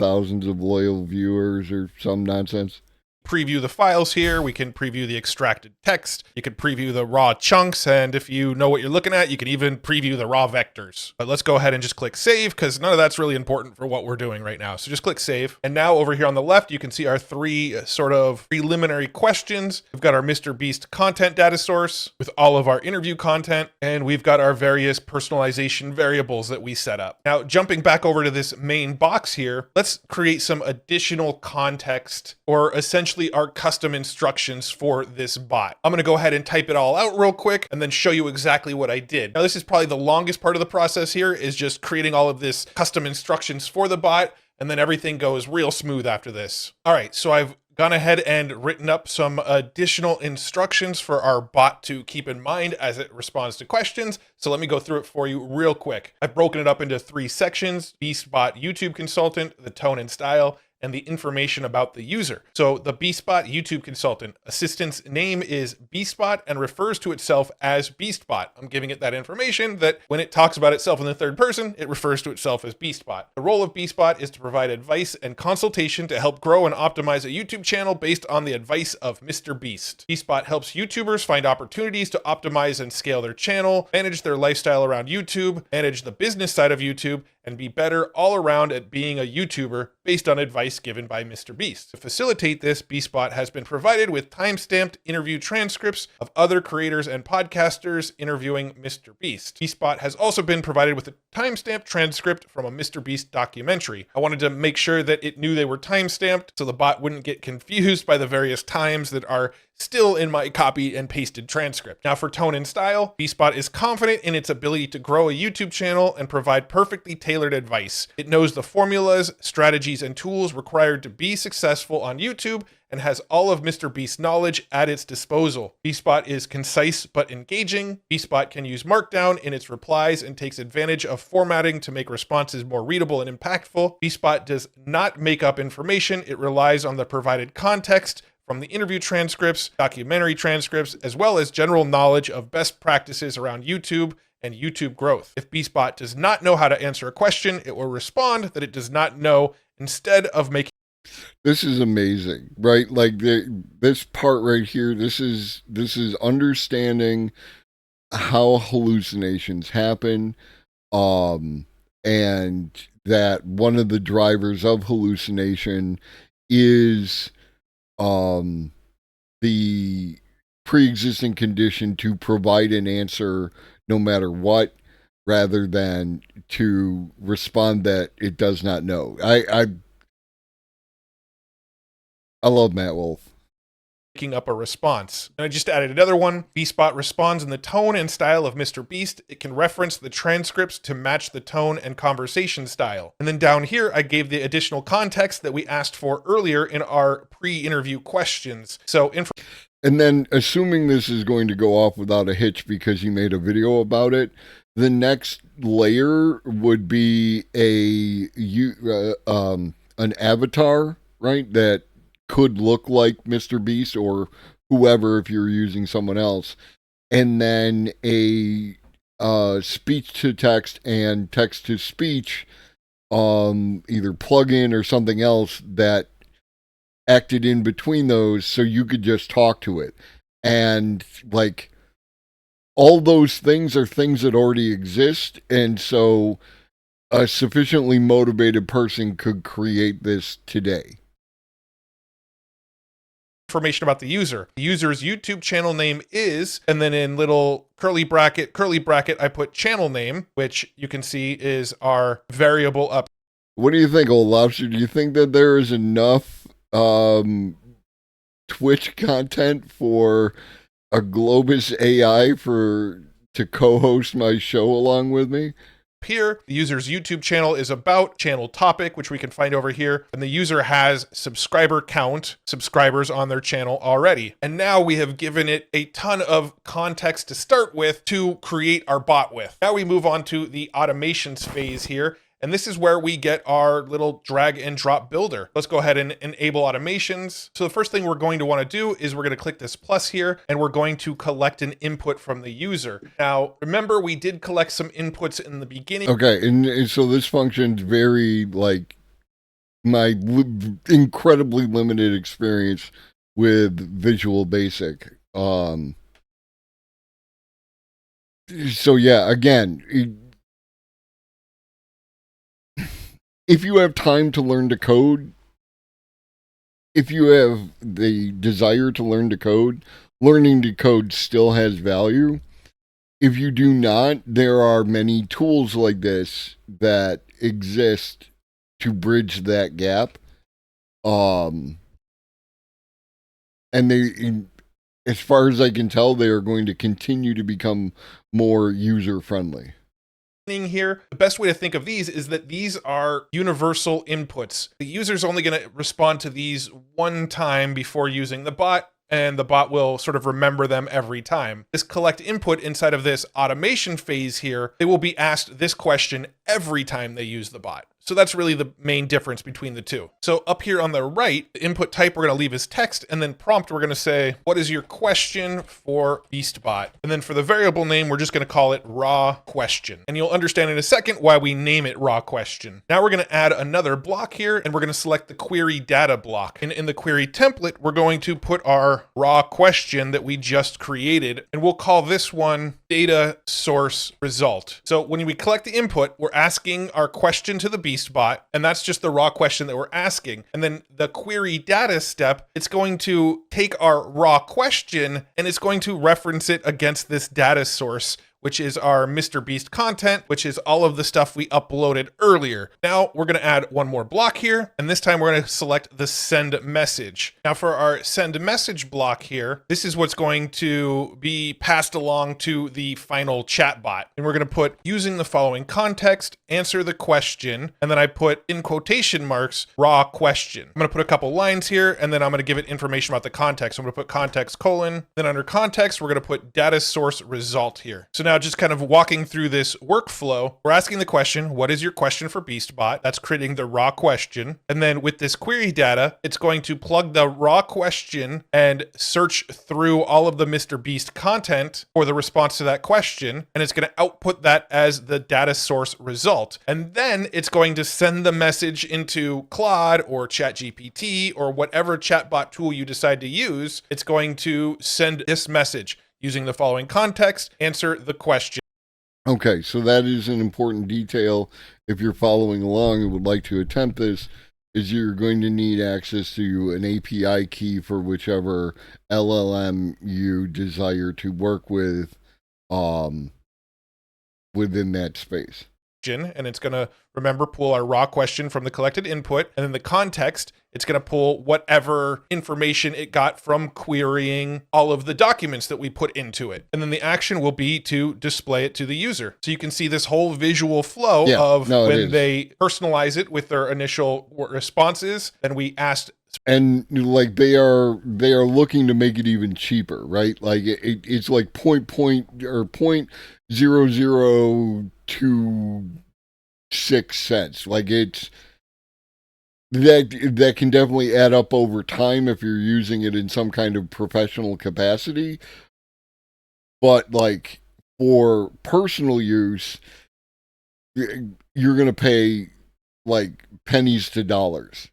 B: loyal viewers or some nonsense.
A: Preview the files here. We can preview the extracted text. You can preview the raw chunks. And if you know what you're looking at, you can even preview the raw vectors. But let's go ahead and just click save because none of that's really important for what we're doing right now. So just click save. And now over here on the left, you can see our three sort of preliminary questions. We've got our Mr. Beast content data source with all of our interview content. And we've got our various personalization variables that we set up. Now, jumping back over to this main box here, let's create some additional context or essentially our custom instructions for this bot. I'm going to go ahead and type it all out real quick and then show you exactly what I did. Now, this is probably the longest part of the process here is just creating all of this custom instructions for the bot, and then everything goes real smooth after this. All right, so I've gone ahead and written up some additional instructions for our bot to keep in mind as it responds to questions. So let me go through it for you real quick. I've broken it up into 3 sections: BeastBot YouTube Consultant, the tone and style, and the information about the user. So the BeastBot YouTube Consultant assistant's name is BeastBot and refers to itself as BeastBot. I'm giving it that information that when it talks about itself in the third person, it refers to itself as BeastBot. The role of BeastBot is to provide advice and consultation to help grow and optimize a YouTube channel based on the advice of Mr. Beast. BeastBot helps YouTubers find opportunities to optimize and scale their channel, manage their lifestyle around YouTube, manage the business side of YouTube, and be better all around at being a YouTuber based on advice given by Mr. Beast. To facilitate this, BeastBot has been provided with time-stamped interview transcripts of other creators and podcasters interviewing Mr. Beast. BeastBot has also been provided with a time-stamped transcript from a Mr. Beast documentary. I wanted to make sure that it knew they were time-stamped so the bot wouldn't get confused by the various times that are still in my copy and pasted transcript. Now for tone and style, BeastBot is confident in its ability to grow a YouTube channel and provide perfectly tailored advice. It knows the formulas, strategies, and tools required to be successful on YouTube and has all of Mr. Beast's knowledge at its disposal. BeastBot is concise but engaging. BeastBot can use Markdown in its replies and takes advantage of formatting to make responses more readable and impactful. BeastBot does not make up information. It relies on the provided context from the interview transcripts, documentary transcripts, as well as general knowledge of best practices around YouTube and YouTube growth. If BeastBot does not know how to answer a question, it will respond that it does not know instead of making...
B: This is amazing, right? Like this part right here, this is understanding how hallucinations happen, and that one of the drivers of hallucination is the pre-existing condition to provide an answer no matter what, rather than to respond that it does not know. I love Matt Wolf.
A: Making up a response. And I just added another one. BeastBot responds in the tone and style of Mr. Beast. It can reference the transcripts to match the tone and conversation style. And then down here, I gave the additional context that we asked for earlier in our pre-interview questions. So
B: and then, assuming this is going to go off without a hitch because you made a video about it, the next layer would be an avatar, right? That could look like Mr. Beast or whoever if you're using someone else. And then a speech to text and text to speech, either plugin or something else that acted in between those so you could just talk to it. And like all those things are things that already exist. And so a sufficiently motivated person could create this today.
A: Information about the user. The user's YouTube channel name is, and then in little curly bracket, I put channel name, which you can see is our variable up.
B: What do you think, Old Lobster? Do you think that there is enough Twitch content for a Globus AI to co-host my show along with me?
A: Here, the user's YouTube channel is about channel topic, which we can find over here. And the user has subscribers on their channel already. And now we have given it a ton of context to start with to create our bot with. Now we move on to the automations phase here. And this is where we get our little drag and drop builder. Let's go ahead and enable automations. So the first thing we're going to want to do is we're going to click this plus here, and we're going to collect an input from the user. Now, remember, we did collect some inputs in the beginning.
B: Okay, and so this function's very, like, my incredibly limited experience with Visual Basic. So yeah, again, if you have time to learn to code, if you have the desire to learn to code, learning to code still has value. If you do not, there are many tools like this that exist to bridge that gap. And they, as far as I can tell, they are going to continue to become more user-friendly.
A: Here, the best way to think of these is that these are universal inputs. The user's only going to respond to these one time before using the bot, and the bot will sort of remember them every time. This collect input inside of this automation phase here, they will be asked this question every time they use the bot. So that's really the main difference between the two. So up here on the right, the input type we're going to leave as text, and then prompt we're going to say, what is your question for BeastBot? And then for the variable name, we're just going to call it raw question. And you'll understand in a second why we name it raw question. Now we're going to add another block here, and we're going to select the query data block. And in the query template, we're going to put our raw question that we just created, and we'll call this one data source result. So when we collect the input, we're asking our question to the BeastBot, and that's just the raw question that we're asking. And then the query data step, it's going to take our raw question and it's going to reference it against this data source, which is our Mr. Beast content, which is all of the stuff we uploaded earlier. Now we're going to add one more block here, and this time we're going to select the send message. Now for our send message block here, this is what's going to be passed along to the final chatbot. And we're going to put, using the following context, answer the question, and then I put in quotation marks, raw question. I'm going to put a couple lines here, and then I'm going to give it information about the context. So I'm going to put context colon, then under context, we're going to put data source result here. So now just kind of walking through this workflow, we're asking the question, what is your question for BeastBot? That's creating the raw question. And then with this query data, it's going to plug the raw question and search through all of the Mr. Beast content for the response to that question. And it's going to output that as the data source result. And then it's going to send the message into Claude or ChatGPT or whatever chatbot tool you decide to use. It's going to send this message. Using the following context, answer the question.
B: Okay, so that is an important detail. If you're following along and would like to attempt this, is you're going to need access to an API key for whichever LLM you desire to work with within that space.
A: And it's going to remember pull our raw question from the collected input, and then the context It's going to pull whatever information it got from querying all of the documents that we put into it. And then the action will be to display it to the user. So you can see this whole visual flow of when they personalize it with their initial responses. Then we asked,
B: and like they are looking to make it even cheaper, right? Like it's like point or 0.0026 cents. Like it's that can definitely add up over time if you're using it in some kind of professional capacity. But like for personal use, you're going to pay like pennies to dollars.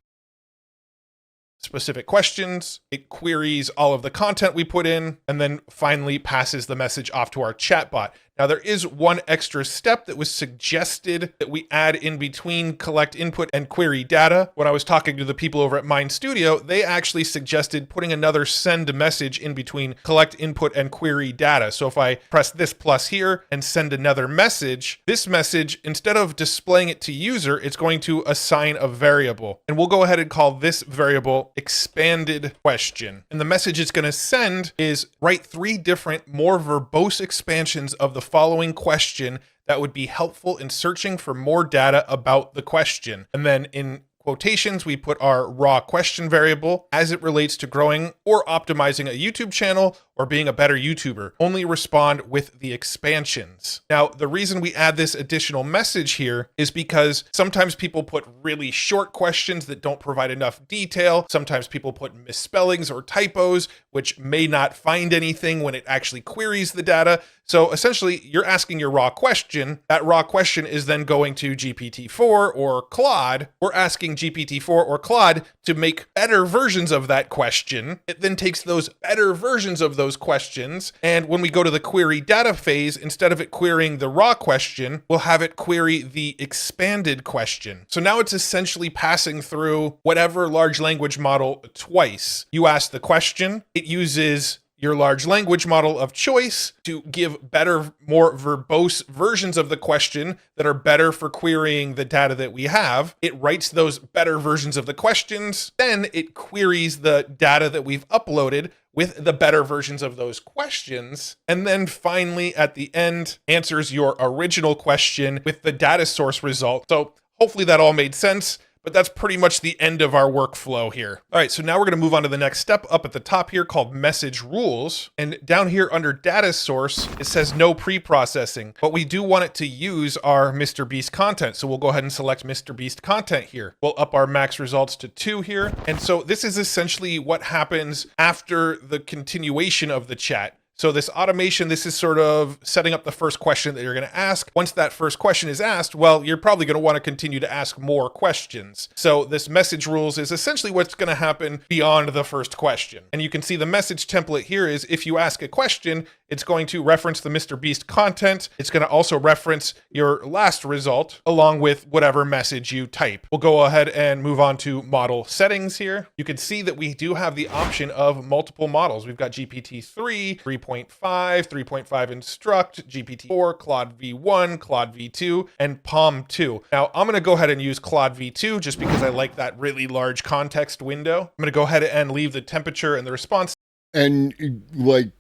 A: Specific questions, it queries all of the content we put in, and then finally passes the message off to our chatbot. Now, there is one extra step that was suggested that we add in between collect input and query data. When I was talking to the people over at Mind Studio, they actually suggested putting another send message in between collect input and query data. So if I press this plus here and send another message, this message, instead of displaying it to user, it's going to assign a variable. And we'll go ahead and call this variable expanded question. And the message it's going to send is write 3 different, more verbose expansions of the following question that would be helpful in searching for more data about the question. And then in quotations, we put our raw question variable as it relates to growing or optimizing a YouTube channel or being a better YouTuber. Only respond with the expansions. Now, the reason we add this additional message here is because sometimes people put really short questions that don't provide enough detail. Sometimes people put misspellings or typos, which may not find anything when it actually queries the data. So essentially, you're asking your raw question. That raw question is then going to GPT-4 or Claude. We're asking GPT-4 or Claude to make better versions of that question. It then takes those better versions of those questions, and when we go to the query data phase, instead of it querying the raw question, we'll have it query the expanded question. So now it's essentially passing through whatever large language model twice. You ask the question, it uses your large language model of choice to give better, more verbose versions of the question that are better for querying the data that we have. It writes those better versions of the questions. Then it queries the data that we've uploaded with the better versions of those questions. And then finally, at the end, answers your original question with the data source result. So hopefully that all made sense. But that's pretty much the end of our workflow here. All right, so now we're going to move on to the next step up at the top here called message rules. And down here under data source, it says no pre-processing, but we do want it to use our Mr. Beast content. So we'll go ahead and select Mr. Beast content here. We'll up our max results to 2 here. And so this is essentially what happens after the continuation of the chat. So this automation, this is sort of setting up the first question that you're going to ask. Once that first question is asked, well, you're probably going to want to continue to ask more questions. So this message rules is essentially what's going to happen beyond the first question. And you can see the message template here is if you ask a question, it's going to reference the Mr. Beast content. It's going to also reference your last result along with whatever message you type. We'll go ahead and move on to model settings here. You can see that we do have the option of multiple models. We've got GPT-3, 3.5, 3.5 Instruct, GPT-4, Claude V1, Claude V2, and PaLM 2. Now, I'm going to go ahead and use Claude V2 just because I like that really large context window. I'm going to go ahead and leave the temperature and the response.
B: And like,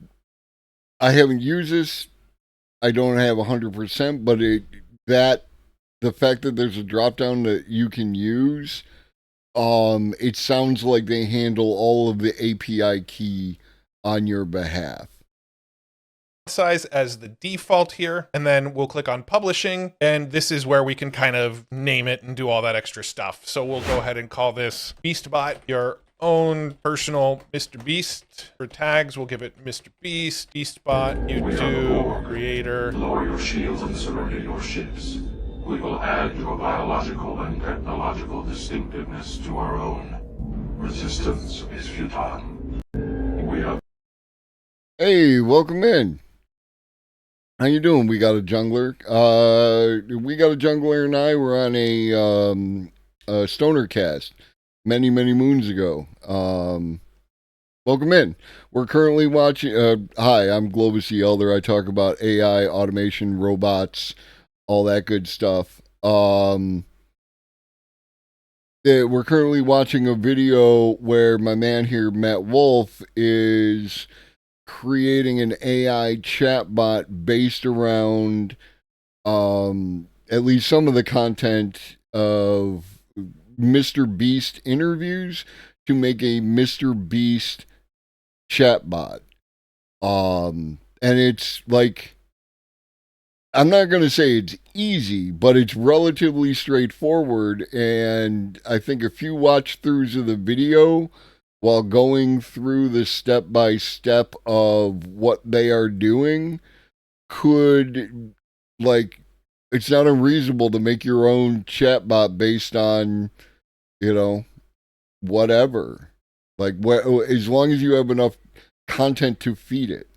B: I haven't used this. I don't have 100%, but the fact that there's a drop down that you can use, it sounds like they handle all of the API key on your behalf.
A: Size as the default here, and then we'll click on publishing, and this is where we can kind of name it and do all that extra stuff. So we'll go ahead and call this BeastBot, your own personal Mr. Beast. For tags, we'll give it Mr. Beast, BeastBot, YouTube, creator.
R: Lower your shields and surrender your ships. We will add your biological and technological distinctiveness to our own. Resistance is futile. We are.
B: Hey, welcome in. How you doing? We got a jungler. And I were on a stoner cast many moons ago. Welcome in. We're currently watching. Hi, I'm Globus the Elder. I talk about AI, automation, robots, all that good stuff. we're currently watching a video where my man here, Matt Wolf, is creating an AI chatbot based around at least some of the content of Mr. Beast interviews to make a Mr. Beast chatbot. And it's like, I'm not going to say it's easy, but it's relatively straightforward. And I think a few watch throughs of the video while going through the step by step of what they are doing could, like, it's not unreasonable to make your own chatbot based on, you know, whatever. Like, as long as you have enough content to feed it.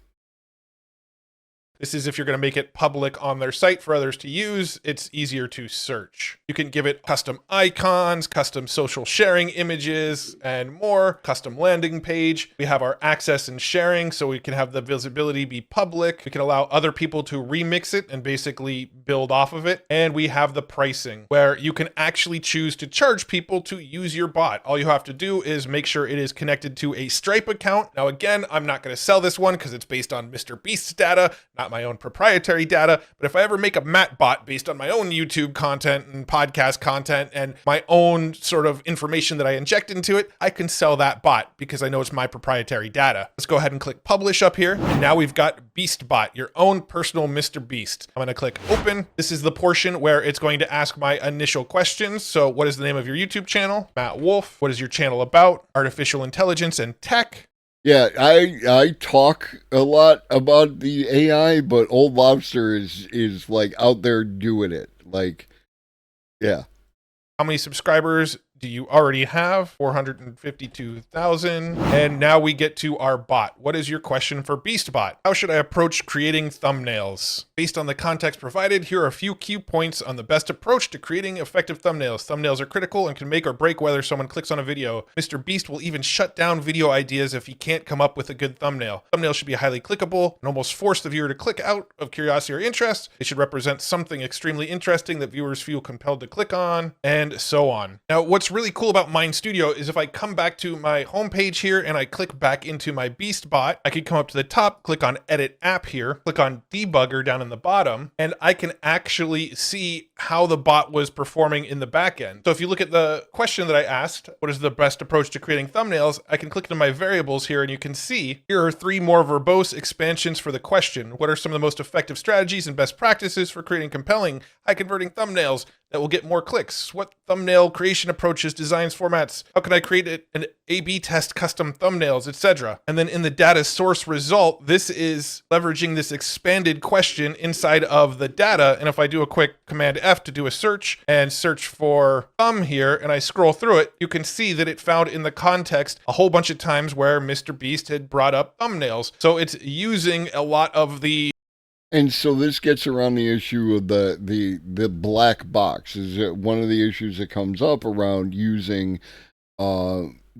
A: This is if you're going to make it public on their site for others to use, it's easier to search. You can give it custom icons, custom social sharing images, and more, custom landing page. We have our access and sharing, so we can have the visibility be public. We can allow other people to remix it and basically build off of it. And we have the pricing, where you can actually choose to charge people to use your bot. All you have to do is make sure it is connected to a Stripe account. Now, again, I'm not going to sell this one because it's based on Mr. Beast's data, not my own proprietary data. But if I ever make a Matt bot based on my own YouTube content and podcast content and my own sort of information that I inject into it, I can sell that bot because I know it's my proprietary data. Let's go ahead and click publish up here. And now we've got BeastBot, your own personal Mr. Beast. I'm going to click open. This is the portion where it's going to ask my initial questions. So what is the name of your YouTube channel? Matt Wolf. What is your channel about? Artificial intelligence and tech.
B: Yeah, I talk a lot about the AI, but Old Lobster is like out there doing it. Like, yeah.
A: How many subscribers do you already have? 452,000. And now we get to our bot. What is your question for BeastBot? How should I approach creating thumbnails? Based on the context provided, here are a few key points on the best approach to creating effective thumbnails. Thumbnails are critical and can make or break whether someone clicks on a video. Mr. Beast will even shut down video ideas if he can't come up with a good thumbnail. Thumbnails should be highly clickable and almost force the viewer to click out of curiosity or interest. They should represent something extremely interesting that viewers feel compelled to click on, and so on. Now, what's really cool about Mind Studio is if I come back to my homepage here and I click back into my BeastBot, I could come up to the top, click on Edit App here, click on Debugger down in the bottom, and I can actually see how the bot was performing in the back end. So if you look at the question that I asked, what is the best approach to creating thumbnails? I can click into my variables here and you can see here are 3 more verbose expansions for the question. What are some of the most effective strategies and best practices for creating compelling, high-converting thumbnails that will get more clicks? What thumbnail creation approaches, designs, formats? How can I create an A/B test custom thumbnails, etc.? And then in the data source result, this is leveraging this expanded question inside of the data. And if I do a quick Command F to do a search and search for thumb here, and I scroll through it, you can see that it found in the context a whole bunch of times where Mr. Beast had brought up thumbnails. So it's using a lot of the.
B: And so this gets around the issue of the black box. Is it one of the issues that comes up around using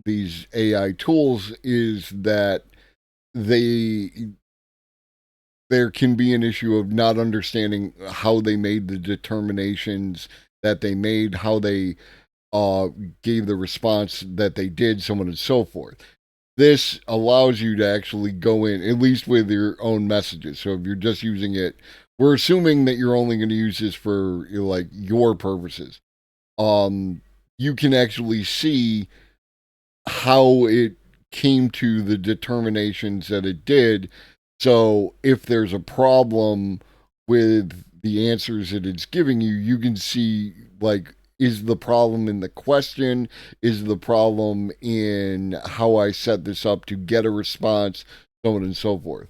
B: these AI tools is that there can be an issue of not understanding how they made the determinations that they made, how they gave the response that they did, so on and so forth. This allows you to actually go in, at least with your own messages. So if you're just using it, we're assuming that you're only going to use this for like your purposes. You can actually see how it came to the determinations that it did. So if there's a problem with the answers that it's giving you, you can see, like, is the problem in the question? Is the problem in how I set this up to get a response? So on and so forth.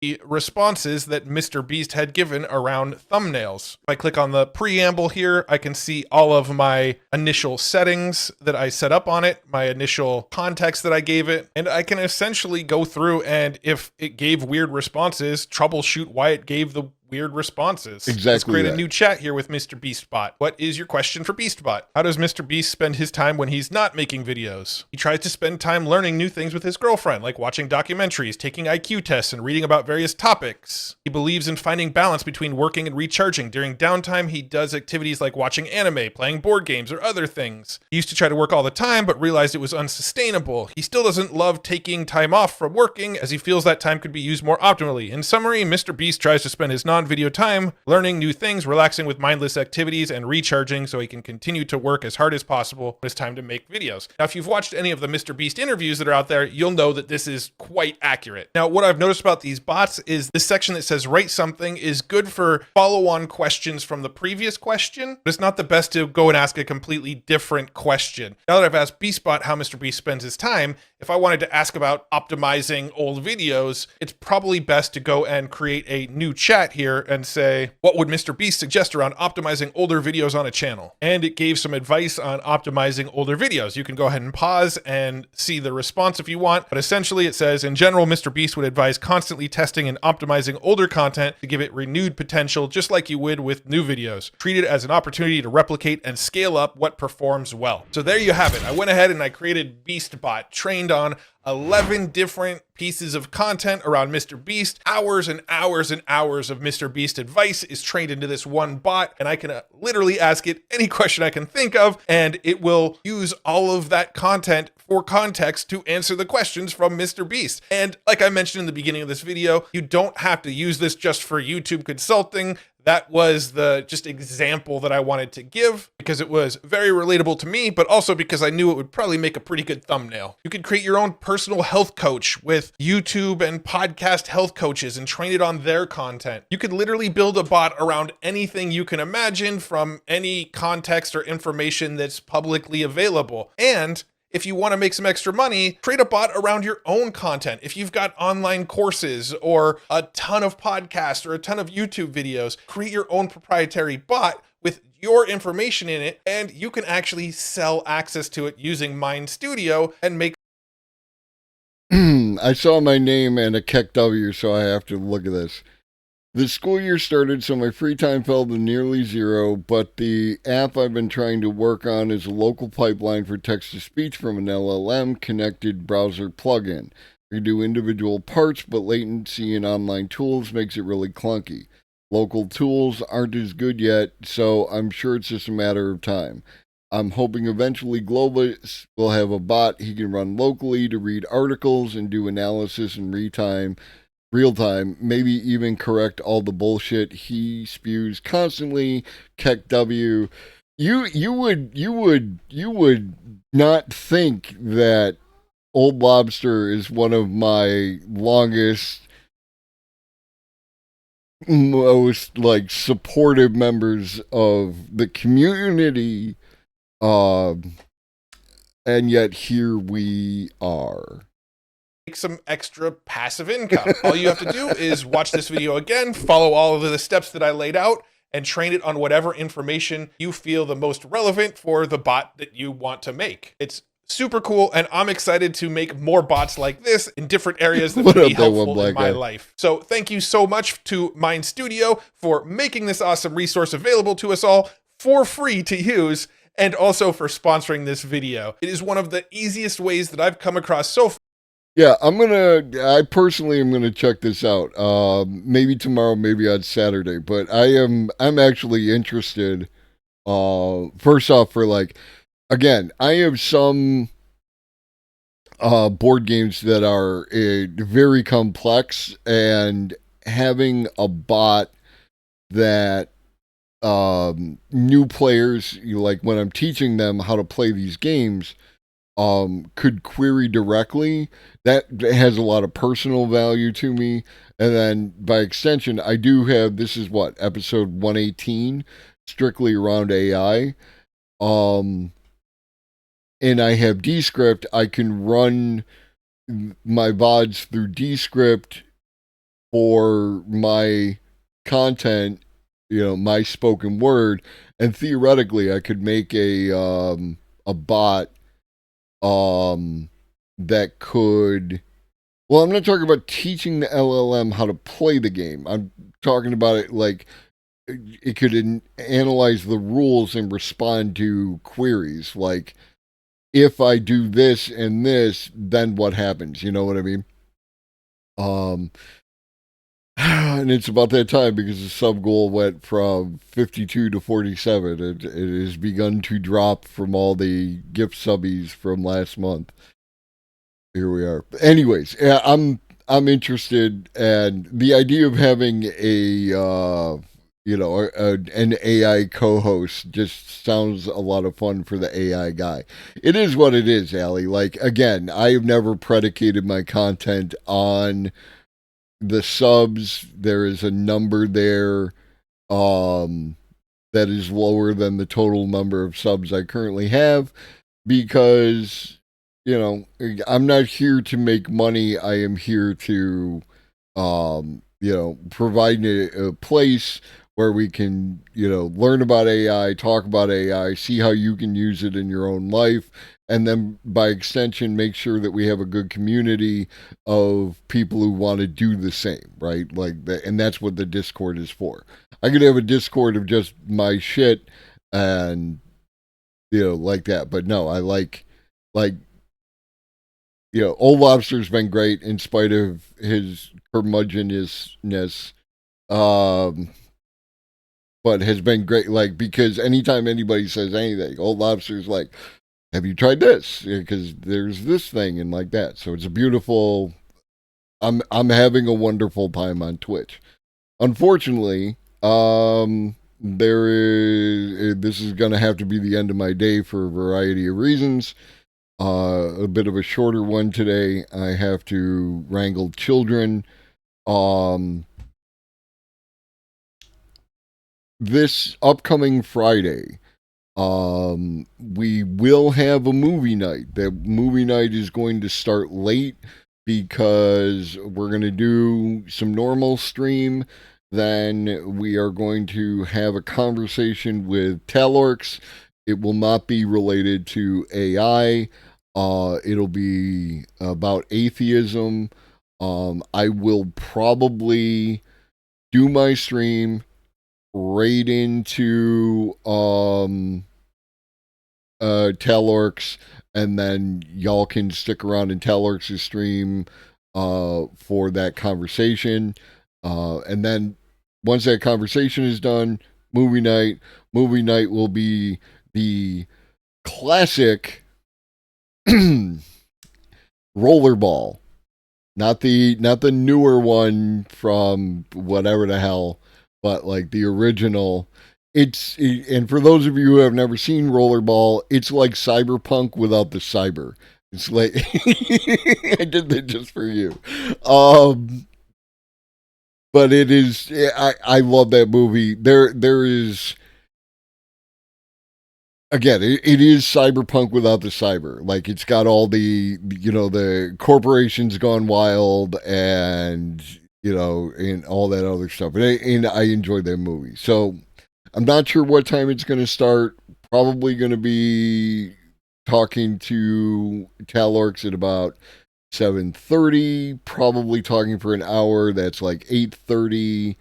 A: The responses that Mr. Beast had given around thumbnails. If I click on the preamble here, I can see all of my initial settings that I set up on it, my initial context that I gave it, and I can essentially go through and if it gave weird responses, troubleshoot why it gave the weird responses.
B: Exactly.
A: Let's create
B: that.
A: a new chat here with Mr. Beastbot. What is your question for Beastbot? How does Mr. Beast spend his time when he's not making videos? He tries to spend time learning new things with his girlfriend, like watching documentaries, taking IQ tests, and reading about various topics. He believes in finding balance between working and recharging. During downtime, he does activities like watching anime, playing board games, or other things. He used to try to work all the time, but realized it was unsustainable. He still doesn't love taking time off from working, as he feels that time could be used more optimally. In summary, Mr. Beast tries to spend his non-video time learning new things, relaxing with mindless activities, and recharging so he can continue to work as hard as possible when it's time to make videos. Now, if you've watched any of the Mr. Beast interviews that are out there, you'll know that this is quite accurate. Now, what I've noticed about these bots is this section that says write something is good for follow-on questions from the previous question, but it's not the best to go and ask a completely different question. Now that I've asked Beastbot how Mr. Beast spends his time, if I wanted to ask about optimizing old videos, it's probably best to go and create a new chat here and say, what would Mr. Beast suggest around optimizing older videos on a channel? And it gave some advice on optimizing older videos. You can go ahead and pause and see the response if you want, but essentially it says, in general, Mr. Beast would advise constantly testing and optimizing older content to give it renewed potential, just like you would with new videos. Treat it as an opportunity to replicate and scale up what performs well. So there you have it. I went ahead and I created Beastbot, trained on 11 different pieces of content around Mr. Beast. Hours and hours and hours of Mr. Beast advice is trained into this one bot, and I can literally ask it any question I can think of, and it will use all of that content for context to answer the questions from Mr. Beast. And like I mentioned in the beginning of this video, you don't have to use this just for YouTube consulting. That was the just example that I wanted to give because it was very relatable to me, but also because I knew it would probably make a pretty good thumbnail. You could create your own personal health coach with YouTube and podcast health coaches and train it on their content. You could literally build a bot around anything you can imagine from any context or information that's publicly available. And if you want to make some extra money, create a bot around your own content. If you've got online courses or a ton of podcasts or a ton of YouTube videos, create your own proprietary bot with your information in it, and you can actually sell access to it using Mind Studio and make.
B: I saw my name and a Keck W, so I have to look at this. The school year started, so my free time fell to nearly zero, but the app I've been trying to work on is a local pipeline for text-to-speech from an LLM-connected browser plugin. I can do individual parts, but latency in online tools makes it really clunky. Local tools aren't as good yet, so I'm sure it's just a matter of time. I'm hoping eventually Globus will have a bot he can run locally to read articles and do analysis in real time, maybe even correct all the bullshit he spews constantly. Keck W. You would not think that Old Lobster is one of my longest, most supportive members of the community, and yet here we are.
A: Some extra passive income. All you have to do is watch this video again, follow all of the steps that I laid out, and train it on whatever information you feel the most relevant for the bot that you want to make. It's super cool, and I'm excited to make more bots like this in different areas that would be helpful in my life. So thank you so much to Mind Studio for making this awesome resource available to us all for free to use, and also for sponsoring this video. It is one of the easiest ways that I've come across so far.
B: Yeah, I personally am gonna check this out. Maybe tomorrow, maybe on Saturday. But I'm actually interested. First off, for again, I have some board games that are very complex, and having a bot that new players, when I'm teaching them how to play these games, could query directly. That has a lot of personal value to me. And then by extension, I do have, this is episode 118, strictly around AI. And I have Descript. I can run my VODs through Descript for my content, my spoken word, and theoretically I could make a bot that could Well, I'm not talking about teaching the LLM how to play the game. I'm talking about it like it could analyze the rules and respond to queries. Like, if I do this and this, then what happens? You know what I mean? And it's about that time because the sub goal went from 52 to 47. It has begun to drop from all the gift subbies from last month. Here we are. Anyways, I'm interested, and the idea of having an AI co-host just sounds a lot of fun for the AI guy. It is what it is, Allie. Like, again, I have never predicated my content on the subs. There is a number there that is lower than the total number of subs I currently have, because I'm not here to make money. I am here to provide a place where we can learn about AI, talk about AI, see how you can use it in your own life, and then by extension make sure that we have a good community of people who want to do the same, right? Like that, and that's what the Discord is for. I could have a Discord of just my shit and like that, but no, I like Old Lobster's been great in spite of his curmudgeonness, but has been great, like, because anytime anybody says anything, Old Lobster's like, have you tried this? Because there's this thing and like that. So it's a beautiful. I'm having a wonderful time on Twitch. Unfortunately, this is going to have to be the end of my day for a variety of reasons. A bit of a shorter one today. I have to wrangle children. This upcoming Friday, we will have a movie night. That movie night is going to start late because we're going to do some normal stream. Then we are going to have a conversation with Talorx. It will not be related to AI. It'll be about atheism. I will probably do my stream right into Talorx, and then y'all can stick around in Talorx's stream for that conversation. And then once that conversation is done, movie night will be the classic rollerball, not the newer one from whatever the hell, but like the original. And for those of you who have never seen rollerball, it's like Cyberpunk without the cyber. It's like I did that just for you. But it is. I love that movie. There is. Again, it is Cyberpunk without the cyber. Like, it's got all the corporations gone wild and all that other stuff. And I enjoyed that movie. So I'm not sure what time it's going to start. Probably going to be talking to Talorx at about 7:30. Probably talking for an hour. That's like 8:30.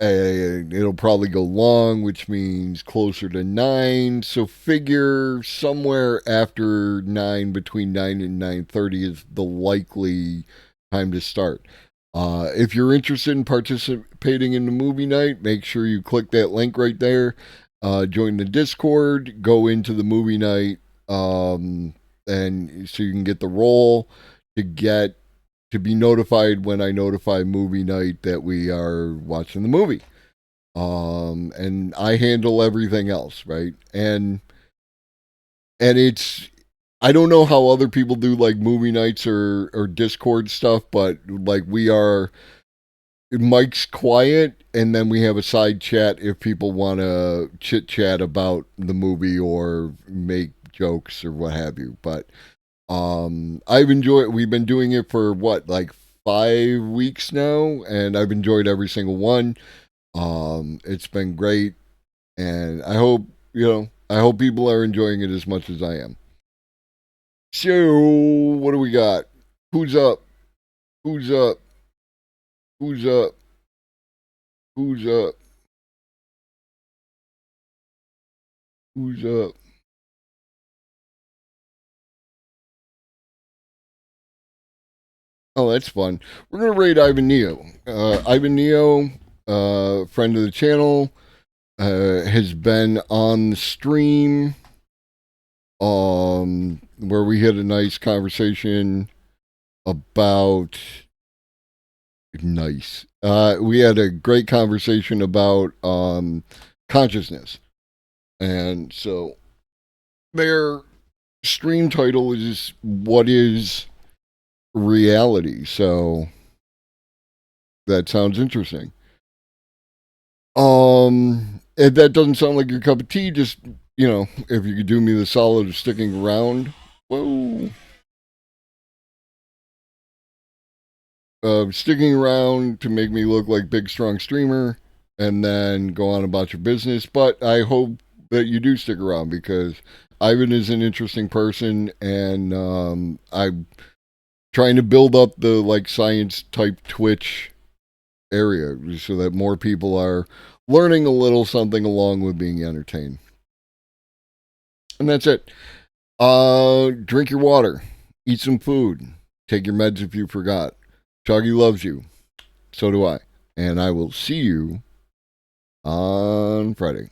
B: And it'll probably go long, which means closer to 9. So figure somewhere after 9, between 9 and 9:30 is the likely time to start. If you're interested in participating in the movie night, make sure you click that link right there. Join the Discord, go into the movie night, and so you can get the role to be notified when I notify movie night that we are watching the movie. And I handle everything else, right? And it's, I don't know how other people do like movie nights or Discord stuff, but like Mike's quiet, and then we have a side chat if people want to chit chat about the movie or make jokes or what have you. But I've enjoyed. We've been doing it for like 5 weeks now, and I've enjoyed every single one. It's been great, and I hope people are enjoying it as much as I am. So, what do we got? Who's up? Who's up? Who's up? Who's up? Who's up? Oh, that's fun. We're going to raid Ivan Neo. Ivan Neo, friend of the channel, has been on the stream where we had a nice conversation about... Nice. We had a great conversation about consciousness. And so their stream title is What is Reality? So that sounds interesting. If that doesn't sound like your cup of tea, just, if you could do me the solid of sticking around. Whoa. Sticking around to make me look like big, strong streamer and then go on about your business. But I hope that you do stick around because Ivan is an interesting person and I'm trying to build up the science type Twitch area so that more people are learning a little something along with being entertained. And that's it. Drink your water, eat some food, take your meds if you forgot. Choggy loves you. So do I. And I will see you on Friday.